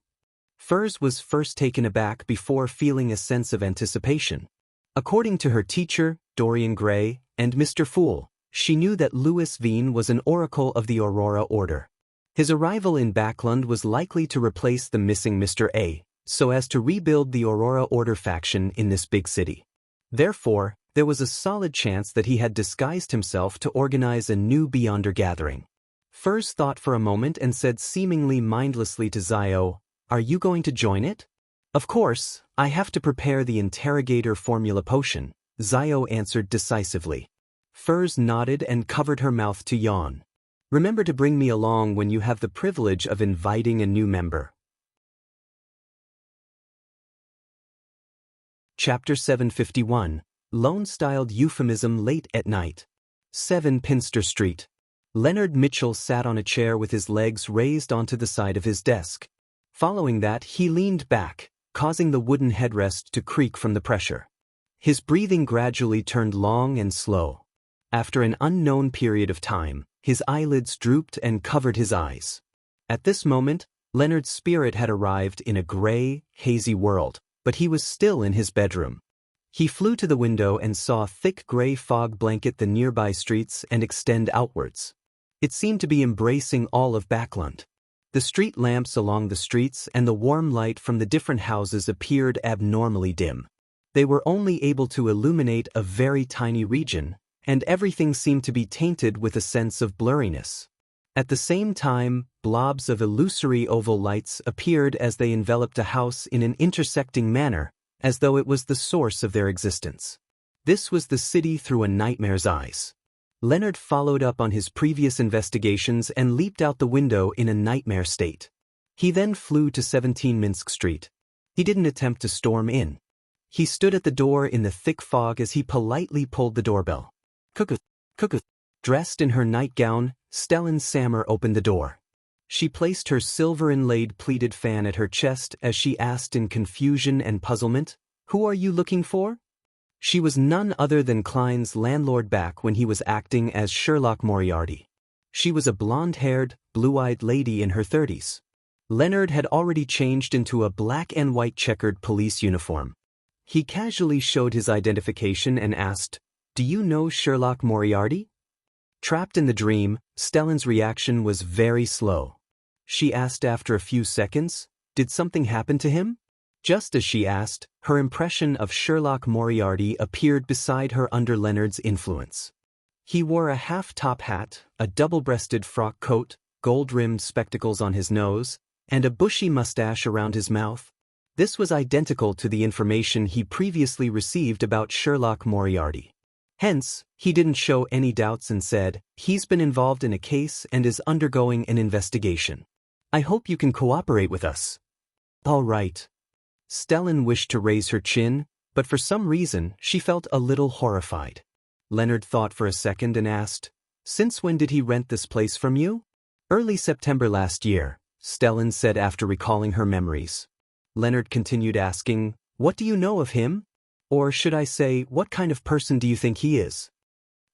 Furs was first taken aback before feeling a sense of anticipation. According to her teacher, Dorian Gray, and Mr. Fool, she knew that Louis Veen was an oracle of the Aurora Order. His arrival in Backland was likely to replace the missing Mr. A, so as to rebuild the Aurora Order faction in this big city. Therefore, there was a solid chance that he had disguised himself to organize a new Beyonder gathering. Furs thought for a moment and said seemingly mindlessly to Zio, "Are you going to join it?" "Of course, I have to prepare the interrogator formula potion," Zio answered decisively. Furs nodded and covered her mouth to yawn. "Remember to bring me along when you have the privilege of inviting a new member." Chapter 751, Lone-Styled Euphemism Late at Night. 7 Pinster Street. Leonard Mitchell sat on a chair with his legs raised onto the side of his desk. Following that, he leaned back, causing the wooden headrest to creak from the pressure. His breathing gradually turned long and slow. After an unknown period of time, his eyelids drooped and covered his eyes. At this moment, Leonard's spirit had arrived in a gray, hazy world, but he was still in his bedroom. He flew to the window and saw a thick gray fog blanket the nearby streets and extend outwards. It seemed to be embracing all of Backland. The street lamps along the streets and the warm light from the different houses appeared abnormally dim. They were only able to illuminate a very tiny region, and everything seemed to be tainted with a sense of blurriness. At the same time, blobs of illusory oval lights appeared as they enveloped a house in an intersecting manner, as though it was the source of their existence. This was the city through a nightmare's eyes. Leonard followed up on his previous investigations and leaped out the window in a nightmare state. He then flew to 17 Minsk Street. He didn't attempt to storm in. He stood at the door in the thick fog as he politely pulled the doorbell. "Cuckoo, cuckoo." Dressed in her nightgown, Stellan Sammer opened the door. She placed her silver-inlaid pleated fan at her chest as she asked in confusion and puzzlement, "Who are you looking for?" She was none other than Klein's landlord back when he was acting as Sherlock Moriarty. She was a blonde-haired, blue-eyed lady in her 30s. Leonard had already changed into a black and white checkered police uniform. He casually showed his identification and asked, "Do you know Sherlock Moriarty?" Trapped in the dream, Stellan's reaction was very slow. She asked after a few seconds, "Did something happen to him?" Just as she asked, her impression of Sherlock Moriarty appeared beside her under Leonard's influence. He wore a half-top hat, a double-breasted frock coat, gold-rimmed spectacles on his nose, and a bushy mustache around his mouth. This was identical to the information he previously received about Sherlock Moriarty. Hence, he didn't show any doubts and said, "He's been involved in a case and is undergoing an investigation. I hope you can cooperate with us." "All right." Stellan wished to raise her chin, but for some reason she felt a little horrified. Leonard thought for a second and asked, "Since when did he rent this place from you?" "Early September last year," Stellan said after recalling her memories. Leonard continued asking, "What do you know of him? Or should I say, what kind of person do you think he is?"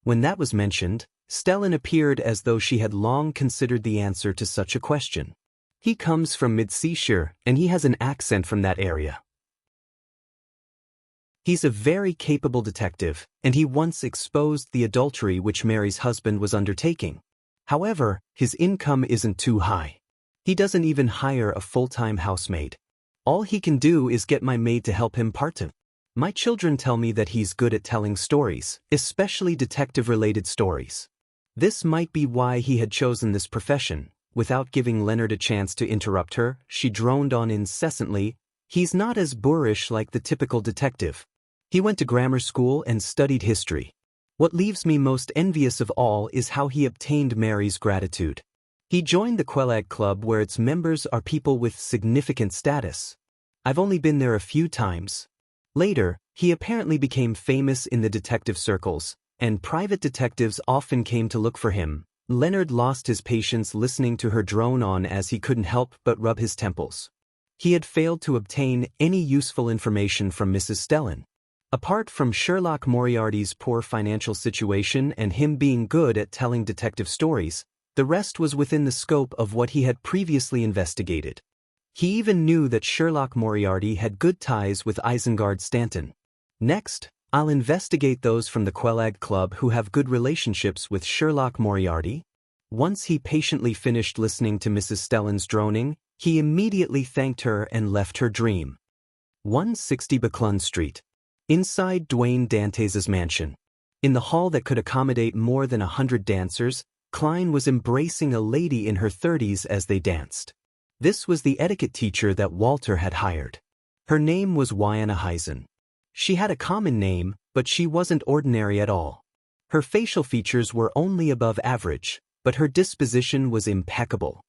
When that was mentioned, Stellan appeared as though she had long considered the answer to such a question. "He comes from Mid-Seashire, and he has an accent from that area. He's a very capable detective, and he once exposed the adultery which Mary's husband was undertaking. However, his income isn't too high. He doesn't even hire a full-time housemaid. All he can do is get my maid to help him part-time. My children tell me that he's good at telling stories, especially detective-related stories. This might be why he had chosen this profession." Without giving Leonard a chance to interrupt her, she droned on incessantly, "He's not as boorish like the typical detective. He went to grammar school and studied history. What leaves me most envious of all is how he obtained Mary's gratitude. He joined the Quelag Club where its members are people with significant status. I've only been there a few times. Later, he apparently became famous in the detective circles, and private detectives often came to look for him, Leonard lost his patience listening to her drone on as he couldn't help but rub his temples. He had failed to obtain any useful information from Mrs. Stellan. Apart from Sherlock Moriarty's poor financial situation and him being good at telling detective stories, the rest was within the scope of what he had previously investigated. He even knew that Sherlock Moriarty had good ties with Isengard Stanton. Next, I'll investigate those from the Quelag Club who have good relationships with Sherlock Moriarty. Once he patiently finished listening to Mrs. Stellan's droning, he immediately thanked her and left her dream. 160 Buckland Street. Inside Dwayne Dantes' mansion. In the hall that could accommodate more than 100 dancers, Klein was embracing a lady in her 30s as they danced. This was the etiquette teacher that Walter had hired. Her name was Wyanna Heisen. She had a common name, but she wasn't ordinary at all. Her facial features were only above average, but her disposition was impeccable.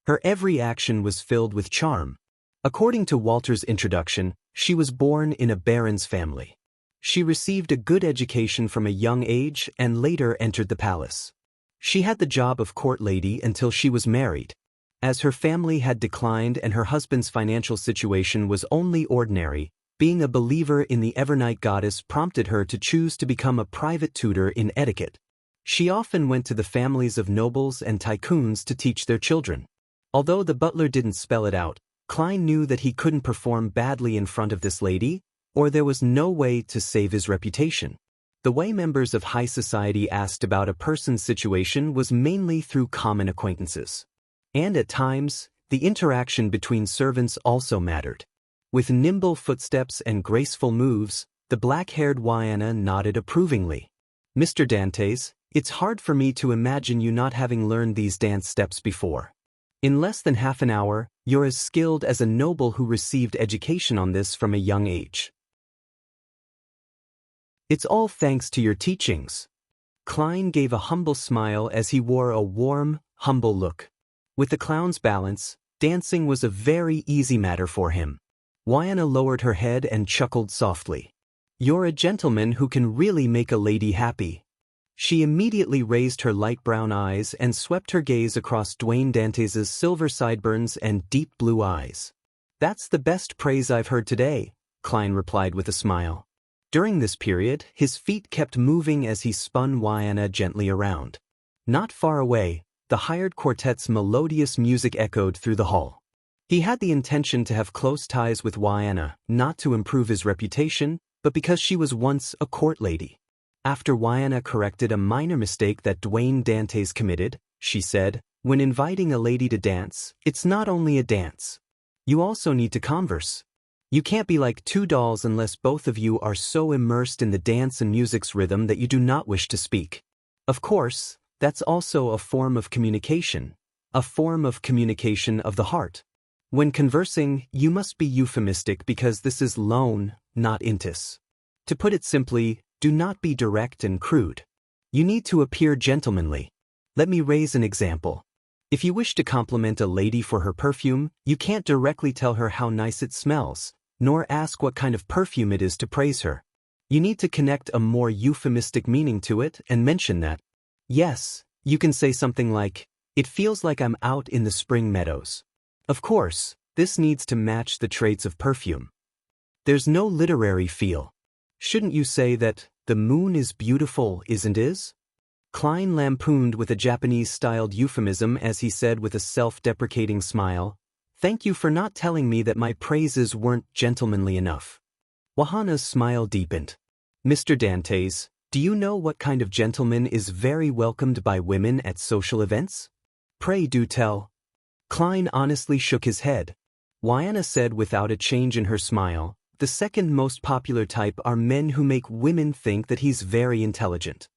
Her every action was filled with charm. According to Walter's introduction, she was born in a baron's family. She received a good education from a young age and later entered the palace. She had the job of court lady until she was married. As her family had declined and her husband's financial situation was only ordinary, being a believer in the Evernight goddess prompted her to choose to become a private tutor in etiquette. She often went to the families of nobles and tycoons to teach their children. Although the butler didn't spell it out, Klein knew that he couldn't perform badly in front of this lady, or there was no way to save his reputation. The way members of high society asked about a person's situation was mainly through common acquaintances. And at times, the interaction between servants also mattered. With nimble footsteps and graceful moves, the black-haired Wyanna nodded approvingly. Mr. Dantes, it's hard for me to imagine you not having learned these dance steps before. In less than half an hour, you're as skilled as a noble who received education on this from a young age. It's all thanks to your teachings. Klein gave a humble smile as he wore a warm, humble look. With the clown's balance, dancing was a very easy matter for him. Wyanna lowered her head and chuckled softly. You're a gentleman who can really make a lady happy. She immediately raised her light brown eyes and swept her gaze across Dwayne Dantes' silver sideburns and deep blue eyes. That's the best praise I've heard today, Klein replied with a smile. During this period, his feet kept moving as he spun Wyanna gently around. Not far away, the hired quartet's melodious music echoed through the hall. He had the intention to have close ties with Wyanna, not to improve his reputation, but because she was once a court lady. After Wyanna corrected a minor mistake that Dwayne Dantes committed, she said, when inviting a lady to dance, it's not only a dance. You also need to converse. You can't be like two dolls unless both of you are so immersed in the dance and music's rhythm that you do not wish to speak. Of course, that's also a form of communication of the heart. When conversing, you must be euphemistic because this is loan, not intis. To put it simply, do not be direct and crude. You need to appear gentlemanly. Let me raise an example. If you wish to compliment a lady for her perfume, you can't directly tell her how nice it smells, nor ask what kind of perfume it is to praise her. You need to connect a more euphemistic meaning to it and mention that. Yes, you can say something like, it feels like I'm out in the spring meadows. Of course, this needs to match the traits of perfume. There's no literary feel. Shouldn't you say that, the moon is beautiful, isn't it? Klein lampooned with a Japanese-styled euphemism as he said with a self-deprecating smile, thank you for not telling me that my praises weren't gentlemanly enough. Wyanna's smile deepened. Mr. Dantes, do you know what kind of gentleman is very welcomed by women at social events? Pray do tell. Klein honestly shook his head. Wyanna said without a change in her smile, the second most popular type are men who make women think that he's very intelligent.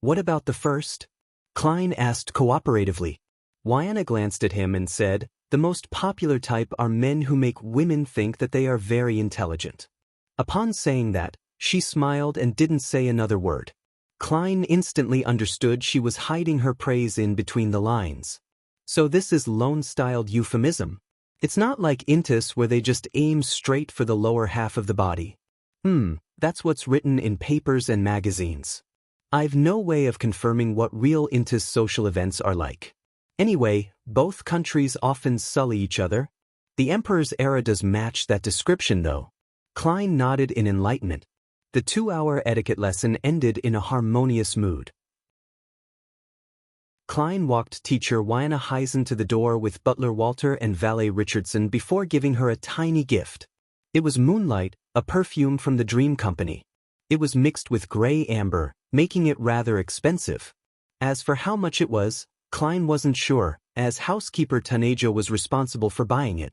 What about the first? Klein asked cooperatively. Wyanna glanced at him and said, the most popular type are men who make women think that they are very intelligent. Upon saying that, she smiled and didn't say another word. Klein instantly understood she was hiding her praise in between the lines. So this is loan-styled euphemism. It's not like intis where they just aim straight for the lower half of the body. That's what's written in papers and magazines. I've no way of confirming what real INTIS social events are like. Anyway, both countries often sully each other. The Emperor's era does match that description though. Klein nodded in enlightenment. The 2-hour etiquette lesson ended in a harmonious mood. Klein walked teacher Wiana Heisen to the door with butler Walter and valet Richardson before giving her a tiny gift. It was Moonlight, a perfume from the Dream Company. It was mixed with gray amber, making it rather expensive. As for how much it was, Klein wasn't sure, as housekeeper Taneja was responsible for buying it.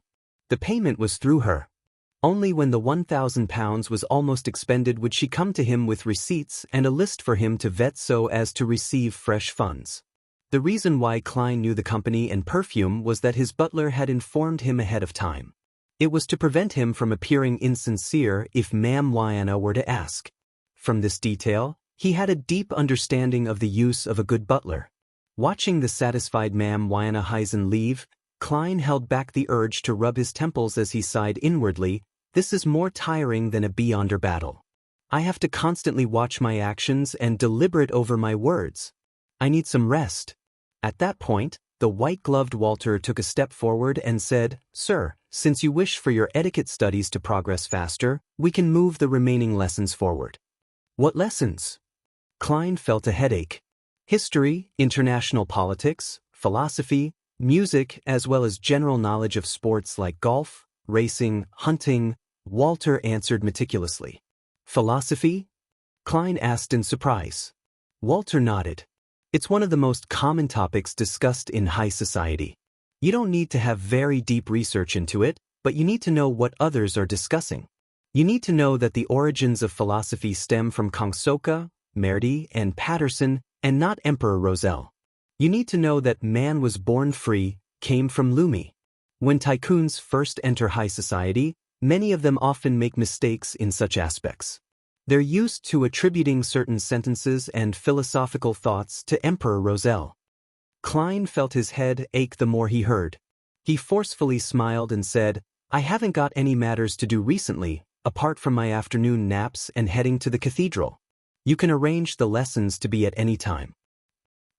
The payment was through her. Only when the £1,000 was almost expended would she come to him with receipts and a list for him to vet so as to receive fresh funds. The reason why Klein knew the company and perfume was that his butler had informed him ahead of time. It was to prevent him from appearing insincere if Ma'am Wiana were to ask. From this detail, he had a deep understanding of the use of a good butler. Watching the satisfied Ma'am Wiana Heisen leave, Klein held back the urge to rub his temples as he sighed inwardly. This is more tiring than a beyonder battle. I have to constantly watch my actions and deliberate over my words. I need some rest. At that point, the white-gloved Walter took a step forward and said, "Sir, since you wish for your etiquette studies to progress faster, we can move the remaining lessons forward." "What lessons?" Klein felt a headache. History, international politics, philosophy, music, as well as general knowledge of sports like golf, racing, hunting, Walter answered meticulously. "Philosophy?" Klein asked in surprise. Walter nodded. "It's one of the most common topics discussed in high society. You don't need to have very deep research into it, but you need to know what others are discussing. You need to know that the origins of philosophy stem from Kongsoka, Merdi, and Patterson, and not Emperor Roselle. You need to know that man was born free, came from Lumi. When tycoons first enter high society, many of them often make mistakes in such aspects. They're used to attributing certain sentences and philosophical thoughts to Emperor Roselle." Klein felt his head ache the more he heard. He forcefully smiled and said, "I haven't got any matters to do recently, apart from my afternoon naps and heading to the cathedral. You can arrange the lessons to be at any time."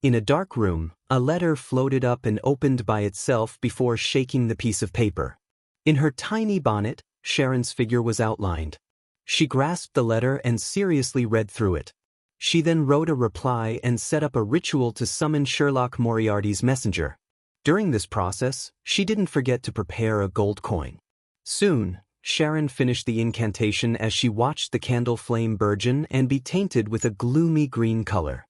In a dark room, a letter floated up and opened by itself before shaking the piece of paper. In her tiny bonnet, Sharon's figure was outlined. She grasped the letter and seriously read through it. She then wrote a reply and set up a ritual to summon Sherlock Moriarty's messenger. During this process, she didn't forget to prepare a gold coin. Soon, Sharon finished the incantation as she watched the candle flame burgeon and be tainted with a gloomy green color.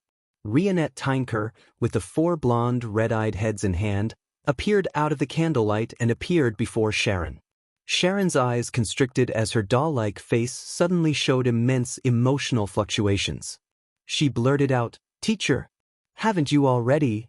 Rionette Tynker, with the 4 blonde, red-eyed heads in hand, appeared out of the candlelight and appeared before Sharon. Sharon's eyes constricted as her doll-like face suddenly showed immense emotional fluctuations. She blurted out, "Teacher, haven't you already?"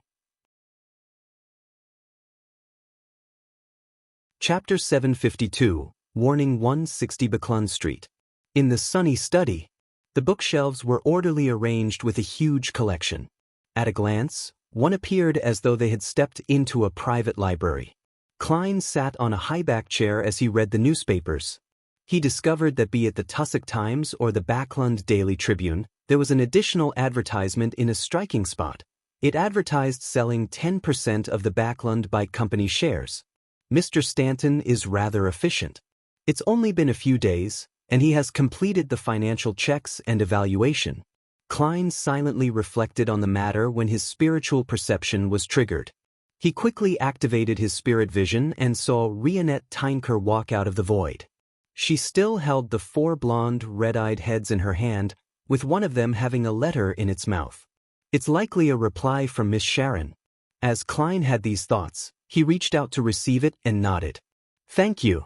Chapter 752, Warning 160 Buckland Street. In the sunny study, the bookshelves were orderly arranged with a huge collection. At a glance, one appeared as though they had stepped into a private library. Klein sat on a high-back chair as he read the newspapers. He discovered that be it the Tussock Times or the Backland Daily Tribune, there was an additional advertisement in a striking spot. It advertised selling 10% of the Backland Bike Company shares. "Mr. Stanton is rather efficient. It's only been a few days, and he has completed the financial checks and evaluation." Klein silently reflected on the matter when his spiritual perception was triggered. He quickly activated his spirit vision and saw Rionette Tynker walk out of the void. She still held the 4 blonde, red-eyed heads in her hand, with one of them having a letter in its mouth. "It's likely a reply from Miss Sharon." As Klein had these thoughts, he reached out to receive it and nodded. "Thank you."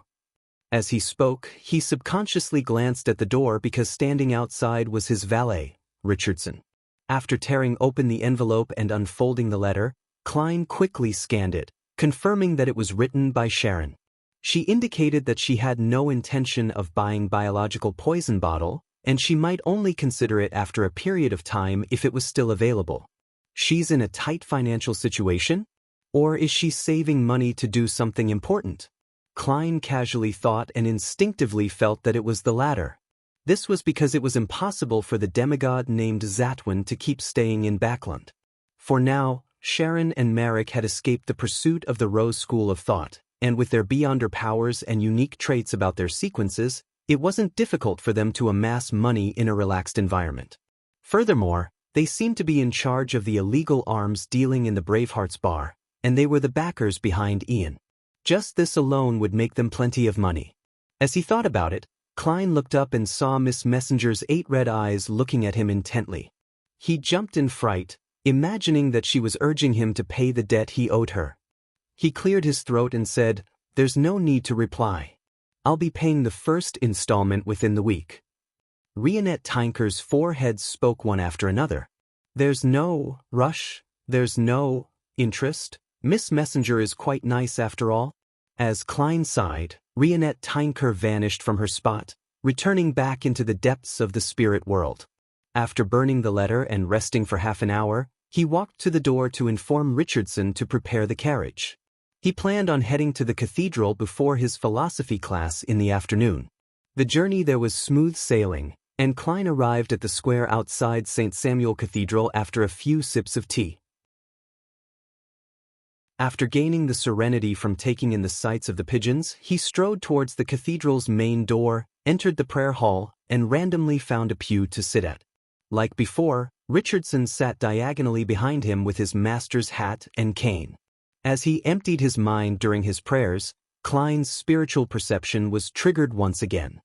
As he spoke, he subconsciously glanced at the door because standing outside was his valet, Richardson. After tearing open the envelope and unfolding the letter, Klein quickly scanned it, confirming that it was written by Sharon. She indicated that she had no intention of buying biological poison bottle, and she might only consider it after a period of time if it was still available. She's in a tight financial situation? Or is she saving money to do something important? Klein casually thought and instinctively felt that it was the latter. This was because it was impossible for the demigod named Zatwin to keep staying in Backland. For now, Sharon and Marek had escaped the pursuit of the Rose School of Thought, and with their beyonder powers and unique traits about their sequences, it wasn't difficult for them to amass money in a relaxed environment. Furthermore, they seemed to be in charge of the illegal arms dealing in the Bravehearts bar, and they were the backers behind Ian. Just this alone would make them plenty of money. As he thought about it, Klein looked up and saw Miss Messenger's 8 red eyes looking at him intently. He jumped in fright, imagining that she was urging him to pay the debt he owed her. He cleared his throat and said, "There's no need to reply. I'll be paying the first installment within the week." Rionette Tinker's 4 heads spoke one after another. "There's no rush, there's no interest. Miss Messenger is quite nice after all." As Klein sighed, Rionette Tinker vanished from her spot, returning back into the depths of the spirit world. After burning the letter and resting for half an hour, he walked to the door to inform Richardson to prepare the carriage. He planned on heading to the cathedral before his philosophy class in the afternoon. The journey there was smooth sailing, and Klein arrived at the square outside St. Samuel Cathedral after a few sips of tea. After gaining the serenity from taking in the sights of the pigeons, he strode towards the cathedral's main door, entered the prayer hall, and randomly found a pew to sit at. Like before, Richardson sat diagonally behind him with his master's hat and cane. As he emptied his mind during his prayers, Klein's spiritual perception was triggered once again.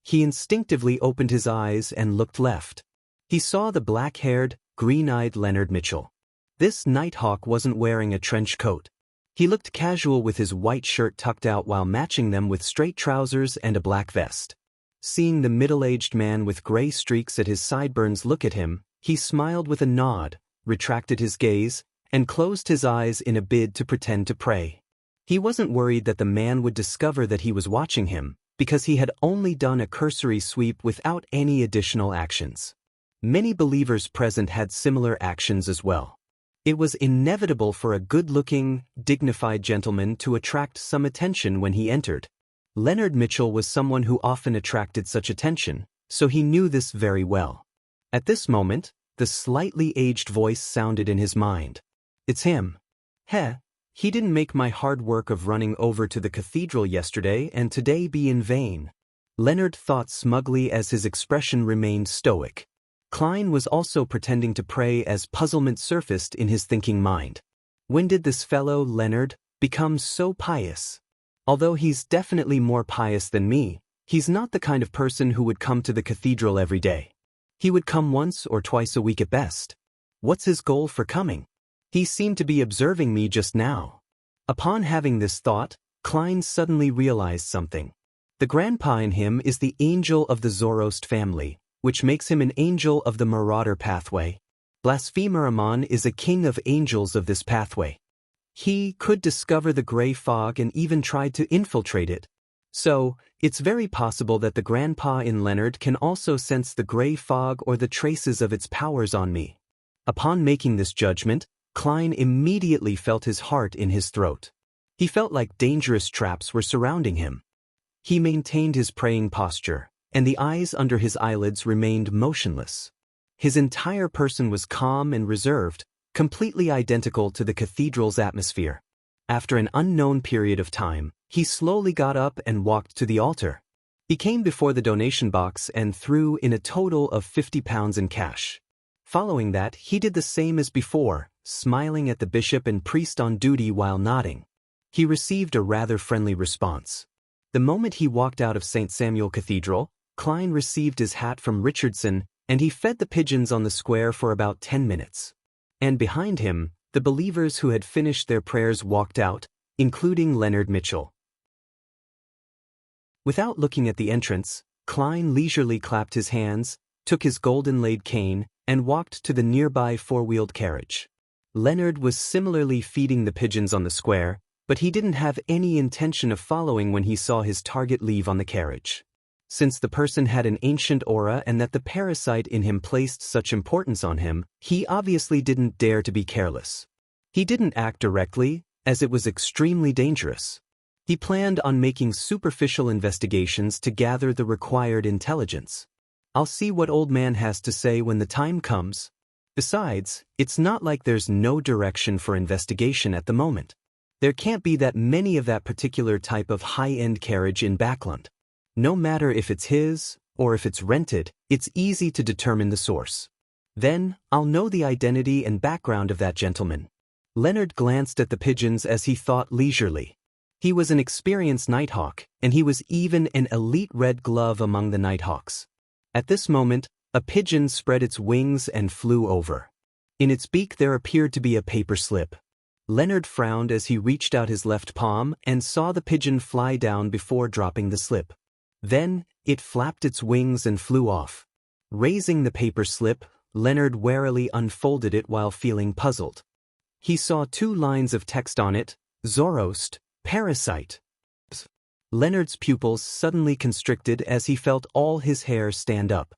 He instinctively opened his eyes and looked left. He saw the black-haired, green-eyed Leonard Mitchell. This nighthawk wasn't wearing a trench coat. He looked casual with his white shirt tucked out while matching them with straight trousers and a black vest. Seeing the middle-aged man with gray streaks at his sideburns look at him, he smiled with a nod, retracted his gaze, and closed his eyes in a bid to pretend to pray. He wasn't worried that the man would discover that he was watching him, because he had only done a cursory sweep without any additional actions. Many believers present had similar actions as well. It was inevitable for a good-looking, dignified gentleman to attract some attention when he entered. Leonard Mitchell was someone who often attracted such attention, so he knew this very well. At this moment, the slightly aged voice sounded in his mind. "It's him. Heh, he didn't make my hard work of running over to the cathedral yesterday and today be in vain." Leonard thought smugly as his expression remained stoic. Klein was also pretending to pray as puzzlement surfaced in his thinking mind. When did this fellow, Leonard, become so pious? Although he's definitely more pious than me, he's not the kind of person who would come to the cathedral every day. He would come once or twice a week at best. What's his goal for coming? He seemed to be observing me just now. Upon having this thought, Klein suddenly realized something. The grandpa in him is the angel of the Zoroast family, which makes him an angel of the Marauder pathway. Blasphemer Amon is a king of angels of this pathway. He could discover the gray fog and even try to infiltrate it. So, it's very possible that the grandpa in Leonard can also sense the gray fog or the traces of its powers on me. Upon making this judgment, Klein immediately felt his heart in his throat. He felt like dangerous traps were surrounding him. He maintained his praying posture, and the eyes under his eyelids remained motionless. His entire person was calm and reserved, completely identical to the cathedral's atmosphere. After an unknown period of time, he slowly got up and walked to the altar. He came before the donation box and threw in a total of £50 in cash. Following that, he did the same as before, smiling at the bishop and priest on duty while nodding. He received a rather friendly response. The moment he walked out of St. Samuel Cathedral, Klein received his hat from Richardson, and he fed the pigeons on the square for about 10 minutes. And behind him, the believers who had finished their prayers walked out, including Leonard Mitchell. Without looking at the entrance, Klein leisurely clapped his hands, took his gold-inlaid cane, and walked to the nearby four-wheeled carriage. Leonard was similarly feeding the pigeons on the square, but he didn't have any intention of following when he saw his target leave on the carriage. Since the person had an ancient aura and that the parasite in him placed such importance on him, he obviously didn't dare to be careless. He didn't act directly, as it was extremely dangerous. He planned on making superficial investigations to gather the required intelligence. I'll see what old man has to say when the time comes. Besides, it's not like there's no direction for investigation at the moment. There can't be that many of that particular type of high-end carriage in Backland. No matter if it's his, or if it's rented, it's easy to determine the source. Then, I'll know the identity and background of that gentleman. Leonard glanced at the pigeons as he thought leisurely. He was an experienced nighthawk, and he was even an elite red glove among the nighthawks. At this moment, a pigeon spread its wings and flew over. In its beak there appeared to be a paper slip. Leonard frowned as he reached out his left palm and saw the pigeon fly down before dropping the slip. Then, it flapped its wings and flew off. Raising the paper slip, Leonard warily unfolded it while feeling puzzled. He saw 2 lines of text on it: Zoroast, Parasite. Leonard's pupils suddenly constricted as he felt all his hair stand up.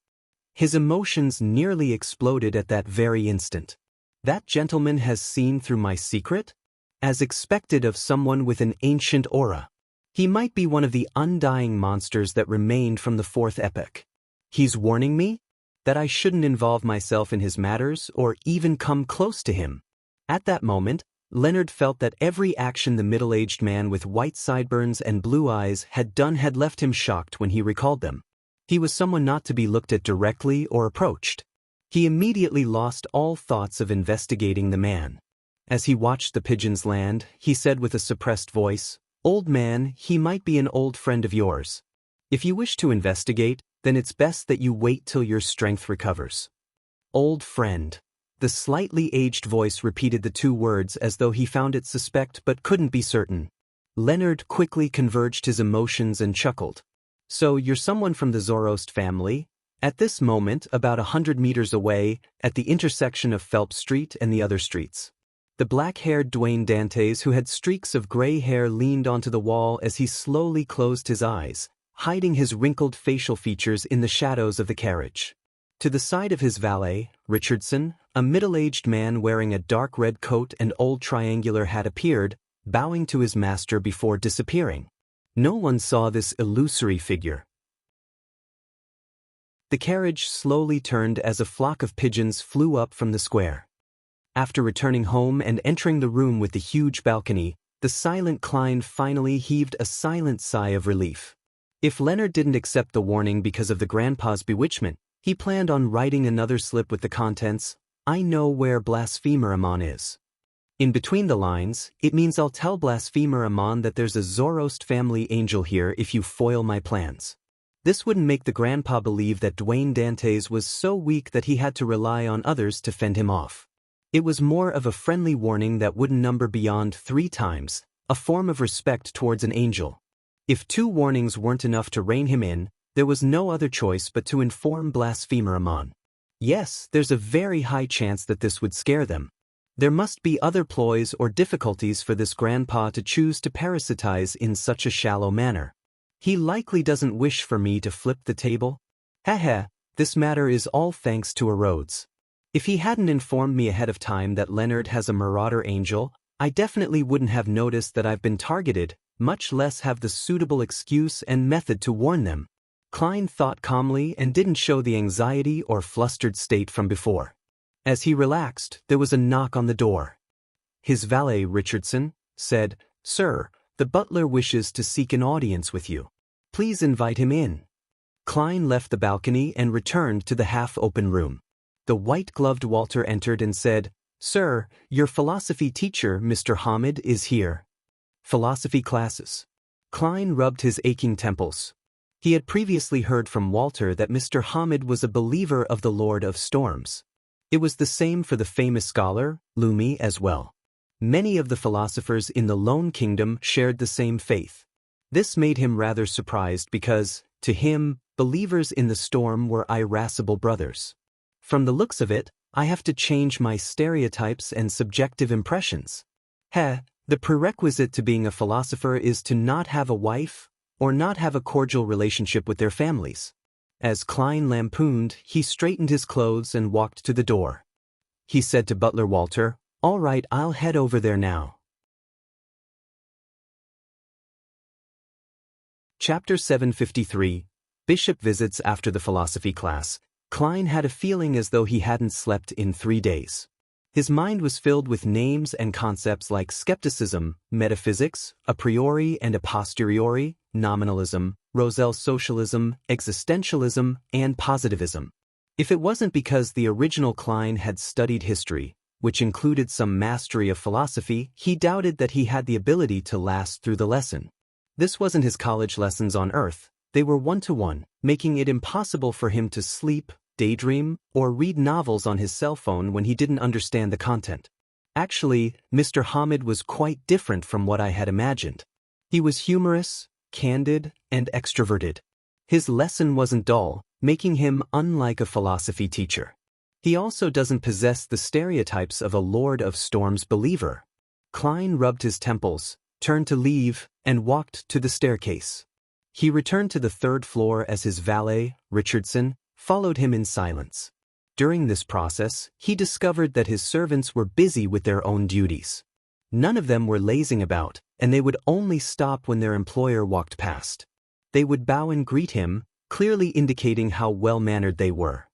His emotions nearly exploded at that very instant. That gentleman has seen through my secret? As expected of someone with an ancient aura. He might be one of the undying monsters that remained from the 4th epoch. He's warning me that I shouldn't involve myself in his matters or even come close to him. At that moment, Leonard felt that every action the middle-aged man with white sideburns and blue eyes had done had left him shocked when he recalled them. He was someone not to be looked at directly or approached. He immediately lost all thoughts of investigating the man. As he watched the pigeons land, he said with a suppressed voice, "Old man, he might be an old friend of yours. If you wish to investigate, then it's best that you wait till your strength recovers." Old friend. The slightly aged voice repeated the 2 words as though he found it suspect but couldn't be certain. Leonard quickly converged his emotions and chuckled. "So you're someone from the Zoroast family?" At this moment, about 100 meters away, at the intersection of Phelps Street and the other streets, the black-haired Dwayne Dantes, who had streaks of gray hair, leaned onto the wall as he slowly closed his eyes, hiding his wrinkled facial features in the shadows of the carriage. To the side of his valet, Richardson, a middle-aged man wearing a dark red coat and old triangular hat, appeared, bowing to his master before disappearing. No one saw this illusory figure. The carriage slowly turned as a flock of pigeons flew up from the square. After returning home and entering the room with the huge balcony, the silent Klein finally heaved a silent sigh of relief. If Leonard didn't accept the warning because of the grandpa's bewitchment, he planned on writing another slip with the contents, "I know where Blasphemer Amon is." In between the lines, it means I'll tell Blasphemer Amon that there's a Zoroast family angel here if you foil my plans. This wouldn't make the grandpa believe that Dwayne Dantes was so weak that he had to rely on others to fend him off. It was more of a friendly warning that wouldn't number beyond 3 times, a form of respect towards an angel. If 2 warnings weren't enough to rein him in, there was no other choice but to inform Blasphemer Amon. Yes, there's a very high chance that this would scare them. There must be other ploys or difficulties for this grandpa to choose to parasitize in such a shallow manner. He likely doesn't wish for me to flip the table. This matter is all thanks to a Rhodes. If he hadn't informed me ahead of time that Leonard has a marauder angel, I definitely wouldn't have noticed that I've been targeted, much less have the suitable excuse and method to warn them. Klein thought calmly and didn't show the anxiety or flustered state from before. As he relaxed, there was a knock on the door. His valet, Richardson, said, "Sir, the butler wishes to seek an audience with you. Please invite him in." Klein left the balcony and returned to the half-open room. The white-gloved Walter entered and said, "Sir, your philosophy teacher, Mr. Hamid, is here." Philosophy classes. Klein rubbed his aching temples. He had previously heard from Walter that Mr. Hamid was a believer of the Lord of Storms. It was the same for the famous scholar, Lumi, as well. Many of the philosophers in the Lone Kingdom shared the same faith. This made him rather surprised because, to him, believers in the storm were irascible brothers. From the looks of it, I have to change my stereotypes and subjective impressions. The prerequisite to being a philosopher is to not have a wife, or not have a cordial relationship with their families. As Klein lampooned, he straightened his clothes and walked to the door. He said to butler Walter, "All right, I'll head over there now." Chapter 753, Bishop visits after the philosophy class. Klein had a feeling as though he hadn't slept in 3 days. His mind was filled with names and concepts like skepticism, metaphysics, a priori and a posteriori, nominalism, Roselle socialism, existentialism, and positivism. If it wasn't because the original Klein had studied history, which included some mastery of philosophy, he doubted that he had the ability to last through the lesson. This wasn't his college lessons on Earth. They were one-to-one, making it impossible for him to sleep, daydream, or read novels on his cell phone when he didn't understand the content. Actually, Mr. Hamid was quite different from what I had imagined. He was humorous, candid, and extroverted. His lesson wasn't dull, making him unlike a philosophy teacher. He also doesn't possess the stereotypes of a Lord of Storms believer. Klein rubbed his temples, turned to leave, and walked to the staircase. He returned to the 3rd floor as his valet, Richardson, followed him in silence. During this process, he discovered that his servants were busy with their own duties. None of them were lazing about, and they would only stop when their employer walked past. They would bow and greet him, clearly indicating how well-mannered they were.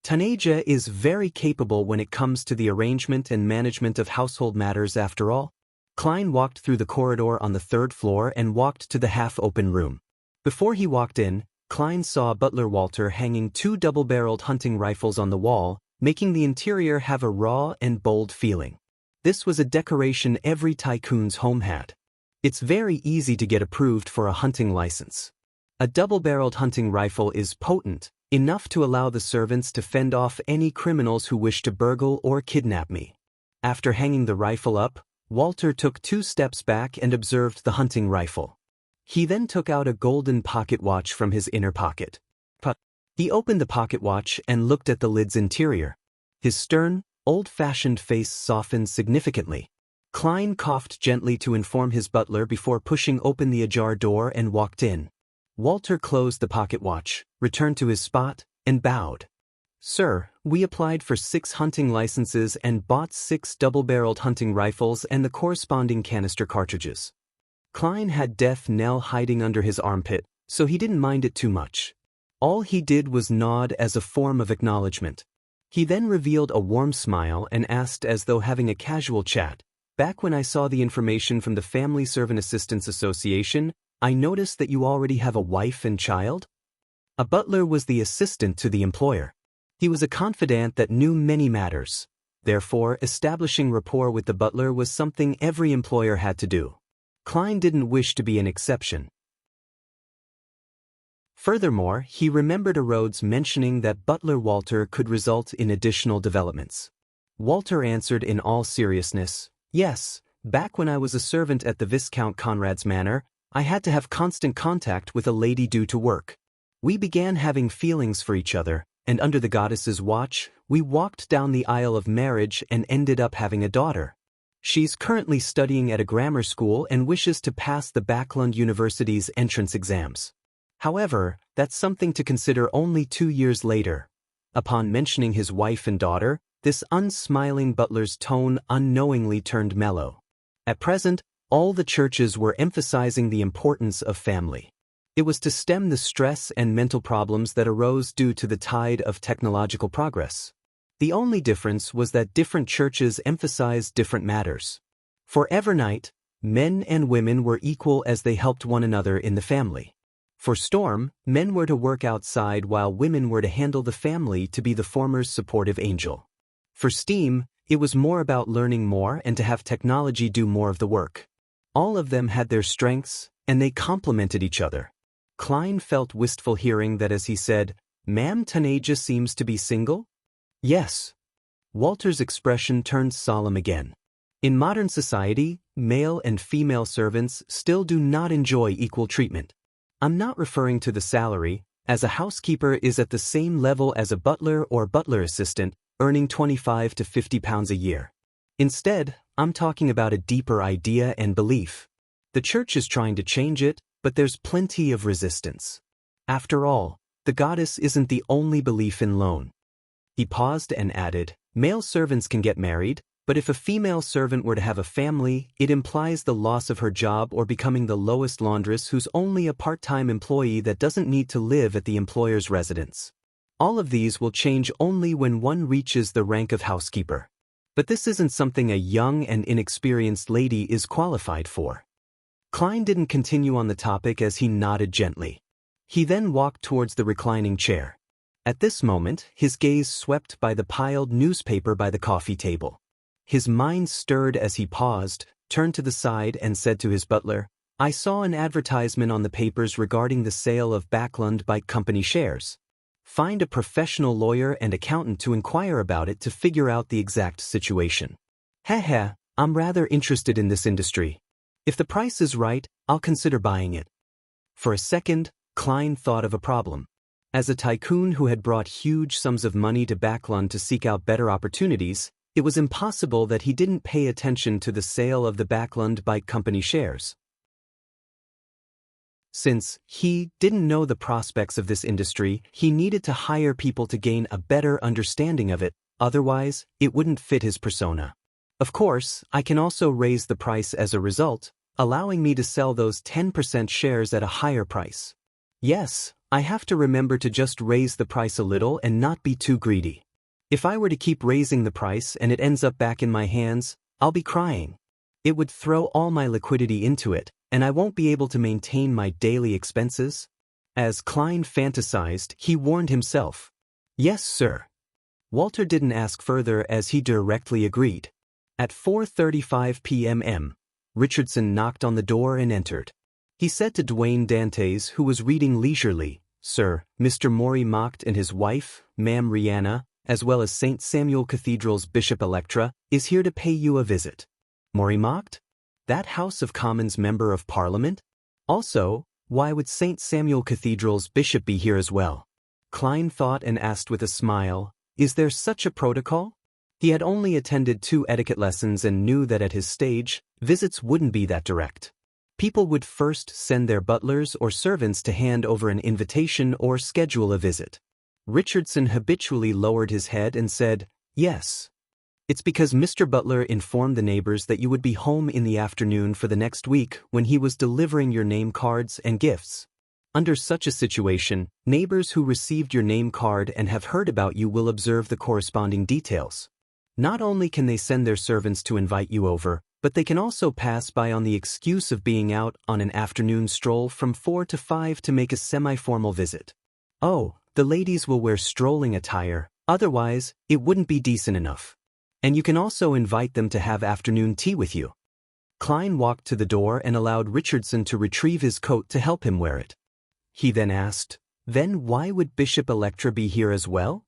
Taneja is very capable when it comes to the arrangement and management of household matters after all. Klein walked through the corridor on the 3rd floor and walked to the half-open room. Before he walked in, Klein saw butler Walter hanging 2 double-barreled hunting rifles on the wall, making the interior have a raw and bold feeling. This was a decoration every tycoon's home had. It's very easy to get approved for a hunting license. A double-barreled hunting rifle is potent, enough to allow the servants to fend off any criminals who wish to burgle or kidnap me. After hanging the rifle up, Walter took 2 steps back and observed the hunting rifle. He then took out a golden pocket watch from his inner pocket. He opened the pocket watch and looked at the lid's interior. His stern, old-fashioned face softened significantly. Klein coughed gently to inform his butler before pushing open the ajar door and walked in. Walter closed the pocket watch, returned to his spot, and bowed. "Sir, we applied for 6 hunting licenses and bought 6 double-barreled hunting rifles and the corresponding canister cartridges." Klein had death knell hiding under his armpit, so he didn't mind it too much. All he did was nod as a form of acknowledgement. He then revealed a warm smile and asked as though having a casual chat, "Back when I saw the information from the Family Servant Assistants Association, I noticed that you already have a wife and child?" A butler was the assistant to the employer. He was a confidant that knew many matters. Therefore, establishing rapport with the butler was something every employer had to do. Klein didn't wish to be an exception. Furthermore, he remembered a Rhodes mentioning that butler Walter could result in additional developments. Walter answered in all seriousness, "Yes, back when I was a servant at the Viscount Conrad's manor, I had to have constant contact with a lady due to work. We began having feelings for each other, and under the goddess's watch, we walked down the aisle of marriage and ended up having a daughter. She's currently studying at a grammar school and wishes to pass the Backlund University's entrance exams. However, that's something to consider only 2 years later." Upon mentioning his wife and daughter, this unsmiling butler's tone unknowingly turned mellow. At present, all the churches were emphasizing the importance of family. It was to stem the stress and mental problems that arose due to the tide of technological progress. The only difference was that different churches emphasized different matters. For Evernight, men and women were equal as they helped one another in the family. For Storm, men were to work outside while women were to handle the family to be the former's supportive angel. For Steam, it was more about learning more and to have technology do more of the work. All of them had their strengths, and they complemented each other. Klein felt wistful hearing that as he said, "Ma'am Taneja seems to be single?" "Yes." Walter's expression turned solemn again. In modern society, male and female servants still do not enjoy equal treatment. I'm not referring to the salary, as a housekeeper is at the same level as a butler or butler assistant, earning £25 to £50 a year. Instead, I'm talking about a deeper idea and belief. The church is trying to change it, but there's plenty of resistance. After all, the goddess isn't the only belief in loan. He paused and added, "Male servants can get married, But if a female servant were to have a family, it implies the loss of her job or becoming the lowest laundress who's only a part-time employee that doesn't need to live at the employer's residence. All of these will change only when one reaches the rank of housekeeper. But this isn't something a young and inexperienced lady is qualified for. Klein didn't continue on the topic as he nodded gently. He then walked towards the reclining chair. At this moment, his gaze swept by the piled newspaper by the coffee table. His mind stirred as he paused, turned to the side and said to his butler, "I saw an advertisement on the papers regarding the sale of Backlund Bike Company shares. Find a professional lawyer and accountant to inquire about it to figure out the exact situation. Heh, I'm rather interested in this industry. If the price is right, I'll consider buying it." For a second, Klein thought of a problem. As a tycoon who had brought huge sums of money to Backlund to seek out better opportunities, it was impossible that he didn't pay attention to the sale of the Backlund Bike Company shares. Since he didn't know the prospects of this industry, he needed to hire people to gain a better understanding of it, otherwise, it wouldn't fit his persona. Of course, I can also raise the price as a result, allowing me to sell those 10% shares at a higher price. Yes, I have to remember to just raise the price a little and not be too greedy. If I were to keep raising the price and it ends up back in my hands, I'll be crying. It would throw all my liquidity into it, and I won't be able to maintain my daily expenses. As Klein fantasized, he warned himself. Yes, sir. Walter didn't ask further as he directly agreed. At 4:35 p.m. Richardson knocked on the door and entered. He said to Dwayne Dantes, who was reading leisurely, "Sir, Mr. Maury Macht and his wife, Ma'am Rihanna, as well as St. Samuel Cathedral's Bishop Electra, is here to pay you a visit." Maury Macht? That House of Commons member of Parliament? Also, why would St. Samuel Cathedral's bishop be here as well? Klein thought and asked with a smile, "Is there such a protocol?" He had only attended 2 etiquette lessons and knew that at his stage, visits wouldn't be that direct. People would first send their butlers or servants to hand over an invitation or schedule a visit. Richardson habitually lowered his head and said, "Yes. It's because Mr. Butler informed the neighbors that you would be home in the afternoon for the next week when he was delivering your name cards and gifts. Under such a situation, neighbors who received your name card and have heard about you will observe the corresponding details. Not only can they send their servants to invite you over, but they can also pass by on the excuse of being out on an afternoon stroll from 4 to 5 to make a semi-formal visit. Oh, the ladies will wear strolling attire, otherwise, it wouldn't be decent enough. And you can also invite them to have afternoon tea with you." Klein walked to the door and allowed Richardson to retrieve his coat to help him wear it. He then asked, "Then why would Bishop Electra be here as well?"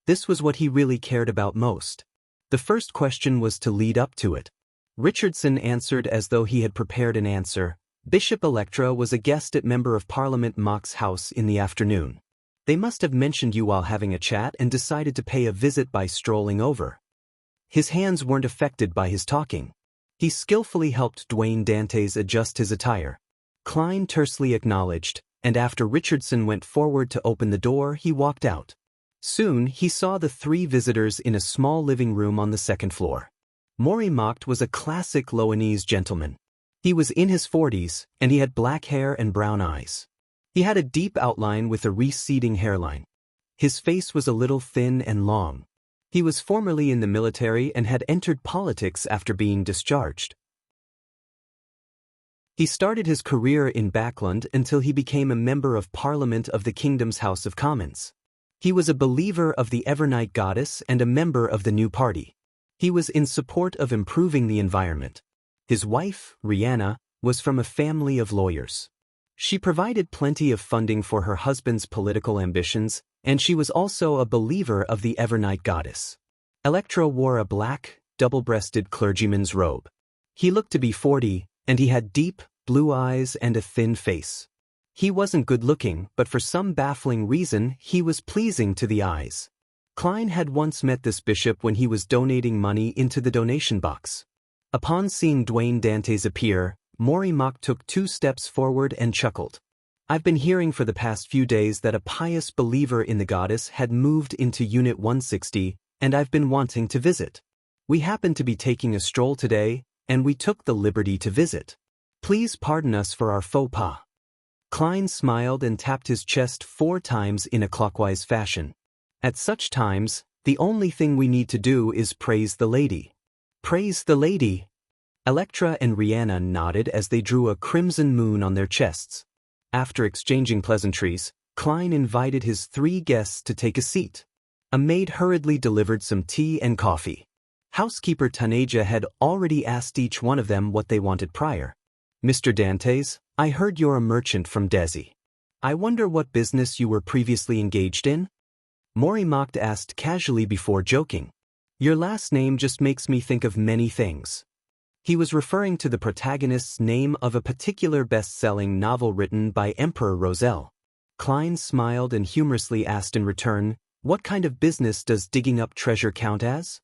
This was what he really cared about most. The first question was to lead up to it. Richardson answered as though he had prepared an answer. Bishop Electra was a guest at Member of Parliament Macht's house in the afternoon. They must have mentioned you while having a chat and decided to pay a visit by strolling over. His hands weren't affected by his talking. He skillfully helped Dwayne Dantes adjust his attire. Klein tersely acknowledged, and after Richardson went forward to open the door, he walked out. Soon, he saw the 3 visitors in a small living room on the 2nd floor. Maury Macht was a classic Loanese gentleman. He was in his 40s, and he had black hair and brown eyes. He had a deep outline with a receding hairline. His face was a little thin and long. He was formerly in the military and had entered politics after being discharged. He started his career in Backlund until he became a member of Parliament of the Kingdom's House of Commons. He was a believer of the Evernight Goddess and a member of the New Party. He was in support of improving the environment. His wife, Rihanna, was from a family of lawyers. She provided plenty of funding for her husband's political ambitions, and she was also a believer of the Evernight Goddess. Electra wore a black, double-breasted clergyman's robe. He looked to be 40, and he had deep, blue eyes and a thin face. He wasn't good-looking, but for some baffling reason, he was pleasing to the eyes. Klein had once met this bishop when he was donating money into the donation box. Upon seeing Dwayne Dantes appear, Maury Macht took 2 steps forward and chuckled. "I've been hearing for the past few days that a pious believer in the goddess had moved into Unit 160, and I've been wanting to visit." We happened to be taking a stroll today, and we took the liberty to visit. Please pardon us for our faux pas. Klein smiled and tapped his chest 4 times in a clockwise fashion. At such times, the only thing we need to do is praise the lady. Praise the lady. Electra and Rihanna nodded as they drew a crimson moon on their chests. After exchanging pleasantries, Klein invited his 3 guests to take a seat. A maid hurriedly delivered some tea and coffee. Housekeeper Taneja had already asked each one of them what they wanted prior. Mr. Dantes, I heard you're a merchant from Desi. I wonder what business you were previously engaged in? Morimaked asked casually before joking. Your last name just makes me think of many things. He was referring to the protagonist's name of a particular best-selling novel written by Emperor Roselle. Klein smiled and humorously asked in return, what kind of business does digging up treasure count as?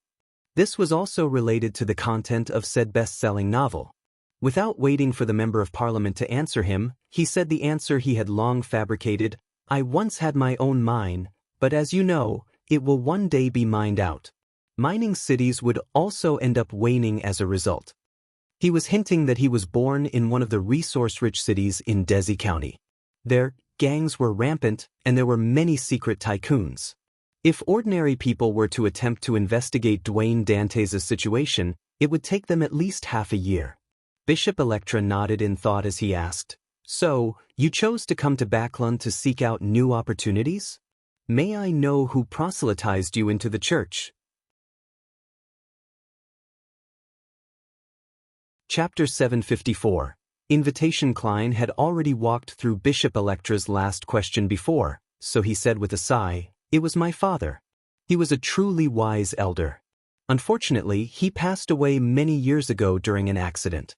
This was also related to the content of said best-selling novel. Without waiting for the Member of Parliament to answer him, he said the answer he had long fabricated, I once had my own mine, but as you know, it will one day be mined out. Mining cities would also end up waning as a result. He was hinting that he was born in one of the resource-rich cities in Desi County. Their gangs were rampant, and there were many secret tycoons. If ordinary people were to attempt to investigate Dwayne Dantes' situation, it would take them at least half a year. Bishop Electra nodded in thought as he asked, So, you chose to come to Backlund to seek out new opportunities? May I know who proselytized you into the church? Chapter 754. Invitation. Klein had already walked through Bishop Electra's last question before, so he said with a sigh, It was my father. He was a truly wise elder. Unfortunately, he passed away many years ago during an accident.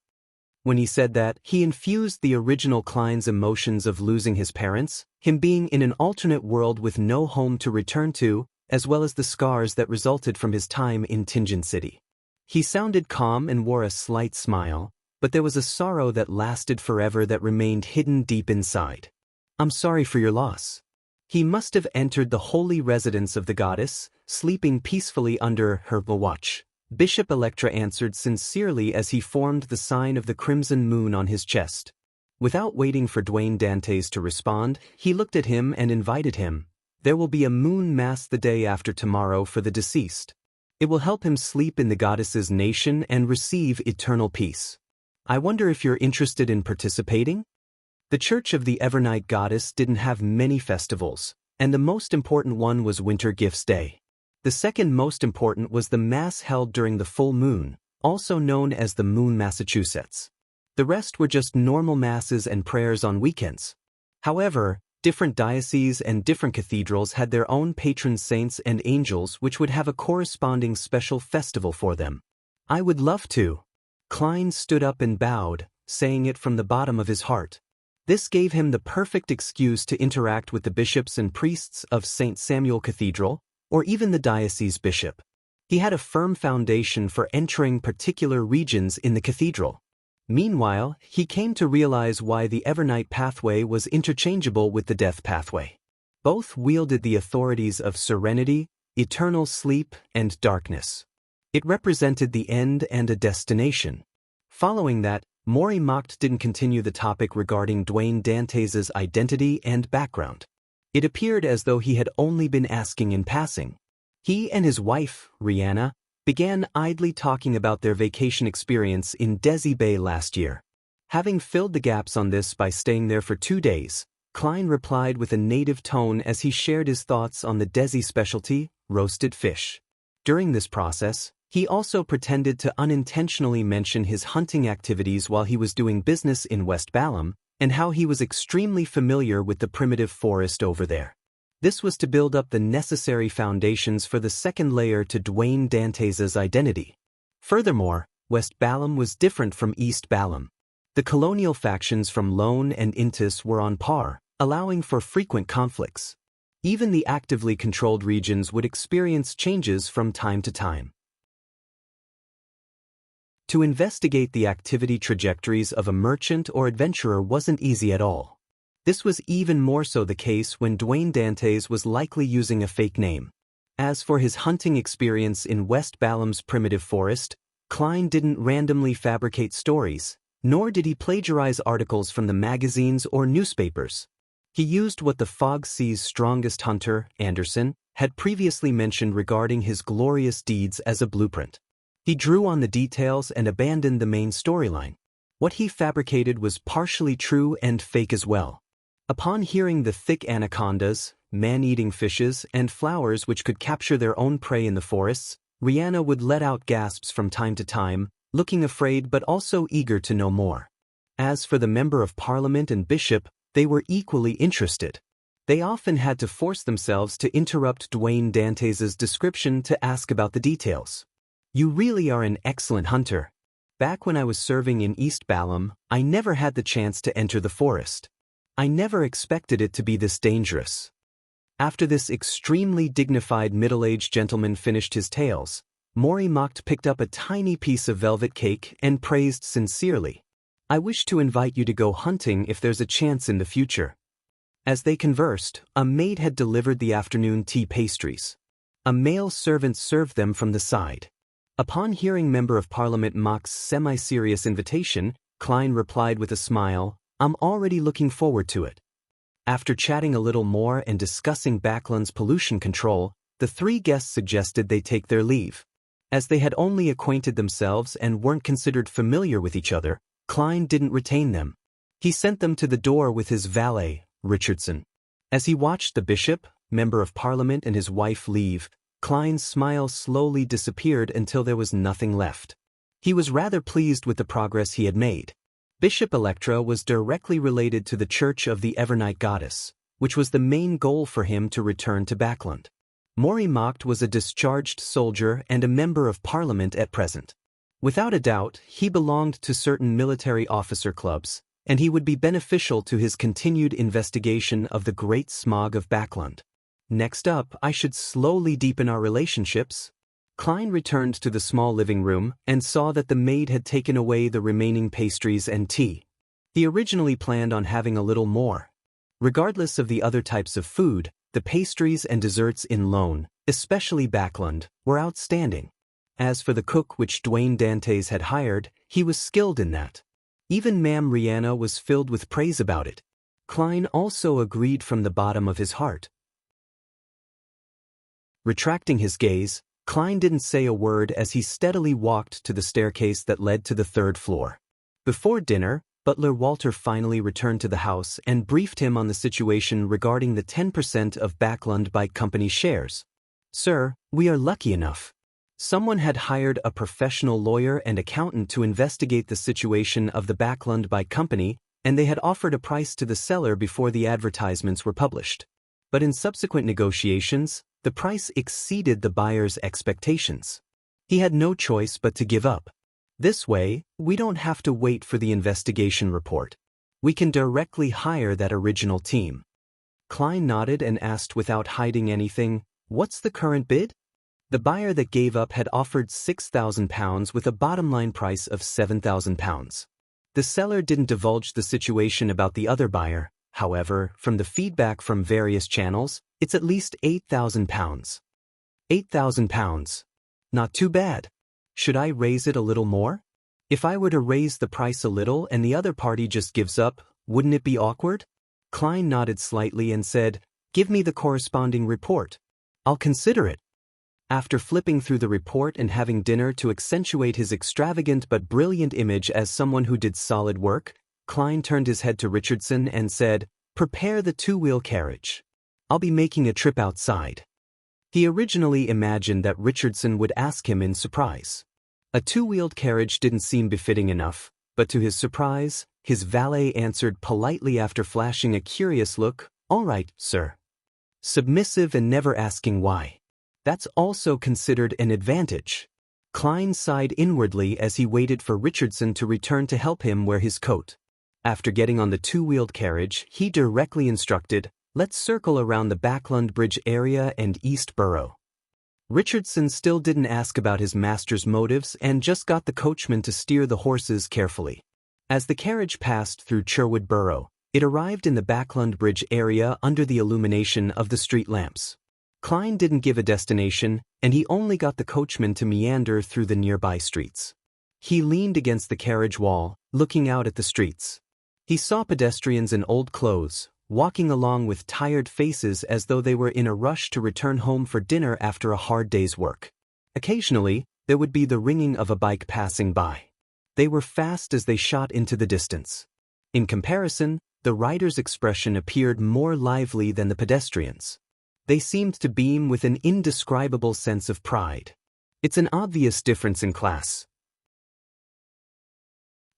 When he said that, he infused the original Klein's emotions of losing his parents, him being in an alternate world with no home to return to, as well as the scars that resulted from his time in Tingen City. He sounded calm and wore a slight smile, but there was a sorrow that lasted forever that remained hidden deep inside. I'm sorry for your loss. He must have entered the holy residence of the goddess, sleeping peacefully under her watch. Bishop Electra answered sincerely as he formed the sign of the crimson moon on his chest. Without waiting for Dwayne Dantes to respond, he looked at him and invited him. There will be a moon mass the day after tomorrow for the deceased. It will help him sleep in the goddess's nation and receive eternal peace. I wonder if you're interested in participating? The Church of the Evernight Goddess didn't have many festivals, and the most important one was Winter Gifts Day. The second most important was the Mass held during the full moon, also known as the Moon Massachusetts. The rest were just normal masses and prayers on weekends. However, different dioceses and different cathedrals had their own patron saints and angels which would have a corresponding special festival for them. I would love to. Klein stood up and bowed, saying it from the bottom of his heart. This gave him the perfect excuse to interact with the bishops and priests of St. Samuel Cathedral, or even the diocese bishop. He had a firm foundation for entering particular regions in the cathedral. Meanwhile, he came to realize why the Evernight pathway was interchangeable with the death pathway. Both wielded the authorities of serenity, eternal sleep, and darkness. It represented the end and a destination. Following that, Morimaked didn't continue the topic regarding Dwayne Dantes' identity and background. It appeared as though he had only been asking in passing. He and his wife, Rihanna, began idly talking about their vacation experience in Desi Bay last year. Having filled the gaps on this by staying there for 2 days, Klein replied with a native tone as he shared his thoughts on the Desi specialty, roasted fish. During this process, he also pretended to unintentionally mention his hunting activities while he was doing business in West Balham, and how he was extremely familiar with the primitive forest over there. This was to build up the necessary foundations for the second layer to Dwayne Dantes' identity. Furthermore, West Balham was different from East Balham. The colonial factions from Lone and Intis were on par, allowing for frequent conflicts. Even the actively controlled regions would experience changes from time to time. To investigate the activity trajectories of a merchant or adventurer wasn't easy at all. This was even more so the case when Dwayne Dantes was likely using a fake name. As for his hunting experience in West Balham's primitive forest, Klein didn't randomly fabricate stories, nor did he plagiarize articles from the magazines or newspapers. He used what the Fog Sea's strongest hunter, Anderson, had previously mentioned regarding his glorious deeds as a blueprint. He drew on the details and abandoned the main storyline. What he fabricated was partially true and fake as well. Upon hearing the thick anacondas, man-eating fishes, and flowers which could capture their own prey in the forests, Rihanna would let out gasps from time to time, looking afraid but also eager to know more. As for the Member of Parliament and Bishop, they were equally interested. They often had to force themselves to interrupt Dwayne Dantes' description to ask about the details. "You really are an excellent hunter. Back when I was serving in East Balham, I never had the chance to enter the forest. I never expected it to be this dangerous." After this extremely dignified middle-aged gentleman finished his tales, Maury Mocked picked up a tiny piece of velvet cake and praised sincerely, "I wish to invite you to go hunting if there's a chance in the future." As they conversed, a maid had delivered the afternoon tea pastries. A male servant served them from the side. Upon hearing Member of Parliament Mock's semi-serious invitation, Klein replied with a smile, "I'm already looking forward to it." After chatting a little more and discussing Backland's pollution control, the three guests suggested they take their leave. As they had only acquainted themselves and weren't considered familiar with each other, Klein didn't retain them. He sent them to the door with his valet, Richardson. As he watched the bishop, Member of Parliament, and his wife leave, Klein's smile slowly disappeared until there was nothing left. He was rather pleased with the progress he had made. Bishop Electra was directly related to the Church of the Evernight Goddess, which was the main goal for him to return to Backland. Maury Mocked was a discharged soldier and a Member of Parliament at present. Without a doubt, he belonged to certain military officer clubs, and he would be beneficial to his continued investigation of the Great Smog of Backland. Next up, I should slowly deepen our relationships. Klein returned to the small living room and saw that the maid had taken away the remaining pastries and tea. He originally planned on having a little more. Regardless of the other types of food, the pastries and desserts in Lone, especially Backland, were outstanding. As for the cook which Dwayne Dantes had hired, he was skilled in that. Even Ma'am Rihanna was filled with praise about it. Klein also agreed from the bottom of his heart. Retracting his gaze, Klein didn't say a word as he steadily walked to the staircase that led to the third floor. Before dinner, Butler Walter finally returned to the house and briefed him on the situation regarding the 10% of Backland Bike Company shares. "Sir, we are lucky enough. Someone had hired a professional lawyer and accountant to investigate the situation of the Backland Bike Company, and they had offered a price to the seller before the advertisements were published. But in subsequent negotiations, the price exceeded the buyer's expectations. He had no choice but to give up. This way, we don't have to wait for the investigation report. We can directly hire that original team." Klein nodded and asked without hiding anything, "What's the current bid?" The buyer that gave up had offered £6,000 with a bottom-line price of £7,000. The seller didn't divulge the situation about the other buyer. However, from the feedback from various channels, it's at least £8,000. £8,000. Not too bad. Should I raise it a little more? If I were to raise the price a little and the other party just gives up, wouldn't it be awkward? Klein nodded slightly and said, "Give me the corresponding report. I'll consider it." After flipping through the report and having dinner to accentuate his extravagant but brilliant image as someone who did solid work, Klein turned his head to Richardson and said, "Prepare the two-wheel carriage. I'll be making a trip outside." He originally imagined that Richardson would ask him in surprise. A two-wheeled carriage didn't seem befitting enough, but to his surprise, his valet answered politely after flashing a curious look, "All right, sir." Submissive and never asking why. That's also considered an advantage. Klein sighed inwardly as he waited for Richardson to return to help him wear his coat. After getting on the two-wheeled carriage, he directly instructed, "Let's circle around the Backland Bridge area and East Borough." Richardson still didn't ask about his master's motives and just got the coachman to steer the horses carefully. As the carriage passed through Cherwood Borough, it arrived in the Backland Bridge area under the illumination of the street lamps. Klein didn't give a destination, and he only got the coachman to meander through the nearby streets. He leaned against the carriage wall, looking out at the streets. He saw pedestrians in old clothes, walking along with tired faces as though they were in a rush to return home for dinner after a hard day's work. Occasionally, there would be the ringing of a bike passing by. They were fast as they shot into the distance. In comparison, the riders' expression appeared more lively than the pedestrians. They seemed to beam with an indescribable sense of pride. It's an obvious difference in class.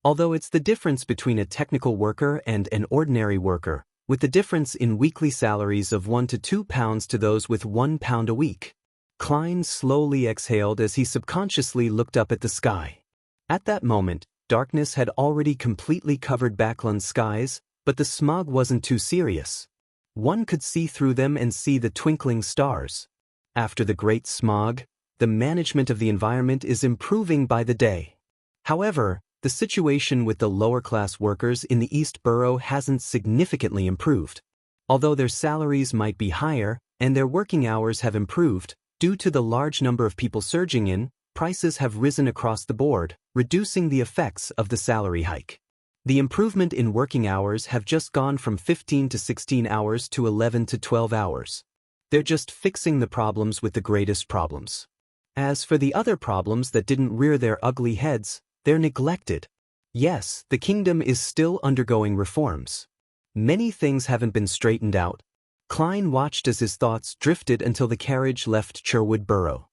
Although it's the difference between a technical worker and an ordinary worker, with the difference in weekly salaries of £1 to £2 to those with £1 a week. Klein slowly exhaled as he subconsciously looked up at the sky. At that moment, darkness had already completely covered Backlund's skies, but the smog wasn't too serious. One could see through them and see the twinkling stars. After the great smog, the management of the environment is improving by the day. However, the situation with the lower-class workers in the East Borough hasn't significantly improved. Although their salaries might be higher and their working hours have improved, due to the large number of people surging in, prices have risen across the board, reducing the effects of the salary hike. The improvement in working hours have just gone from 15 to 16 hours to 11 to 12 hours. They're just fixing the problems with the greatest problems. As for the other problems that didn't rear their ugly heads, they're neglected. Yes, the kingdom is still undergoing reforms. Many things haven't been straightened out. Klein watched as his thoughts drifted until the carriage left Cherwood Borough.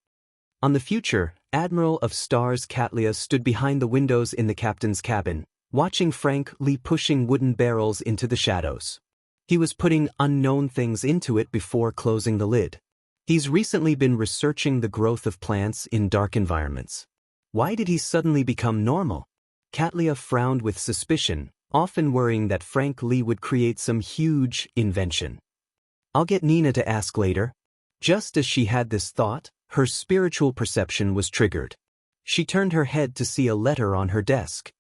On the future, Admiral of Stars Catlia stood behind the windows in the captain's cabin, watching Frank Lee pushing wooden barrels into the shadows. He was putting unknown things into it before closing the lid. He's recently been researching the growth of plants in dark environments. Why did he suddenly become normal? Catlia frowned with suspicion, often worrying that Frank Lee would create some huge invention. I'll get Nina to ask later. Just as she had this thought, her spiritual perception was triggered. She turned her head to see a letter on her desk.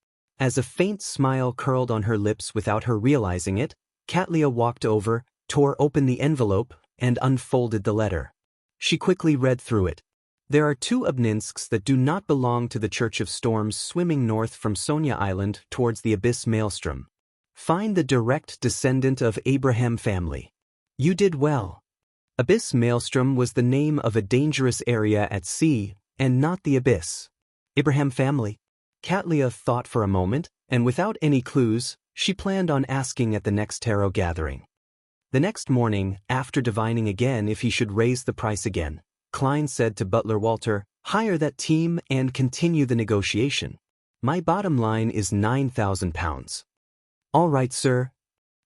As a faint smile curled on her lips without her realizing it, Catlia walked over, tore open the envelope, and unfolded the letter. She quickly read through it. There are 2 Obninsks that do not belong to the Church of Storms swimming north from Sonia Island towards the Abyss Maelstrom. Find the direct descendant of Abraham family. You did well. Abyss Maelstrom was the name of a dangerous area at sea, and not the Abyss. Abraham family. Catlia thought for a moment, and without any clues, she planned on asking at the next tarot gathering. The next morning, after divining again if he should raise the price again, Klein said to butler Walter, "Hire that team and continue the negotiation. My bottom line is £9,000. All right, sir."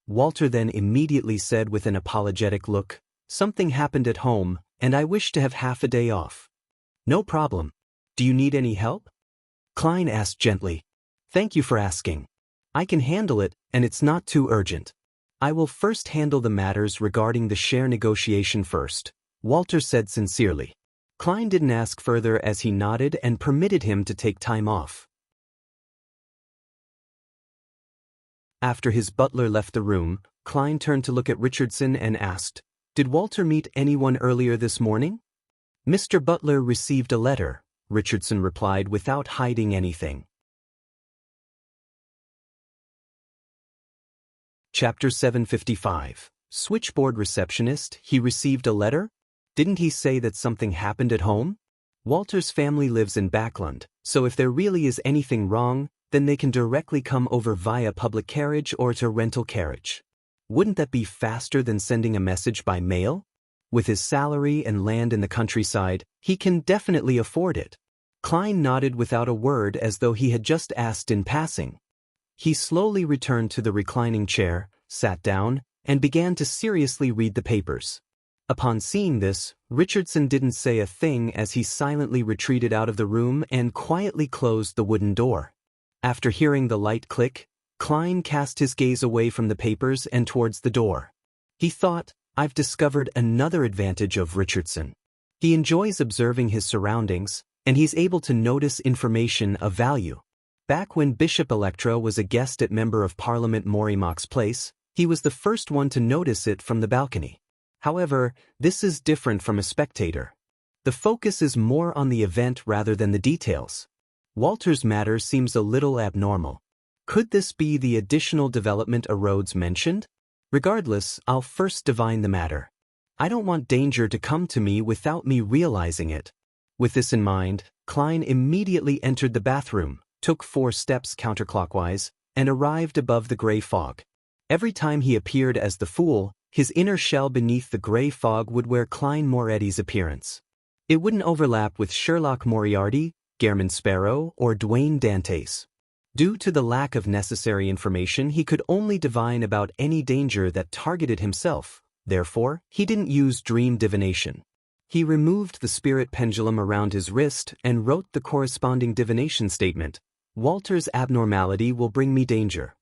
Walter then immediately said with an apologetic look, "Something happened at home, and I wish to have half a day off." "No problem. Do you need any help?" Klein asked gently. "Thank you for asking. I can handle it, and it's not too urgent. I will first handle the matters regarding the share negotiation first," Walter said sincerely. Klein didn't ask further as he nodded and permitted him to take time off. After his butler left the room, Klein turned to look at Richardson and asked, "Did Walter meet anyone earlier this morning?" "Mr. Butler received a letter," Richardson replied without hiding anything. Chapter 755. Switchboard receptionist, he received a letter? Didn't he say that something happened at home? Walter's family lives in Backlund, so if there really is anything wrong, then they can directly come over via public carriage or to rental carriage. Wouldn't that be faster than sending a message by mail? With his salary and land in the countryside, he can definitely afford it. Klein nodded without a word as though he had just asked in passing. He slowly returned to the reclining chair, sat down, and began to seriously read the papers. Upon seeing this, Richardson didn't say a thing as he silently retreated out of the room and quietly closed the wooden door. After hearing the light click, Klein cast his gaze away from the papers and towards the door. He thought, "I've discovered another advantage of Richardson. He enjoys observing his surroundings, and he's able to notice information of value. Back when Bishop Electra was a guest at Member of Parliament Maury Mock's place, he was the first one to notice it from the balcony. However, this is different from a spectator. The focus is more on the event rather than the details. Walter's matter seems a little abnormal. Could this be the additional development Rhodes mentioned? Regardless, I'll first divine the matter. I don't want danger to come to me without me realizing it. With this in mind, Klein immediately entered the bathroom, took 4 steps counterclockwise, and arrived above the gray fog. Every time he appeared as the fool, his inner shell beneath the gray fog would wear Klein Moretti's appearance. It wouldn't overlap with Sherlock Moriarty, Gehrman Sparrow, or Dwayne Dantes. Due to the lack of necessary information, he could only divine about any danger that targeted himself. Therefore, he didn't use dream divination. He removed the spirit pendulum around his wrist and wrote the corresponding divination statement. Walter's abnormality will bring me danger.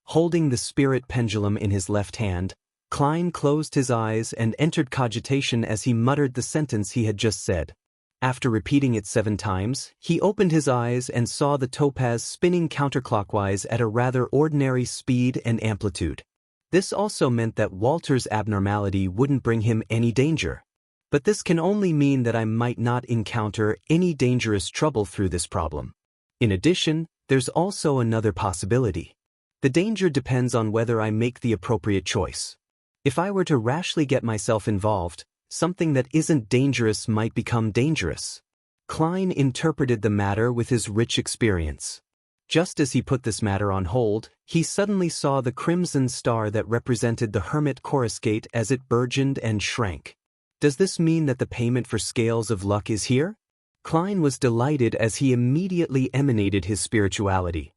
Holding the spirit pendulum in his left hand, Klein closed his eyes and entered cogitation as he muttered the sentence he had just said. After repeating it 7 times, he opened his eyes and saw the topaz spinning counterclockwise at a rather ordinary speed and amplitude. This also meant that Walter's abnormality wouldn't bring him any danger. But this can only mean that I might not encounter any dangerous trouble through this problem. In addition, there's also another possibility. The danger depends on whether I make the appropriate choice. If I were to rashly get myself involved, something that isn't dangerous might become dangerous. Klein interpreted the matter with his rich experience. Just as he put this matter on hold, he suddenly saw the crimson star that represented the Hermit Coruscate as it burgeoned and shrank. Does this mean that the payment for Scales of Luck is here? Klein was delighted as he immediately emanated his spirituality.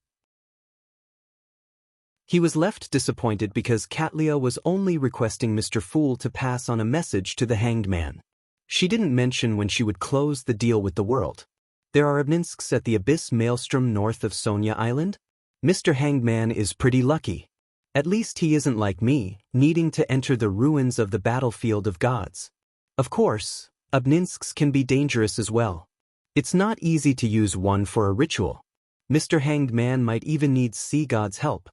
He was left disappointed because Katlia was only requesting Mr. Fool to pass on a message to the Hanged Man. She didn't mention when she would close the deal with the world. There are Obninsks at the Abyss Maelstrom north of Sonia Island? Mr. Hanged Man is pretty lucky. At least he isn't like me, needing to enter the ruins of the battlefield of gods. Of course, Obninsks can be dangerous as well. It's not easy to use one for a ritual. Mr. Hanged Man might even need sea god's help.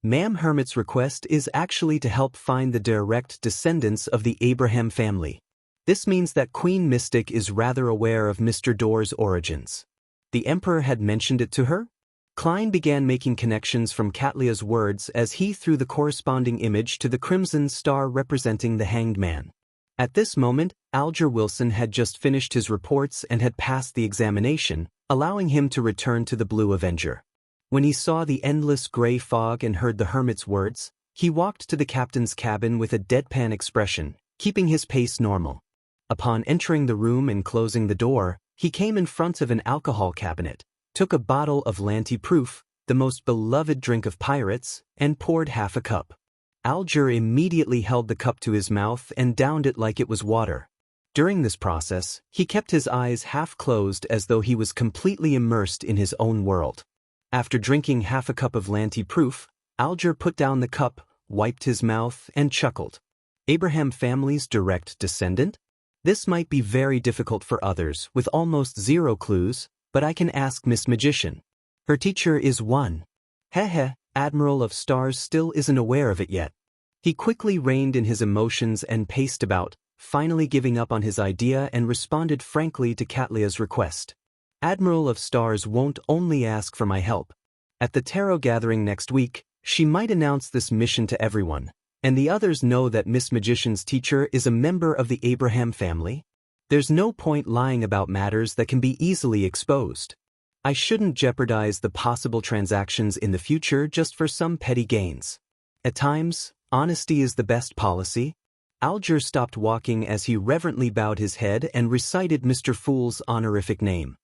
Ma'am Hermit's request is actually to help find the direct descendants of the Abraham family. This means that Queen Mystic is rather aware of Mr. Door's origins. The Emperor had mentioned it to her? Klein began making connections from Katlia's words as he threw the corresponding image to the crimson star representing the Hanged Man. At this moment, Alger Wilson had just finished his reports and had passed the examination, allowing him to return to the Blue Avenger. When he saw the endless gray fog and heard the hermit's words, he walked to the captain's cabin with a deadpan expression, keeping his pace normal. Upon entering the room and closing the door, he came in front of an alcohol cabinet, took a bottle of Lanty Proof, the most beloved drink of pirates, and poured half a cup. Alger immediately held the cup to his mouth and downed it like it was water. During this process, he kept his eyes half closed as though he was completely immersed in his own world. After drinking half a cup of Lanty Proof, Alger put down the cup, wiped his mouth, and chuckled. Abraham family's direct descendant? This might be very difficult for others with almost 0 clues, but I can ask Miss Magician. Her teacher is one. Heh, Admiral of Stars still isn't aware of it yet. He quickly reined in his emotions and paced about, finally giving up on his idea and responded frankly to Katlia's request. Admiral of Stars won't only ask for my help. At the tarot gathering next week, she might announce this mission to everyone, and the others know that Miss Magician's teacher is a member of the Abraham family. There's no point lying about matters that can be easily exposed. I shouldn't jeopardize the possible transactions in the future just for some petty gains. At times, honesty is the best policy. Alger stopped walking as he reverently bowed his head and recited Mr. Fool's honorific name.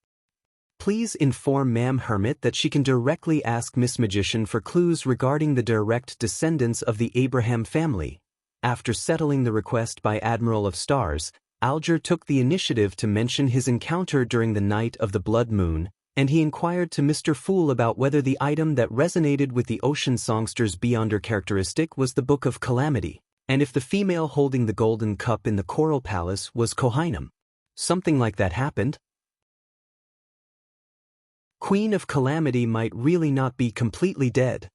Please inform Ma'am Hermit that she can directly ask Miss Magician for clues regarding the direct descendants of the Abraham family. After settling the request by Admiral of Stars, Alger took the initiative to mention his encounter during the night of the blood moon, and he inquired to Mr. Fool about whether the item that resonated with the ocean songster's Beyonder characteristic was the Book of Calamity, and if the female holding the golden cup in the Coral Palace was Kohainam. Something like that happened. Queen of Calamity might really not be completely dead.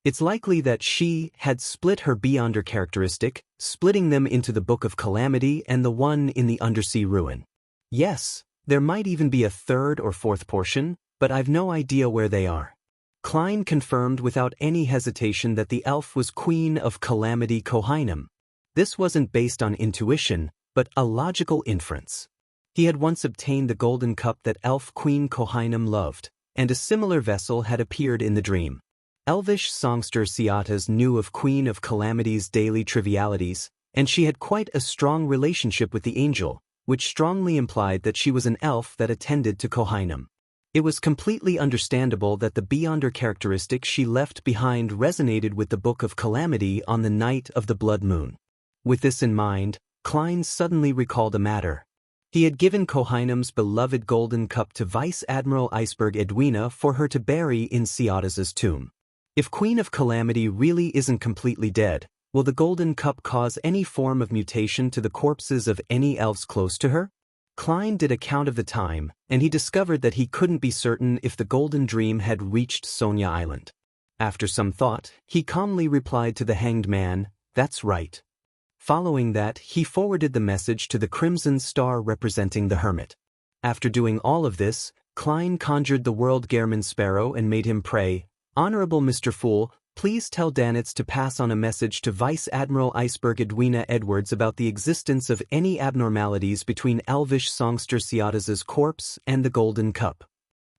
It's likely that she had split her Beyonder characteristic, splitting them into the Book of Calamity and the one in the undersea ruin. Yes, there might even be a third or fourth portion, but I've no idea where they are. Klein confirmed without any hesitation that the elf was Queen of Calamity Kohainam. This wasn't based on intuition, but a logical inference. He had once obtained the golden cup that elf Queen Kohainam loved, and a similar vessel had appeared in the dream. Elvish songster Ciatas knew of Queen of Calamity's daily trivialities, and she had quite a strong relationship with the angel, which strongly implied that she was an elf that attended to Kohainam. It was completely understandable that the Beyonder characteristic she left behind resonated with the Book of Calamity on the night of the blood moon. With this in mind, Klein suddenly recalled a matter. He had given Kohainam's beloved golden cup to Vice Admiral Iceberg Edwina for her to bury in Ciatas's tomb. If Queen of Calamity really isn't completely dead, will the golden cup cause any form of mutation to the corpses of any elves close to her? Klein did a count of the time, and he discovered that he couldn't be certain if the golden dream had reached Sonia Island. After some thought, he calmly replied to the hanged man, "That's right." Following that, he forwarded the message to the crimson star representing the hermit. After doing all of this, Klein conjured the world Gehrman Sparrow and made him pray, "Honorable Mr. Fool, please tell Danitz to pass on a message to Vice Admiral Iceberg Edwina Edwards about the existence of any abnormalities between elvish songster Ciatas's corpse and the golden cup."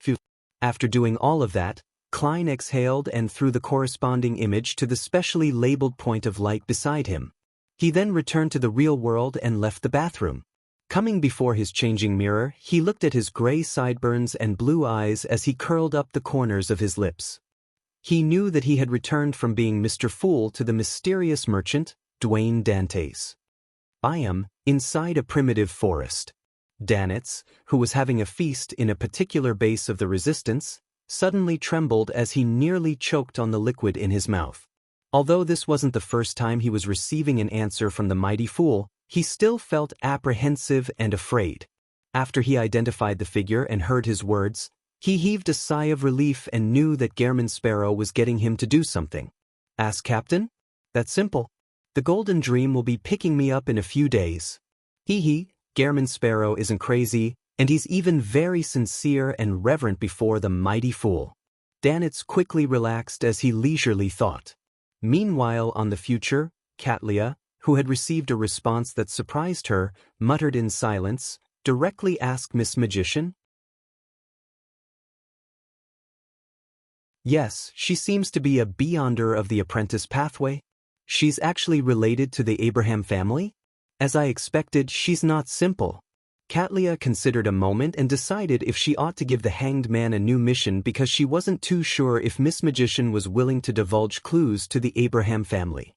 Phew. After doing all of that, Klein exhaled and threw the corresponding image to the specially labeled point of light beside him. He then returned to the real world and left the bathroom. Coming before his changing mirror, he looked at his gray sideburns and blue eyes as he curled up the corners of his lips. He knew that he had returned from being Mr. Fool to the mysterious merchant, Dwayne Dantes. Biome, inside a primitive forest. Danitz, who was having a feast in a particular base of the resistance, suddenly trembled as he nearly choked on the liquid in his mouth. Although this wasn't the first time he was receiving an answer from the mighty fool, he still felt apprehensive and afraid. After he identified the figure and heard his words, he heaved a sigh of relief and knew that Gehrman Sparrow was getting him to do something. "Ask Captain? That's simple. The Golden Dream will be picking me up in a few days." Gehrman Sparrow isn't crazy, and he's even very sincere and reverent before the mighty fool. Danitz quickly relaxed as he leisurely thought. Meanwhile, on the future, Katlia, who had received a response that surprised her, muttered in silence, "Directly ask Miss Magician?" "Yes, she seems to be a Beyonder of the apprentice pathway. She's actually related to the Abraham family? As I expected, she's not simple." Katlia considered a moment and decided if she ought to give the hanged man a new mission because she wasn't too sure if Miss Magician was willing to divulge clues to the Abraham family.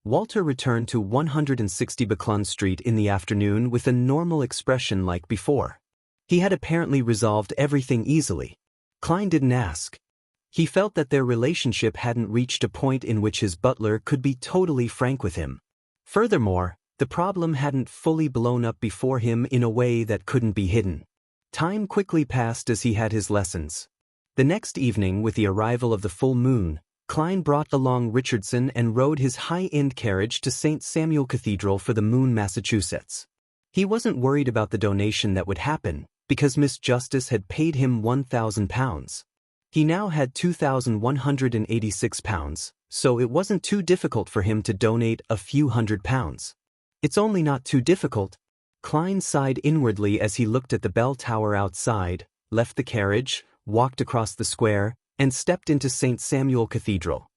Walter returned to 160 Baclun Street in the afternoon with a normal expression like before. He had apparently resolved everything easily. Klein didn't ask. He felt that their relationship hadn't reached a point in which his butler could be totally frank with him. Furthermore, the problem hadn't fully blown up before him in a way that couldn't be hidden. Time quickly passed as he had his lessons. The next evening, with the arrival of the full moon, Klein brought along Richardson and rode his high-end carriage to St. Samuel Cathedral for the moon, Massachusetts. He wasn't worried about the donation that would happen, because Miss Justice had paid him £1,000. He now had £2,186, so it wasn't too difficult for him to donate a few £100. "It's only not too difficult." Klein sighed inwardly as he looked at the bell tower outside, left the carriage, walked across the square, and stepped into St. Samuel Cathedral.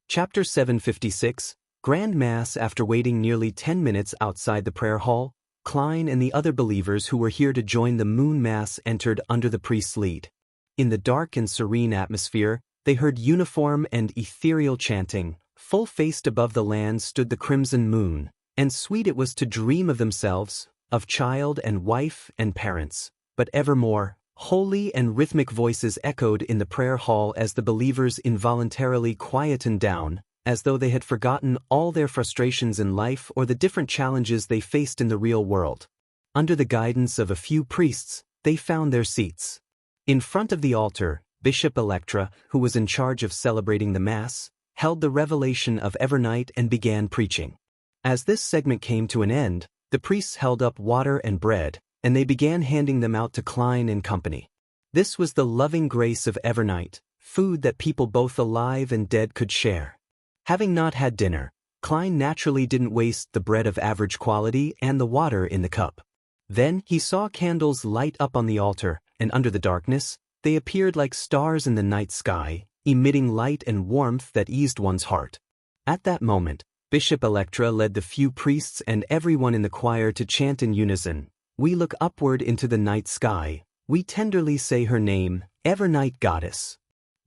Chapter 756, Grand Mass. After waiting nearly 10 minutes outside the prayer hall, Klein and the other believers who were here to join the moon mass entered under the priest's lead. In the dark and serene atmosphere, they heard uniform and ethereal chanting. Full-faced above the land stood the crimson moon, and sweet it was to dream of themselves, of child and wife and parents. But evermore, holy and rhythmic voices echoed in the prayer hall as the believers involuntarily quietened down, as though they had forgotten all their frustrations in life or the different challenges they faced in the real world. Under the guidance of a few priests, they found their seats. In front of the altar, Bishop Electra, who was in charge of celebrating the Mass, held the revelation of Evernight and began preaching. As this segment came to an end, the priests held up water and bread, and they began handing them out to Klein and company. This was the loving grace of Evernight, food that people both alive and dead could share. Having not had dinner, Klein naturally didn't waste the bread of average quality and the water in the cup. Then he saw candles light up on the altar, and under the darkness, they appeared like stars in the night sky, emitting light and warmth that eased one's heart. At that moment, Bishop Electra led the few priests and everyone in the choir to chant in unison, "We look upward into the night sky, we tenderly say her name, Evernight Goddess.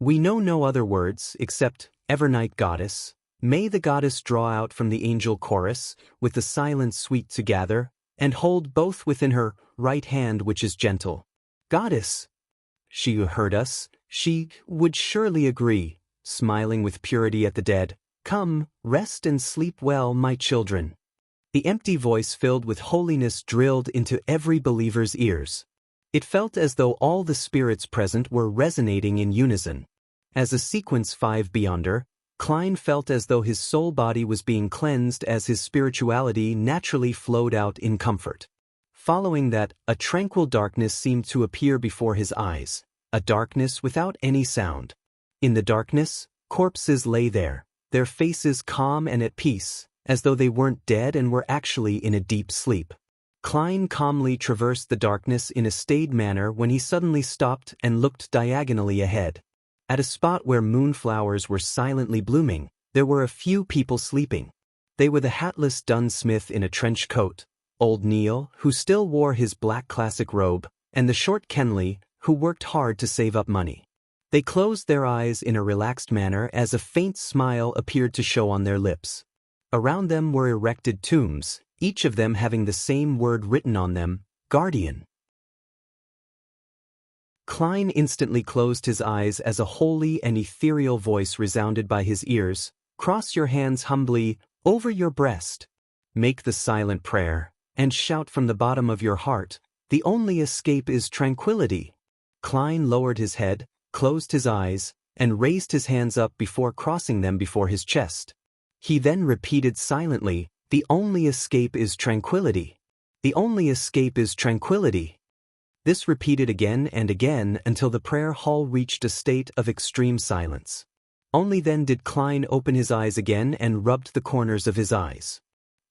We know no other words except, Evernight Goddess. May the goddess draw out from the angel chorus, with the silence sweet to gather, and hold both within her right hand which is gentle. Goddess!" She who heard us, she would surely agree, smiling with purity at the dead, "Come, rest and sleep well, my children." The empty voice filled with holiness drilled into every believer's ears. It felt as though all the spirits present were resonating in unison. As a sequence 5 beyonder, Klein felt as though his soul body was being cleansed as his spirituality naturally flowed out in comfort. Following that, a tranquil darkness seemed to appear before his eyes, a darkness without any sound. In the darkness, corpses lay there, their faces calm and at peace, as though they weren't dead and were actually in a deep sleep. Klein calmly traversed the darkness in a staid manner when he suddenly stopped and looked diagonally ahead. At a spot where moonflowers were silently blooming, there were a few people sleeping. They were the hatless Dunsmith in a trench coat, old Neil, who still wore his black classic robe, and the short Kenley, who worked hard to save up money. They closed their eyes in a relaxed manner as a faint smile appeared to show on their lips. Around them were erected tombs, each of them having the same word written on them, Guardian. Klein instantly closed his eyes as a holy and ethereal voice resounded by his ears, "Cross your hands humbly over your breast. Make the silent prayer, and shout from the bottom of your heart, the only escape is tranquility." Klein lowered his head, closed his eyes, and raised his hands up before crossing them before his chest. He then repeated silently, "The only escape is tranquility. The only escape is tranquility." This repeated again and again until the prayer hall reached a state of extreme silence. Only then did Klein open his eyes again and rubbed the corners of his eyes.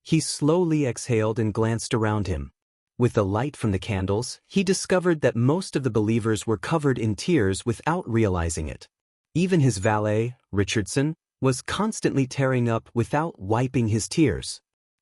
He slowly exhaled and glanced around him. With the light from the candles, he discovered that most of the believers were covered in tears without realizing it. Even his valet, Richardson, was constantly tearing up without wiping his tears.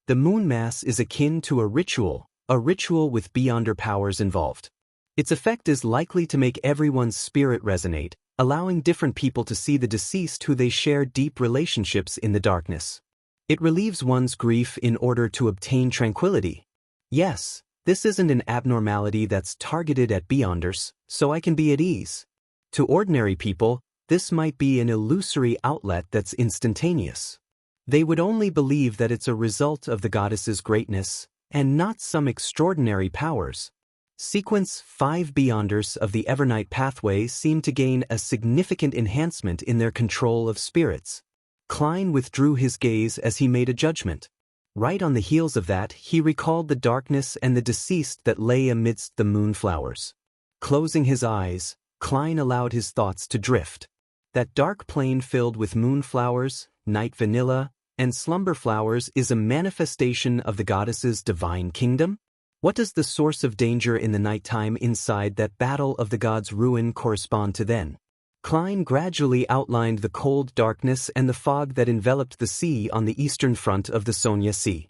The moon mass is akin to a ritual with beyonder powers involved. Its effect is likely to make everyone's spirit resonate, allowing different people to see the deceased who they share deep relationships in the darkness. It relieves one's grief in order to obtain tranquility. Yes, this isn't an abnormality that's targeted at beyonders, so I can be at ease. To ordinary people, this might be an illusory outlet that's instantaneous. They would only believe that it's a result of the goddess's greatness, and not some extraordinary powers. Sequence 5 beyonders of the Evernight pathway seem to gain a significant enhancement in their control of spirits. Klein withdrew his gaze as he made a judgment. Right on the heels of that, he recalled the darkness and the deceased that lay amidst the moonflowers. Closing his eyes, Klein allowed his thoughts to drift. That dark plain filled with moonflowers, night vanilla, and slumber flowers is a manifestation of the goddess's divine kingdom? What does the source of danger in the nighttime inside that battle of the gods' ruin correspond to then? Klein gradually outlined the cold darkness and the fog that enveloped the sea on the eastern front of the Sonia Sea.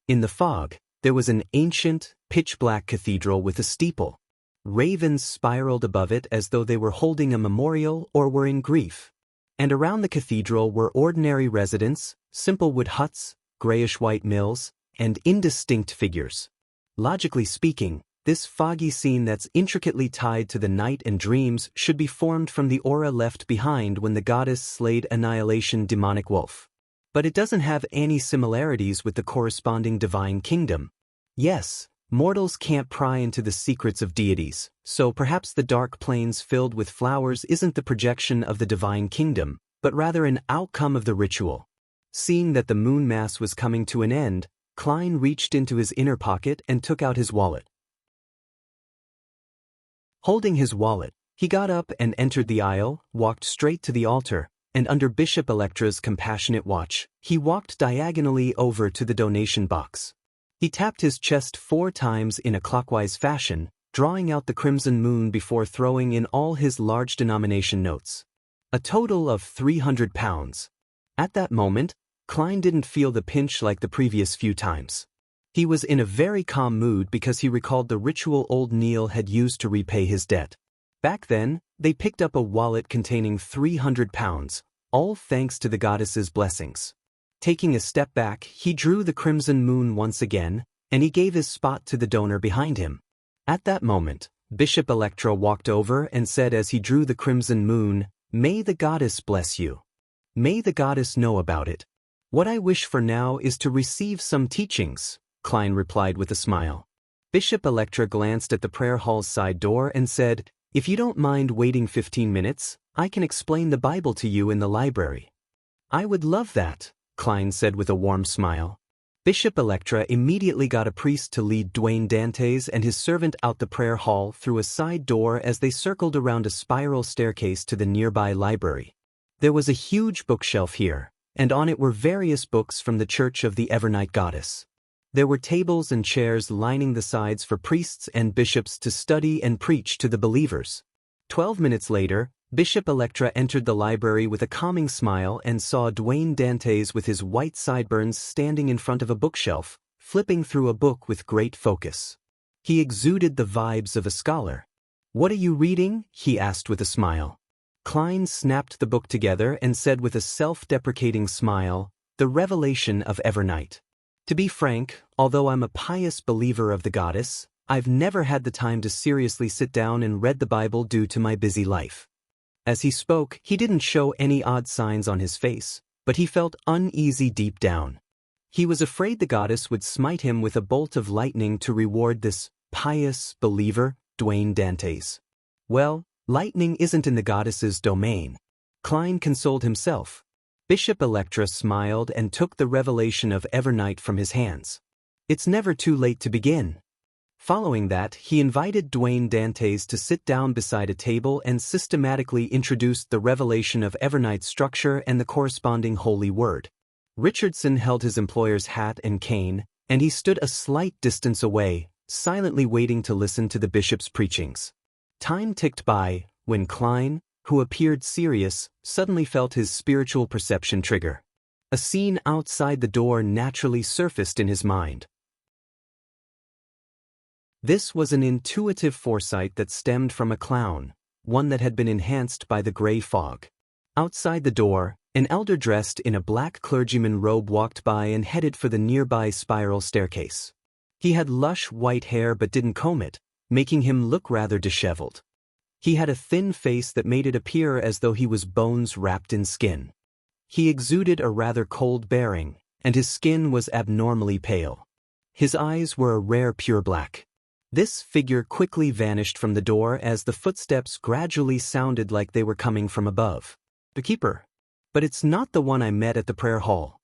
In the fog, there was an ancient, pitch-black cathedral with a steeple. Ravens spiraled above it as though they were holding a memorial or were in grief. And around the cathedral were ordinary residents, simple wood huts, grayish-white mills, and indistinct figures. Logically speaking, this foggy scene that's intricately tied to the night and dreams should be formed from the aura left behind when the goddess slayed Annihilation demonic wolf. But it doesn't have any similarities with the corresponding divine kingdom. Yes, Mortals can't pry into the secrets of deities, so perhaps the dark plains filled with flowers isn't the projection of the divine kingdom, but rather an outcome of the ritual. Seeing that the moon mass was coming to an end, Klein reached into his inner pocket and took out his wallet. Holding his wallet, he got up and entered the aisle, walked straight to the altar, and under Bishop Electra's compassionate watch, he walked diagonally over to the donation box. He tapped his chest 4 times in a clockwise fashion, drawing out the crimson moon before throwing in all his large denomination notes. A total of 300 pounds. At that moment, Klein didn't feel the pinch like the previous few times. He was in a very calm mood because he recalled the ritual old Neil had used to repay his debt. Back then, they picked up a wallet containing 300 pounds, all thanks to the goddess's blessings. Taking a step back, he drew the crimson moon once again, and he gave his spot to the donor behind him. At that moment, Bishop Electra walked over and said as he drew the crimson moon, "May the goddess bless you. May the goddess know about it. What I wish for now is to receive some teachings," Klein replied with a smile. Bishop Electra glanced at the prayer hall's side door and said, "If you don't mind waiting 15 minutes, I can explain the Bible to you in the library." "I would love that," Klein said with a warm smile. Bishop Electra immediately got a priest to lead Dwayne Dantes and his servant out the prayer hall through a side door as they circled around a spiral staircase to the nearby library. There was a huge bookshelf here, and on it were various books from the Church of the Evernight Goddess. There were tables and chairs lining the sides for priests and bishops to study and preach to the believers. 12 minutes later, Bishop Electra entered the library with a calming smile and saw Dwayne Dantes with his white sideburns standing in front of a bookshelf, flipping through a book with great focus. He exuded the vibes of a scholar. "What are you reading?" he asked with a smile. Klein snapped the book together and said with a self-deprecating smile, "The Revelation of Evernight. To be frank, although I'm a pious believer of the goddess, I've never had the time to seriously sit down and read the Bible due to my busy life." As he spoke, he didn't show any odd signs on his face, but he felt uneasy deep down. He was afraid the goddess would smite him with a bolt of lightning to reward this pious believer, Dwayne Dantes. Well, lightning isn't in the goddess's domain. Klein consoled himself. Bishop Electra smiled and took the Revelation of Evernight from his hands. "It's never too late to begin." Following that, he invited Dwayne Dantes to sit down beside a table and systematically introduced the Revelation of Evernight's structure and the corresponding holy word. Richardson held his employer's hat and cane, and he stood a slight distance away, silently waiting to listen to the bishop's preachings. Time ticked by, when Klein, who appeared serious, suddenly felt his spiritual perception trigger. A scene outside the door naturally surfaced in his mind. This was an intuitive foresight that stemmed from a clown, one that had been enhanced by the gray fog. Outside the door, an elder dressed in a black clergyman robe walked by and headed for the nearby spiral staircase. He had lush white hair but didn't comb it, making him look rather disheveled. He had a thin face that made it appear as though he was bones wrapped in skin. He exuded a rather cold bearing, and his skin was abnormally pale. His eyes were a rare pure black. This figure quickly vanished from the door as the footsteps gradually sounded like they were coming from above. "The keeper. But it's not the one I met at the prayer hall."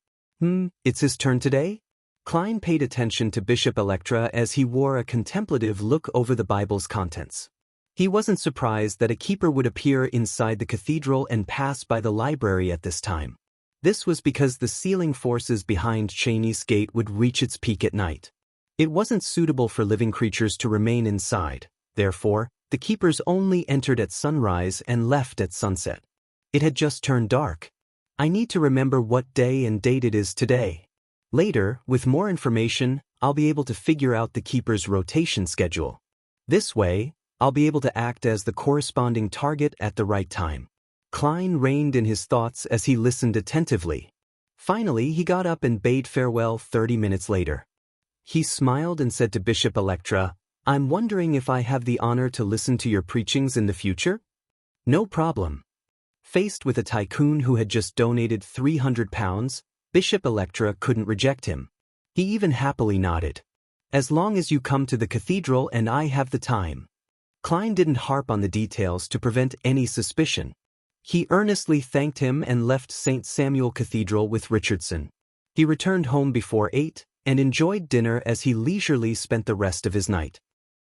It's his turn today?" Klein paid attention to Bishop Electra as he wore a contemplative look over the Bible's contents. He wasn't surprised that a keeper would appear inside the cathedral and pass by the library at this time. This was because the sealing forces behind Cheney's Gate would reach its peak at night. It wasn't suitable for living creatures to remain inside, therefore, the keepers only entered at sunrise and left at sunset. It had just turned dark. I need to remember what day and date it is today. Later, with more information, I'll be able to figure out the keeper's rotation schedule. This way, I'll be able to act as the corresponding target at the right time. Klein reined in his thoughts as he listened attentively. Finally, he got up and bade farewell 30 minutes later. He smiled and said to Bishop Electra, "I'm wondering if I have the honor to listen to your preachings in the future?" "No problem." Faced with a tycoon who had just donated 300 pounds, Bishop Electra couldn't reject him. He even happily nodded. As long as you come to the cathedral and I have the time. Klein didn't harp on the details to prevent any suspicion. He earnestly thanked him and left St. Samuel Cathedral with Richardson. He returned home before 8 and enjoyed dinner as he leisurely spent the rest of his night.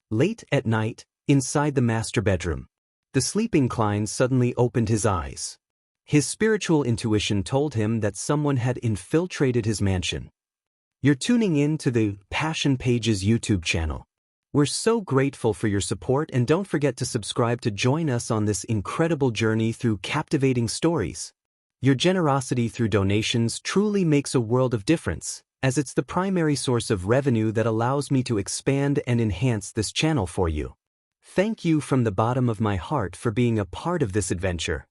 Late at night, inside the master bedroom, the sleeping Klein suddenly opened his eyes. His spiritual intuition told him that someone had infiltrated his mansion. You're tuning in to the Passion Pages YouTube channel. We're so grateful for your support, and don't forget to subscribe to join us on this incredible journey through captivating stories. Your generosity through donations truly makes a world of difference, as it's the primary source of revenue that allows me to expand and enhance this channel for you. Thank you from the bottom of my heart for being a part of this adventure.